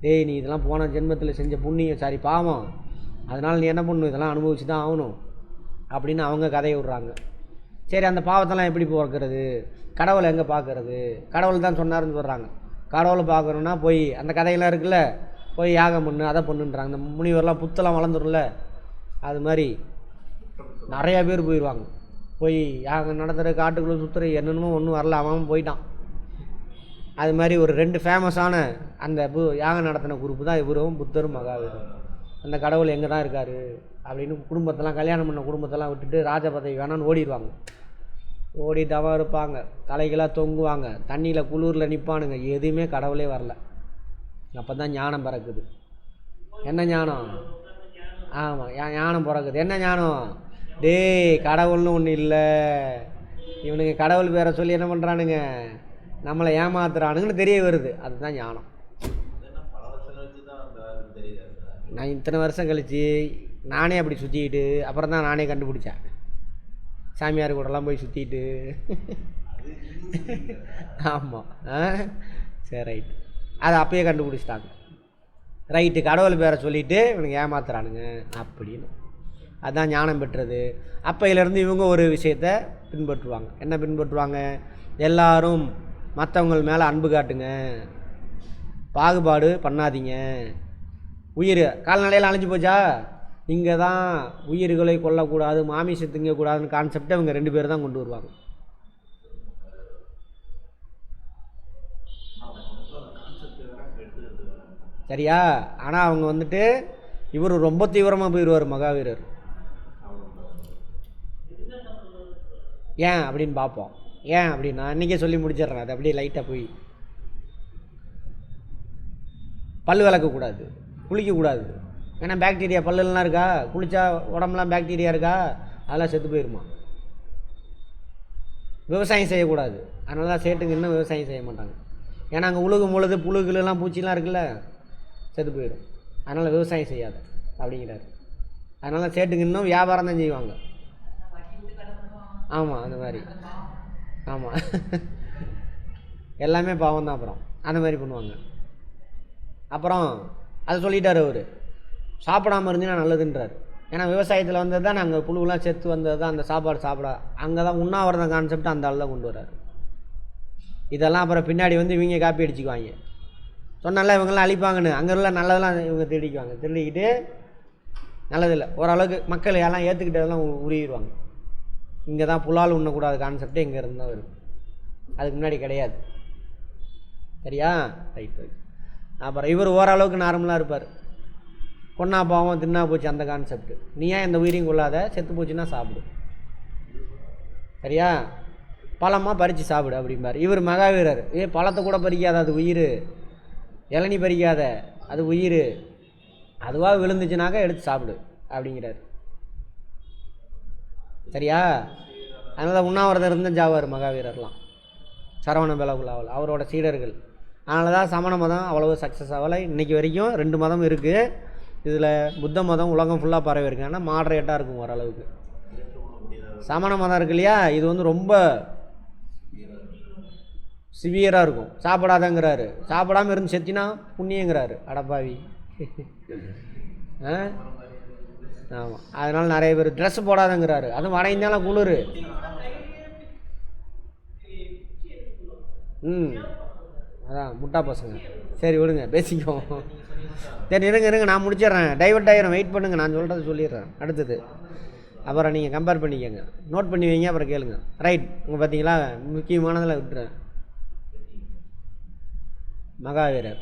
Speaker 1: டேய் நீ இதெல்லாம் போன ஜென்மத்தில் செஞ்ச புண்ணியம், சாரி பாவம், அதனால் நீ என்ன பண்ணணும், இதெல்லாம் அனுபவிச்சு தான் ஆகணும் அப்படின்னு அவங்க கதையை விட்றாங்க. சரி அந்த பாவத்தெல்லாம் எப்படி பார்க்குறது, கடவுளை எங்கே பார்க்குறது, கடவுள் தான் சொன்னார்னு சொல்கிறாங்க. கடவுளை பார்க்கணுன்னா போய் அந்த கதையெல்லாம் இருக்குல்ல, போய் யாகம் பண்ணு, அதை பண்ணுன்றாங்க. இந்த முனிவரெலாம் புத்தெல்லாம் வளர்ந்துரும்ல, அது மாதிரி நிறையா பேர் போயிடுவாங்க. போய் யாகம் நடத்துகிற, காட்டுக்குள்ளே சுற்றுற, என்னென்னமோ ஒன்றும் வரல, அவன் போயிட்டான். அது மாதிரி ஒரு 2 ஃபேமஸான அந்த யாகம் நடத்தின குரூப்பு தான் இவரும் புத்தரும் மகாவீரும். அந்த கடவுள் எங்கே தான் இருக்கார் அப்படின்னு குடும்பத்தெல்லாம், கல்யாணம் பண்ண குடும்பத்தெல்லாம் விட்டுட்டு ராஜ பதவி வேணான்னு ஓடிடுவாங்க. ஓடிட்டாமல் இருப்பாங்க, தலைகளாக தொங்குவாங்க, தண்ணியில் குளிரில் நிற்பானுங்க. எதுவுமே கடவுளே வரல. அப்போ தான் ஞானம் பிறக்குது. என்ன ஞானம்? ஆமாம், ஞானம் பிறக்குது. என்ன ஞானம்? டேய் கடவுள்னு ஒன்று இல்லை. இவனுங்க கடவுள் பேரை சொல்லி என்ன பண்ணுறானுங்க, நம்மளை ஏமாத்துறானுங்கன்னு தெரிய வருது. அதுதான் ஞானம். நான் இத்தனை வருஷம் கழித்து நானே அப்படி சுற்றிக்கிட்டு அப்புறம் தான் நானே கண்டுபிடிச்சேன். சாமியார் கூடலாம் போய் சுற்றிட்டு. ஆமாம். சரி ரைட்டு. அதை அப்பயே கண்டுபிடிச்சிட்டாங்க. ரைட்டு, கடவுள் பேரை சொல்லிவிட்டு இவனுக்கு ஏமாத்துறானுங்க அப்படின்னு. அதுதான் ஞானம் பெற்றது. அப்பையிலேருந்து இவங்க ஒரு விஷயத்தை பின்பற்றுவாங்க. என்ன பின்பற்றுவாங்க? எல்லாரும் மற்றவங்க மேலே அன்பு காட்டுங்க, பாகுபாடு பண்ணாதீங்க. உயிர் கால்நடையில் அழிஞ்சு போச்சா, இங்கே தான் உயிர்களை கொல்லக்கூடாது, மாமிசை திங்கக்கூடாதுன்னு கான்செப்டை இவங்க 2 பேர் தான் கொண்டு வருவாங்க. சரியா? ஆனால் அவங்க வந்துட்டு இவர் ரொம்ப தீவிரமாக போயிடுவார் மகாவீரர். ஏன் அப்படின்னு பார்ப்போம். ஏன் அப்படின்னா இன்றைக்கே சொல்லி முடிச்சிடுறேன். அது அப்படியே லைட்டாக போய் பல் விளக்கக்கூடாது, குளிக்கக்கூடாது. ஏன்னா பாக்டீரியா பல்லுலாம் இருக்கா, குளித்தா உடம்புலாம் பாக்டீரியா இருக்கா, அதெல்லாம் செத்து போயிடுமா. விவசாயம் செய்யக்கூடாது, அதனால தான் சேட்டுங்க இன்னும் விவசாயம் செய்ய மாட்டாங்க. ஏன்னா அங்கே உழுகும் பொழுது புழுகுலாம் பூச்சிலாம் இருக்குல்ல, செத்து போயிடும். அதனால் விவசாயம் செய்யாத அப்படிங்கிறாரு. அதனால் சேட்டுங்க இன்னும் வியாபாரம் தான் செய்வாங்க. ஆமாம், அந்த மாதிரி. ஆமாம், எல்லாமே பாவம் தான். அப்புறம் அந்த மாதிரி பண்ணுவாங்க. அப்புறம் அதை சொல்லிட்டார் அவர், சாப்பிடாமல் இருந்துன்னா நல்லதுன்றார். ஏன்னா விவசாயத்தில் வந்தது தான் நாங்கள் புழுவெலாம் செத்து வந்தது தான் அந்த சாப்பாடு சாப்பிட. அங்கே தான் உண்ணாவிரதம் கான்செப்ட் அந்த ஆள் தான் கொண்டு வர்றாரு. இதெல்லாம் அப்புறம் பின்னாடி வந்து இவங்க காப்பி அடிச்சுக்குவாங்க. சொன்னால இவங்கெல்லாம் அழிப்பாங்கன்னு, அங்கே உள்ள நல்லதெல்லாம் இவங்க திருடிக்குவாங்க. திருடிக்கிட்டு நல்லதில்லை ஓரளவுக்கு மக்கள் எல்லாம் ஏற்றுக்கிட்டதெல்லாம் உருவிடுவாங்க. இங்கே தான் புலால் உண்ணக்கூடாது கான்செப்டே இங்கே இருந்து தான் வரும், அதுக்கு முன்னாடி கிடையாது. சரியா? Right right. அப்புறம் இவர் ஓரளவுக்கு நார்மலாக இருப்பார். கொன்னா பாவம் தின்னா போச்சு அந்த கான்செப்ட். நீ ஏன் இந்த உயிரையும் கொள்ளாத, செத்து போச்சுன்னா சாப்பிடு. சரியா? பழமாக பறித்து சாப்பிடு அப்படிம்பார். இவர் மகாவீரர், பழத்தை கூட பறிக்காத, அது உயிர். இளநீ பறிக்காத, அது உயிர். அதுவாக விழுந்துச்சுனாக்கா எடுத்து சாப்பிடு அப்படிங்கிறார். சரியா? அதனால் உண்ணாவிரதம் இருந்து ஜாவார் மகாவீரர்லாம், சரவண பெலகுலாவில் அவரோட சீடர்கள். அதனால தான் சமண மதம் அவ்வளோ சக்ஸஸ் ஆகலை. இன்றைக்கி வரைக்கும் 2 மதம் இருக்குது. இதில் புத்த மதம் உலகம் ஃபுல்லாக பரவி இருக்கு. ஆனால் மாடரேட்டாக இருக்கும் ஓரளவுக்கு. சமண மதம் இருக்கு இல்லையா, இது வந்து ரொம்ப சிவியராக இருக்கும். சாப்பிடாதங்கிறாரு, சாப்பிடாமல் இருந்து செத்தினா புண்ணியங்கிறாரு. அடப்பாவி. ஆமாம், அதனால் நிறைய பேர் ட்ரெஸ் போடாதங்கிறாரு. அதுவும் வட இந்தியாவில் குளிர். அதான் முட்டா பசங்க. சரி விடுங்க, பேசிக்குவோம். சரி இருங்க நான் முடிச்சிடுறேன். டைவர்ட் ஆகிரும், வெயிட் பண்ணுங்கள், நான் சொல்கிறத சொல்லிடுறேன் அடுத்தது. அப்புறம் நீங்கள் கம்பேர் பண்ணிக்கோங்க, நோட் பண்ணி வைங்க, அப்புறம் கேளுங்க. ரைட். உங்கள் பார்த்தீங்களா முக்கியமானதில் விட்டுறேன். மகாவீரர்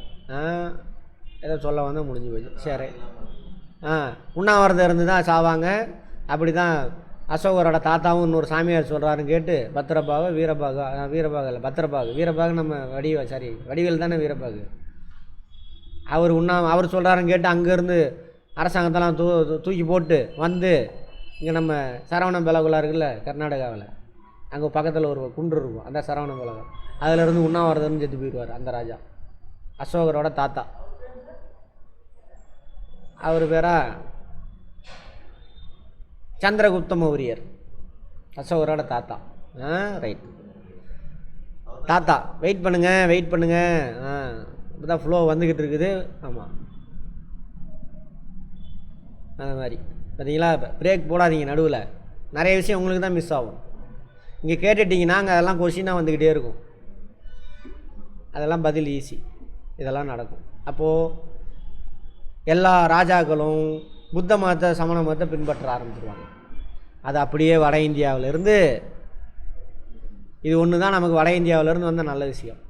Speaker 1: ஏதோ சொல்ல வந்தால் முடிஞ்சு போச்சு. சரி. உண்ணாவிரதம் இருந்து தான் சாவாங்க. அப்படி தான் அசோகரோட தாத்தாவும் இன்னொரு சாமியார் சொல்கிறாருன்னு கேட்டு பத்திரபாகு வீரபாகு இல்லை பத்திரபாகு, வீரபாகு நம்ம வடிவேல் தானே வீரபாகு. அவர் சொல்கிறாருன்னு கேட்டு அங்கேருந்து அரசாங்கத்தெல்லாம் தூக்கி போட்டு வந்து இங்கே நம்ம சரவண பெலகுலா இருக்குல்ல கர்நாடகாவில், அங்கே பக்கத்தில் ஒரு குன்று இருக்கும், அந்த சரவண பெலகு, அதிலேருந்து உண்ணாவிரதம்னு செத்து போயிடுவார் அந்த ராஜா, அசோகரோட தாத்தா. அவர் பேரா சந்திரகுப்த மௌரியர், அசோகரோட தாத்தா. ரைட். தாத்தா வெயிட் பண்ணுங்கள் இப்போ தான் ஃப்ளோ வந்துக்கிட்டு இருக்குது. ஆமாம், அந்த மாதிரி பார்த்தீங்களா. இப்போ பிரேக் போடாதீங்க, நடுவில் நிறைய விஷயம் உங்களுக்கு தான் மிஸ் ஆகும். இங்கே கேட்டுட்டிங்கன்னா அங்கே அதெல்லாம் கொஷினாக வந்துக்கிட்டே இருக்கும். அதெல்லாம் பதில் ஈஸி, இதெல்லாம் நடக்கும். அப்போது எல்லா ராஜாக்களும் புத்த மதத்தை சமண மதத்தை பின்பற்ற ஆரம்பிச்சிருவாங்க. அது அப்படியே வட இந்தியாவிலேருந்து, இது ஒன்று தான் நமக்கு வட இந்தியாவிலேருந்து வந்த நல்ல விஷயம்.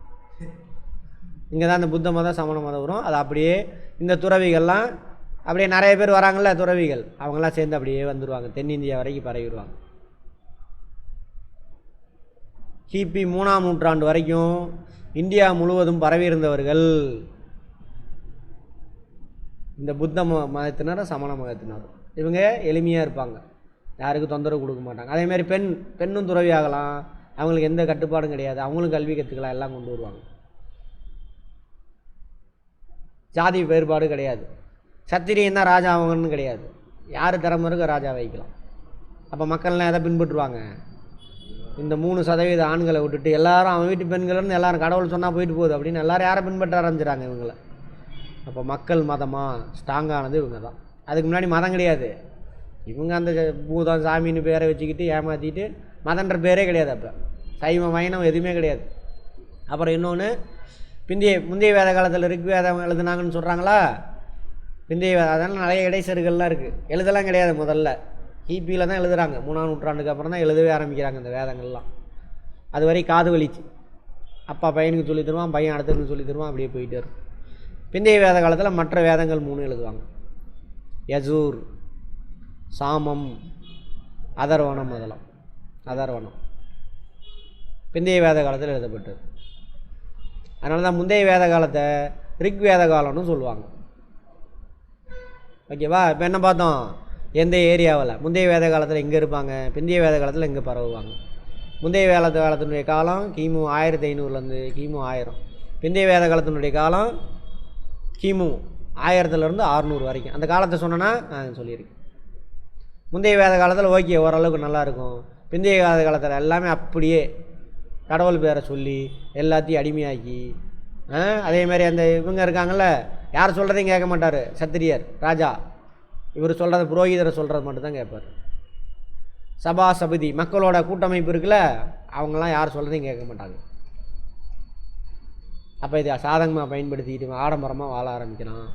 Speaker 1: இங்கே தான் இந்த புத்த மதம் சமண மதம் வரும். அது அப்படியே இந்த துறவிகள்லாம் அப்படியே நிறைய பேர் வராங்கள்ல துறவிகள், அவங்களாம் சேர்ந்து அப்படியே வந்துடுவாங்க, தென்னிந்தியா வரைக்கும் பரவிடுவாங்க. கிபி 3ஆம் நூற்றாண்டு வரைக்கும் இந்தியா முழுவதும் பரவி இருந்தவர்கள் இந்த புத்த மதத்தினரும் சமண மதத்தினரும். இவங்க எளிமையாக இருப்பாங்க, யாருக்கும் தொந்தரவு கொடுக்க மாட்டாங்க. அதேமாதிரி பெண்ணும் துறவி ஆகலாம், அவங்களுக்கு எந்த கட்டுப்பாடும் கிடையாது, அவங்களும் கல்வி கற்றுக்கலாம், எல்லாம் கொண்டு வருவாங்க. ஜாதி வேறுபாடு கிடையாது, சத்திரியன் தான் ராஜா ஆகணும்னு கிடையாது, யார் திறமை இருக்க ராஜா வைக்கலாம். அப்போ மக்கள்லாம் எதை பின்பற்றுவாங்க? இந்த 3% ஆண்களை விட்டுட்டு எல்லாரும் அவன் வீட்டு பெண்கள்னு எல்லாரும் கடவுள் சொன்னால் போயிட்டு போகுது அப்படின்னு எல்லாரும் யாரை பின்பற்ற ஆரம்பிச்சிடறாங்க இவங்கள. அப்போ மக்கள் மதமாக ஸ்ட்ராங்கானது இவங்க தான். அதுக்கு முன்னாடி மதம் கிடையாது, இவங்க அந்த பூதம் சாமின்னு பேரை வச்சுக்கிட்டு ஏமாற்றிட்டு மதன்ற பேரே கிடையாது. அப்போ சைவம் வைணம் எதுவுமே கிடையாது. அப்புறம் இன்னொன்று, முந்தைய வேத காலத்தில் ரிக்வேதம் எழுதுனாங்கன்னு சொல்கிறாங்களா, பிந்தைய வேதம் அதெல்லாம் நிறைய இடைச்செருகள்லாம் இருக்குது. எழுதலாம் கிடையாது, முதல்ல கிபியில் தான் எழுதுகிறாங்க, 3ஆம் நூற்றாண்டுக்கு அப்புறம் தான் எழுதவே ஆரம்பிக்கிறாங்க இந்த வேதங்கள்லாம். அது வரை காது வலிச்சு, அப்பா பையனுக்கு சொல்லி தருவான், பையன் அடுத்தவனுக்கு சொல்லி தருவான், அப்படியே போயிட்டே இருக்கும். பிந்தைய வேத காலத்தில் மற்ற வேதங்கள் 3 எழுதுவாங்க, யஜூர், சாமம், அதர்வனம். அதெல்லாம் அதர்வனம் பிந்தைய வேத காலத்தில் எழுதப்பட்டது. அதனால தான் முந்தைய வேத காலத்தை ரிக் வேத காலம்னு சொல்லுவாங்க. ஓகேவா? இப்போ என்ன பார்த்தோம், எந்த ஏரியாவில் முந்தைய வேத காலத்தில் எங்கே இருப்பாங்க, பிந்தைய வேத காலத்தில் எங்கே பரவுவாங்க. முந்தைய வேத காலத்தினுடைய காலம் கிமு 1500 கிமு 1000. பிந்தைய வேத காலத்தினுடைய காலம் கிமு 1000 600 வரைக்கும். அந்த காலத்தை சொன்னேன்னா நான் சொல்லியிருக்கேன். முந்தைய வேத காலத்தில் ஓகே ஓரளவுக்கு நல்லாயிருக்கும், பிந்தைய வேத காலத்தில் எல்லாமே அப்படியே கடவுள் பேரை சொல்லி எல்லாத்தையும் அடிமையாக்கி, அதேமாதிரி அந்த இவங்க இருக்காங்கள்ல, யார் சொல்கிறதையும் கேட்க மாட்டார், சத்திரியர் ராஜா, இவர் சொல்கிறது புரோகிதரை சொல்கிறது மட்டும்தான் கேட்பார். சபா சபதி மக்களோட கூட்டமைப்பு இருக்குல்ல, அவங்களாம் யார் சொல்கிறதையும் கேட்க மாட்டாங்க. அப்போ இதை சாதகமாக பயன்படுத்திக்கிட்டு ஆடம்பரமாக வாழ ஆரம்பிக்கிறான்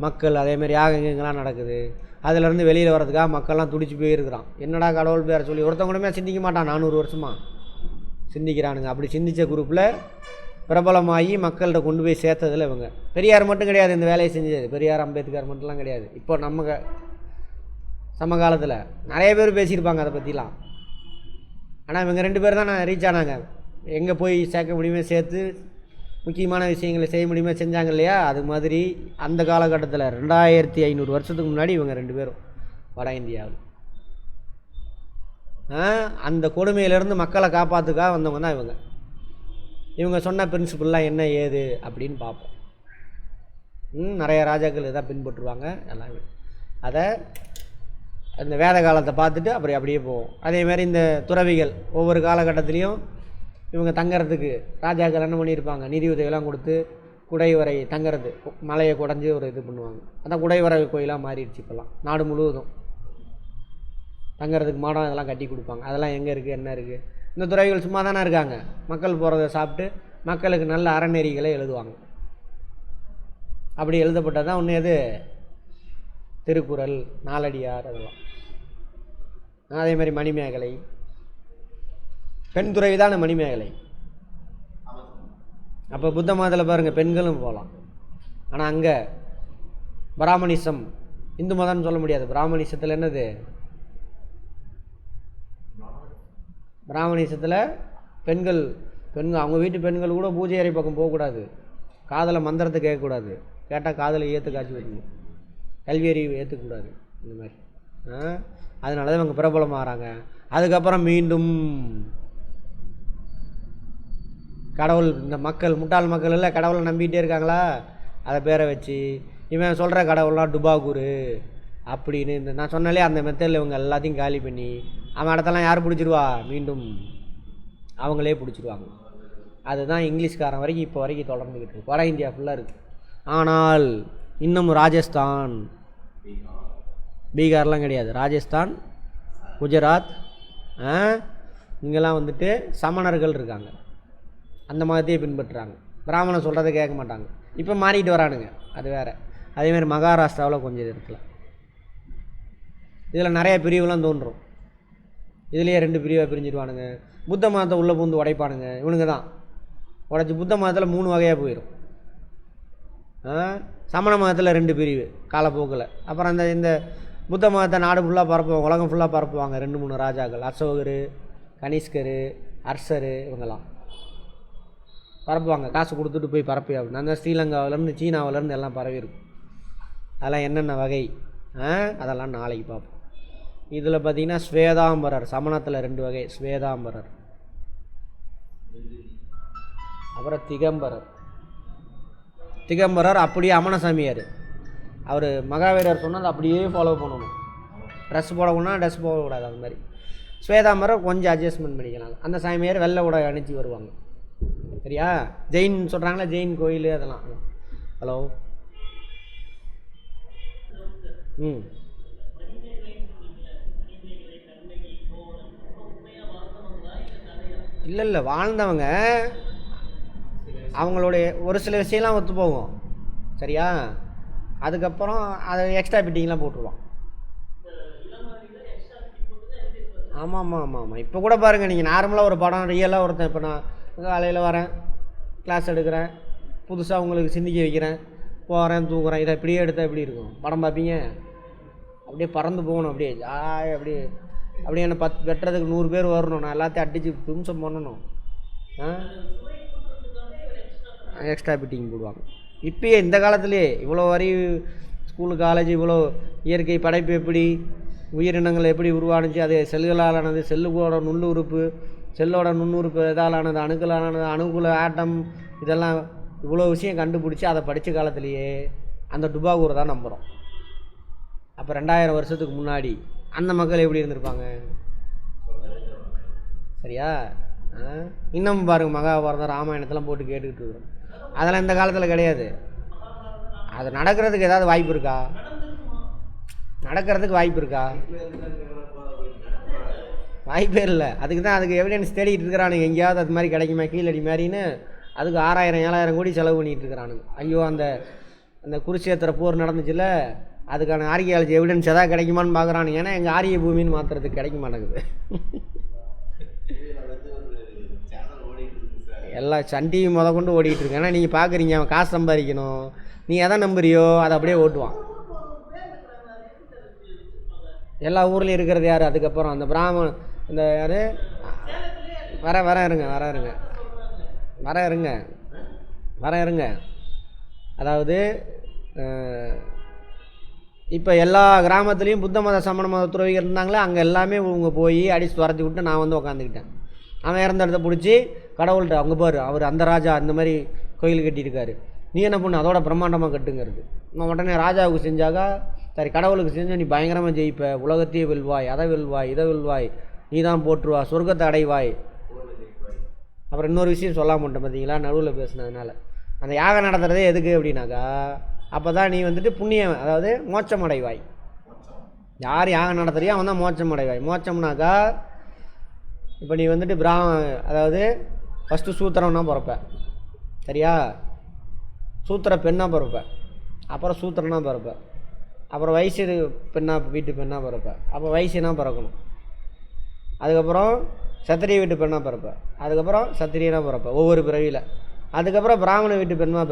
Speaker 1: மக்கள். அதேமாதிரி எங்கெங்கெல்லாம் நடக்குது, அதிலேருந்து வெளியில் வர்றதுக்காக மக்கள்லாம் துடிச்சு போயிருக்கிறான். என்னடா கடவுள் பேரை சொல்லி ஒருத்தவங்களுமே சிந்திக்க மாட்டான், 400 வருஷமாக சிந்திக்கிறானுங்க. அப்படி சிந்தித்த குரூப்பில் பிரபலமாகி மக்கள்கிட்ட கொண்டு போய் சேர்த்ததில் இவங்க. பெரியார் மட்டும் கிடையாது இந்த வேலையை செஞ்சது, பெரியார் அம்பேத்கர் மட்டும்லாம் கிடையாது. இப்போ நம்ம சமகாலத்தில் நிறைய பேர் பேசியிருப்பாங்க அதை பற்றிலாம். ஆனால் இவங்க 2 பேர் தான் ரீச் ஆனாங்க. எங்கே போய் சேர்க்க முடியுமே சேர்த்து முக்கியமான விஷயங்களை செய்ய முடியுமே செஞ்சாங்க இல்லையா, அது மாதிரி அந்த காலகட்டத்தில் 2500 வருஷத்துக்கு முன்னாடி இவங்க 2 பேரும் வட இந்தியாவில் அந்த கொடுமையிலேருந்து மக்களை காப்பாற்றுக்காக வந்தவங்க தான் இவங்க. இவங்க சொன்ன பிரின்சிபல்லாம் என்ன ஏது அப்படின்னு பார்ப்போம். நிறைய ராஜாக்கள் இதான் பின்பற்றுவாங்க எல்லாமே. அதை அந்த வேத காலத்தை பார்த்துட்டு அப்படியே போவோம். அதேமாதிரி இந்த துறவிகள் ஒவ்வொரு காலகட்டத்துலேயும் இவங்க தங்கிறதுக்கு ராஜாக்கள் என்ன பண்ணியிருப்பாங்க, நிதி உதவியெல்லாம் கொடுத்து குடைவரை தங்கிறது, மலையை குடஞ்சி ஒரு இது பண்ணுவாங்க. அதான் குடைவரை கோயிலாக மாறிடுச்சு இப்போல்லாம் நாடு முழுவதும். தங்கிறதுக்கு மாடம் இதெல்லாம் கட்டி கொடுப்பாங்க. அதெல்லாம் எங்கே இருக்குது என்ன இருக்குது. இந்த துறவிகள் சும்மா தானே இருக்காங்க, மக்கள் போகிறத சாப்பிட்டு மக்களுக்கு நல்ல அறநெறிகளை எழுதுவாங்க. அப்படி எழுதப்பட்டது தான் ஒன்று எது, திருக்குறள், நாலடியார், அதெல்லாம். அதே மாதிரி மணிமேகலை, பெண் துறவி தான் மணிமேகலை. அப்போ புத்த மதத்தில் பாருங்கள் பெண்களும் போகலாம். ஆனால் அங்கே பிராமணிசம், இந்து மதம்னு சொல்ல முடியாது. பிராமணிசத்தில் என்னது, பிராமணிசத்தில் பெண்கள் அவங்க வீட்டு பெண்கள் கூட பூஜை அறை பக்கம் போகக்கூடாது, காதில் மந்திரத்தை கேட்கக்கூடாது, கேட்டால் காதில் ஏற்று காய்ச்சி வைக்கணும், கல்வி அறிவு ஏற்றுக்கூடாது. இந்த மாதிரி அதனால தான் இவங்க பிரபலமாகறாங்க. அதுக்கப்புறம் மீண்டும் கடவுள், இந்த மக்கள் முட்டாள் மக்கள் இல்லை, கடவுளை நம்பிக்கிட்டே இருக்காங்களா, அதை பேரை வச்சு இவன் சொல்கிற கடவுள்லாம் டுபாகூரு அப்படின்னு இந்த நான் சொன்னாலே அந்த மெத்தடில் இவங்க எல்லாத்தையும் காலி பண்ணி அவன் இடத்தெல்லாம் யார் பிடிச்சிருவா, மீண்டும் அவங்களே பிடிச்சிருவாங்க. அதுதான் இங்கிலீஷ்காரன் வரைக்கும் இப்போ வரைக்கும் தொடர்ந்துக்கிட்டு இருக்கு, வட இந்தியா ஃபுல்லாக இருக்குது. ஆனால் இன்னும் ராஜஸ்தான், பீகார்லாம் கிடையாது, ராஜஸ்தான், குஜராத் இங்கெல்லாம் வந்துட்டு சமணர்கள் இருக்காங்க, அந்த மதத்தையே பின்பற்றுறாங்க. பிராமணன் சொல்கிறத கேட்க மாட்டாங்க. இப்போ மாறிட்டு வரானுங்க, அது வேறு. அதேமாதிரி மகாராஷ்டிராவில் கொஞ்சம் இது இருக்குல்ல, இதில் நிறைய பிரிவுலாம் தோன்றும். இதுலேயே 2 பிரிவாக பிரிஞ்சிடுவானுங்க. புத்த மதத்தை உள்ளே பூந்து உடைப்பானுங்க இவனுங்க தான். உடைச்சி புத்த மதத்தில் 3 வகையாக போயிடும். சமண மதத்தில் 2 பிரிவு காலப்போக்கில். அப்புறம் இந்த புத்த மதத்தை நாடு ஃபுல்லாக பரப்புவாங்க, உலகம் ஃபுல்லாக பரப்புவாங்க 2-3 ராஜாக்கள், அசோகர், கனிஷ்கர், அர்சர், இவங்கெல்லாம் பரப்புவாங்க. காசு கொடுத்துட்டு போய் பரப்பி அப்படின்னு. அந்த ஸ்ரீலங்காவிலேருந்து சீனாவிலேருந்து எல்லாம் பரவி இருக்கும். அதெல்லாம் என்னென்ன வகை அதெல்லாம் நாளைக்கு பார்ப்போம். இதில் பார்த்திங்கன்னா ஸ்வேதாம்பரர், சமணத்தில் 2 வகை, ஸ்வேதாம்பரர் அப்புறம் திகம்பரர் அப்படியே அமனசாமியார். அவர் மகாவீரர் சொன்னால் அப்படியே ஃபாலோ பண்ணணும். ட்ரெஸ் போடக்கூடாது, ட்ரெஸ் போடக்கூடாது. அது மாதிரி ஸ்வேதாம்பரர் கொஞ்சம் அட்ஜஸ்ட்மெண்ட் பண்ணிக்கலாம். அந்த சாமியார் வெள்ளை உடை அணிச்சு வருவாங்க. சரியா? ஜெயின் சொல்கிறாங்களா, ஜெயின் கோயில் அதெல்லாம். ஹலோ. இல்லை வாழ்ந்தவங்க அவங்களுடைய ஒரு சில விஷயம்லாம் ஒத்து போகும். சரியா? அதுக்கப்புறம் அதை எக்ஸ்ட்ரா ஃபிட்டிங்லாம் போட்டுருவான். ஆமாம். இப்போ கூட பாருங்கள், நீங்கள் நார்மலாக ஒரு படம் ரியலாக ஒருத்தன், இப்போ நான் காலையில் வரேன், கிளாஸ் எடுக்கிறேன், புதுசாக உங்களுக்கு சிந்திக்க வைக்கிறேன், போகிறேன், தூங்குறேன், இதை இப்படியே எடுத்தால் எப்படி இருக்கும் படம் பார்ப்பீங்க? அப்படியே பறந்து போகணும். அப்படியே அப்படியே என்னை வெட்டுறதுக்கு 100 பேர் வரணும். நான் எல்லாத்தையும் அடித்து தும்சம் பண்ணணும். எக்ஸ்ட்ரா ஃபிட்டிங் போடுவாங்க. இப்போயே இந்த காலத்துலேயே இவ்வளோ வரி ஸ்கூலு காலேஜ், இவ்வளோ இயற்கை படைப்பு எப்படி, உயிரினங்கள் எப்படி உருவானுச்சு, அது செல்களால் ஆனது, செல்லுகளோட நுண்ணுறுப்பு, செல்லோட நுண்ணுறுப்பு எதால் ஆனது, அணுக்களானது, அணுக்குள்ள ஆட்டம், இதெல்லாம் இவ்வளோ விஷயம் கண்டுபிடிச்சி அதை படித்த காலத்துலேயே அந்த டுபாகூரை தான் நம்புகிறோம். அப்போ 2000 வருஷத்துக்கு முன்னாடி அந்த மக்கள் எப்படி இருந்திருப்பாங்க? சரியா? இன்னும் பாருங்கள், மகாபாரதம் ராமாயணத்தெல்லாம் போட்டு கேட்டுக்கிட்டு இருக்கிறோம். அதெல்லாம் இந்த காலத்தில் கிடையாது. அது நடக்கிறதுக்கு ஏதாவது வாய்ப்பு இருக்கா? நடக்கிறதுக்கு வாய்ப்பு இருக்கா? வாய்ப்பே இல்லை. அதுக்கு எவிடன்ஸ் தேடிட்டு இருக்கிறானுங்க. எங்கேயாவது அது மாதிரி கிடைக்குமா, கீழடி மாதிரின்னு அதுக்கு 6000-7000 கோடி செலவு பண்ணிகிட்டு இருக்கிறானுங்க. ஐயோ, அந்த குருஷேத்திர போர் நடந்துச்சுல்ல, அதுக்கான ஆர்கியாலஜி எவிடன்ஸ் எதாவது கிடைக்குமான்னு பார்க்குறானுங்க. ஏன்னா எங்கள் ஆரிய பூமின்னு மாற்றுறதுக்கு கிடைக்க மாட்டேங்குது. எல்லாம் சன் டிவி கொண்டு ஓடிக்கிட்டு இருக்கு. ஏன்னா நீங்கள் பார்க்குறீங்க, அவன் காசு சம்பாதிக்கணும். நீ எதை நம்புறியோ அதை அப்படியே ஓட்டுவான். எல்லா ஊர்லேயும் இருக்கிறது யார்? அதுக்கப்புறம் அந்த பிராமணன், இந்த யார் வர இருங்க. அதாவது இப்போ எல்லா கிராமத்துலேயும் புத்த மத சமண மத துறவிகள் இருந்தாங்களே, அங்கே எல்லாமே இவங்க போய் அடித்து துரத்தி விட்டு நான் வந்து உக்காந்துக்கிட்டேன். அவன் இறந்த இடத்த பிடிச்சி கடவுள்கிட்ட, அவங்க பாரு அவர் அந்த ராஜா இந்த மாதிரி கோயில் கட்டியிருக்காரு, நீ என்ன பண்ணு அதோட பிரம்மாண்டமாக கட்டுங்கிறது. நான் உடனே ராஜாவுக்கு செஞ்சாக்கா, சரி கடவுளுக்கு செஞ்சால் நீ பயங்கரமாக ஜெயிப்ப, உலகத்தையே வெல்வாய், அதை வெல்வாய், இதை வெல்வாய், நீ தான் போட்டுருவா, சொர்க்கத்தை அடைவாய். அப்புறம் இன்னொரு விஷயம் சொல்ல மாட்டேன் பார்த்தீங்களா, நடுவில் பேசுனதுனால. அந்த யாகம் நடத்துகிறதே எதுக்கு அப்படின்னாக்கா, அப்போ தான் நீ வந்துட்டு புண்ணியம், அதாவது மோட்சம் அடைவாய். யார் யாகம் நடத்துறியோ அவன் தான் மோட்சம் அடைவாய். மோட்சம்னாக்கா இப்போ நீ வந்துட்டு அதாவது ஃபஸ்ட்டு சூத்திரம்னா பிறப்ப. சரியா? சூத்திர பெண்ணாக பிறப்ப, அப்புறம் சூத்திரனா பிறப்ப, அப்புறம் வயசு வீட்டு பெண்ணாக பிறப்ப, அப்போ வயசுனா பிறக்கணும். அதுக்கப்புறம் சத்திரிய வீட்டு பெண்ணாக பிறப்ப, அதுக்கப்புறம் சத்திரியனாக பிறப்ப ஒவ்வொரு பிறவியில். அதுக்கப்புறம் பிராமண வீட்டு பெண்ணாக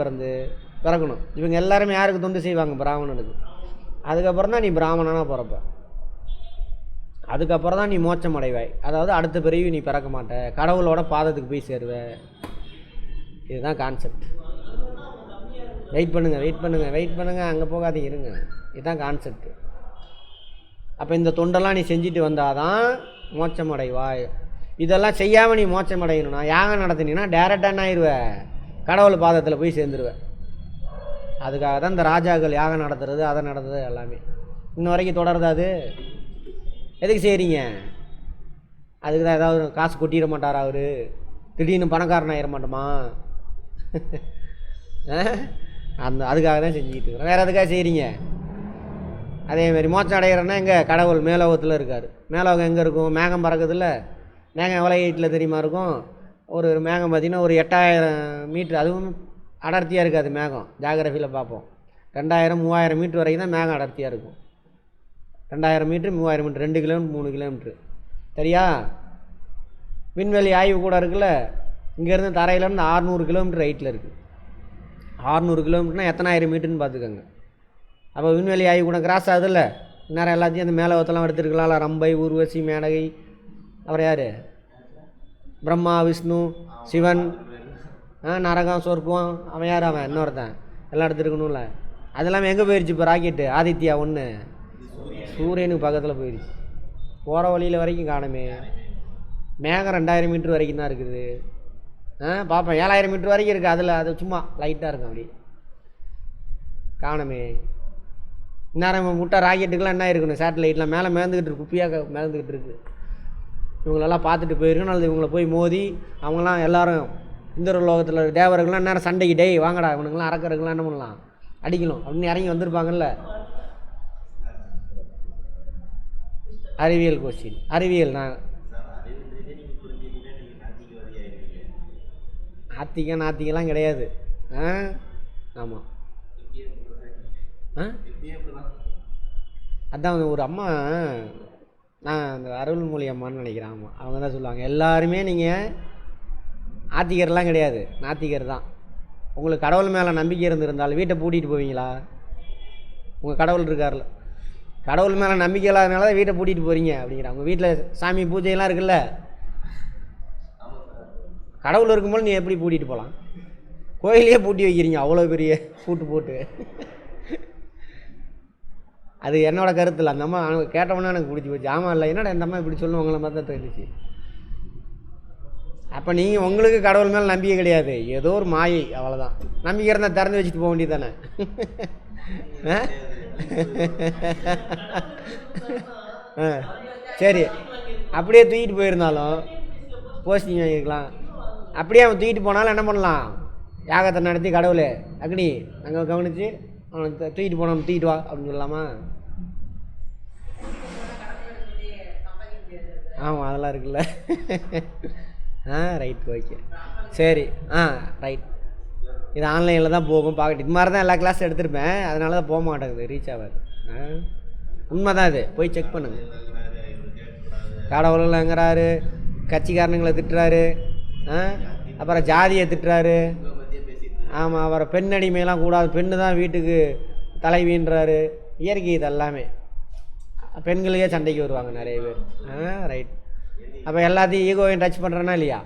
Speaker 1: பிறக்கணும். இவங்க எல்லாருமே யாருக்கு தொண்டு செய்வாங்க? பிராமணனுக்கு. அதுக்கப்புறம் தான் நீ பிராமணனாக பிறப்ப. அதுக்கப்புறம் தான் நீ மோட்சம் அடைவாய். அதாவது அடுத்த பிறவி நீ பிறக்க மாட்ட, கடவுளோட பாதத்துக்கு போய் சேருவ. இதுதான் கான்செப்ட். வெயிட் பண்ணுங்க, அங்கே போகாதீங்க, இருங்க. இதுதான் கான்செப்ட். அப்போ இந்த தொண்டெல்லாம் நீ செஞ்சுட்டு வந்தாதான் மோட்சம் அடைவாய். இதெல்லாம் செய்யாமல் நீ மோட்சம் அடையணும்னா, யாகம் நடத்தினீங்கன்னா டேரெக்டாக என்ன ஆயிடுவேன்? கடவுள் பாதத்தில் போய் சேர்ந்துருவேன். அதுக்காக தான் இந்த ராஜாக்கள் யாகம் நடத்துறது, அதை நடத்துறது எல்லாமே இன்ன வரைக்கும் தொடருது. அது எதுக்கு செய்கிறீங்க? அதுக்கு தான் ஏதாவது காசு கொட்டிட மாட்டாரா அவர்? திடீர்னு பணக்காரன் ஆகிட மாட்டோமா? அதுக்காக தான் செஞ்சுக்கிட்டு இருக்கிறோம். வேறு எதுக்காக செய்கிறீங்க? அதேமாரி மோட்சம் அடைகிறேன்னா எங்கே? கடவுள் மேலோகத்தில் இருக்கார். மேலோகம் எங்கே இருக்கும்? மேகம் பறக்குதுல்ல. மேகம் எவ்வளோ ஹைட்டில் தெரியுமா இருக்கும்? ஒரு மேகம் பார்த்திங்கன்னா ஒரு 8000 மீட்ரு. அதுவும் அடர்த்தியாக இருக்காது மேகம். ஜாகிரஃபியில் பார்ப்போம். 2000-3000 மீட்ரு வரைக்கும் தான் மேகம் அடர்த்தியாக இருக்கும். 2000 மீட்ரு 3000 மீட்ரு, 2 கிலோமீட்டர் 3 கிலோமீட்ரு. சரியா? விண்வெளி ஆய்வு கூட இருக்குல்ல, இங்கேருந்து தரையிலேருந்து 600 கிலோமீட்டர் ஹைட்டில் இருக்குது. 600 கிலோமீட்டர்னால் எத்தனாயிரம் மீட்டருன்னு பார்த்துக்கோங்க. அப்போ விண்வெளி ஆய்வு கூட கிராஸ் ஆகுதுல்ல. நேரம் எல்லாத்தையும் அந்த மேலோகத்தெல்லாம் எடுத்துருக்கலாம்ல. ரம்பை, ஊர்வசி, மேனகை, அப்புறம் யார்? பிரம்மா, விஷ்ணு, சிவன், நரகம், சொர்க்கம், அவன் யார்? அவன் இன்னொருத்தன். எல்லாம் எடுத்துருக்கணும்ல. அதெல்லாமே எங்கே போயிடுச்சு இப்போ? ராக்கெட்டு ஆதித்யா 1 சூரியனுக்கு பக்கத்தில் போயிடுச்சு. போகிற வழியில் வரைக்கும் காணுமே. மேகம் 2000 மீட்ரு வரைக்கும் தான் இருக்குது. பார்ப்பேன் 7000 மீட்டர் வரைக்கும் இருக்குது. அதில் அது சும்மா லைட்டாக இருக்கும் அப்படி காணமே. இந்நேரம் முட்டை ராக்கெட்டுக்கெலாம் என்ன இருக்கணும், சேட்டலைட்லாம் மேலே மிதந்துக்கிட்டு இருக்கு, குப்பியாக மிதந்துக்கிட்டு இருக்குது. இவங்களெல்லாம் பார்த்துட்டு போயிருக்கணும், அல்லது இவங்களை போய் மோதி அவங்களாம் எல்லோரும் இந்த ஒரு லோகத்தில் தேவர்கள்லாம் நேரம் சண்டைக்கு டேய் வாங்கடா இவனுங்களாம் அறக்கிறதுக்கெலாம் என்ன பண்ணலாம் அடிக்கணும் அப்படின்னு இறங்கி வந்திருப்பாங்கல்ல. அறிவியல் கொஸ்டின், அறிவியல். நான் நாத்திகெல்லாம் கிடையாது. ஆமாம். அதான் ஒரு அம்மா, நான் அந்த அருள்மொழி அம்மான்னு நினைக்கிறேன். ஆமாம், அவங்க தான் சொல்லுவாங்க எல்லாருமே நீங்கள் ஆத்திகர்லாம் கிடையாது, நாத்திகர் தான். உங்களுக்கு கடவுள் மேலே நம்பிக்கை இருந்திருந்தால் வீட்டை பூட்டிகிட்டு போவீங்களா? உங்கள் கடவுள் இருக்கார்ல, கடவுள் மேலே நம்பிக்கை இல்லாதனால தான் வீட்டை பூட்டிகிட்டு போகிறீங்க அப்படிங்கிறாங்க. உங்கள் வீட்டில் சாமி பூஜையெல்லாம் இருக்குல்ல, கடவுள் இருக்கும்போது நீ எப்படி பூட்டிகிட்டு போகலாம்? கோயிலையே பூட்டி வைக்கிறீங்க அவ்வளோ பெரிய பூட்டு போட்டு. அது என்னோடய கருத்து இல்லை. அந்த அம்மா கேட்டவொன்னே எனக்கு பிடிச்சி போச்சு. ஆமாம் இல்லை, என்னடா இந்த அம்மா இப்படி சொல்லுவாங்கள மாதிரி தான் தெரிஞ்சிச்சு. அப்போ நீங்கள் உங்களுக்கு கடவுள் மேலே நம்பிக்கை கிடையாது, ஏதோ ஒரு மாயை, அவ்வளோதான். நம்பிக்கை இருந்தால் திறந்து வச்சுட்டு போக வேண்டியது தானே. சரி, அப்படியே தூக்கிட்டு போயிருந்தாலும் போஸ்டிங் வாங்கிக்கலாம். அப்படியே அவன் தூக்கிட்டு போனாலும் என்ன பண்ணலாம், யாகத்தை நடத்தி கடவுளே அக்னி அங்கே கவனித்து அவனை தூக்கிட்டு போனவன் தூக்கிட்டு வா அப்படின்னு சொல்லலாமா? ஆமாம், அதெல்லாம் இருக்குல்ல. ரைட், ஓகே, சரி. ரைட். இது ஆன்லைனில் தான் போகும் பார்க்கட்டு. இது மாதிரி தான் எல்லா கிளாஸும் எடுத்திருப்பேன், அதனால தான் போக மாட்டேங்குது, ரீச் ஆகாது. உண்மை தான், இது போய் செக் பண்ணுங்க. கடவுளுங்கிறாரு, கட்சிக்காரனுங்களை திட்டுறாரு, அப்புறம் ஜாதியை திட்டுறாரு. ஆமாம், அப்புறம் பெண் அடிமையெல்லாம் கூடாது, பெண்ணு தான் வீட்டுக்கு தலைவின்றாரு. இயற்கை இது எல்லாமே. பெண்களுக்கே சண்டைக்கு வருவாங்க நிறைய பேர். ரைட். அப்போ எல்லாத்தையும் ஈகோவையும் டச் பண்ணுறேன்னா இல்லையா?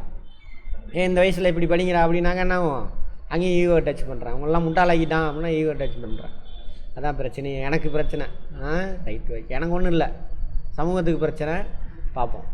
Speaker 1: இந்த வயசில் இப்படி படிக்கிறா அப்படின்னாங்க என்ன ஆகும்? அங்கேயும் ஈகோ டச் பண்ணுறான். அவங்களாம் முட்டாளாக்கிட்டான் அப்படின்னா ஈகோ டச் பண்ணுறான். அதான் பிரச்சனை. எனக்கு பிரச்சனை. Right, okay. எனக்கு ஒன்றும் இல்லை, சமூகத்துக்கு பிரச்சனை. பார்ப்போம்.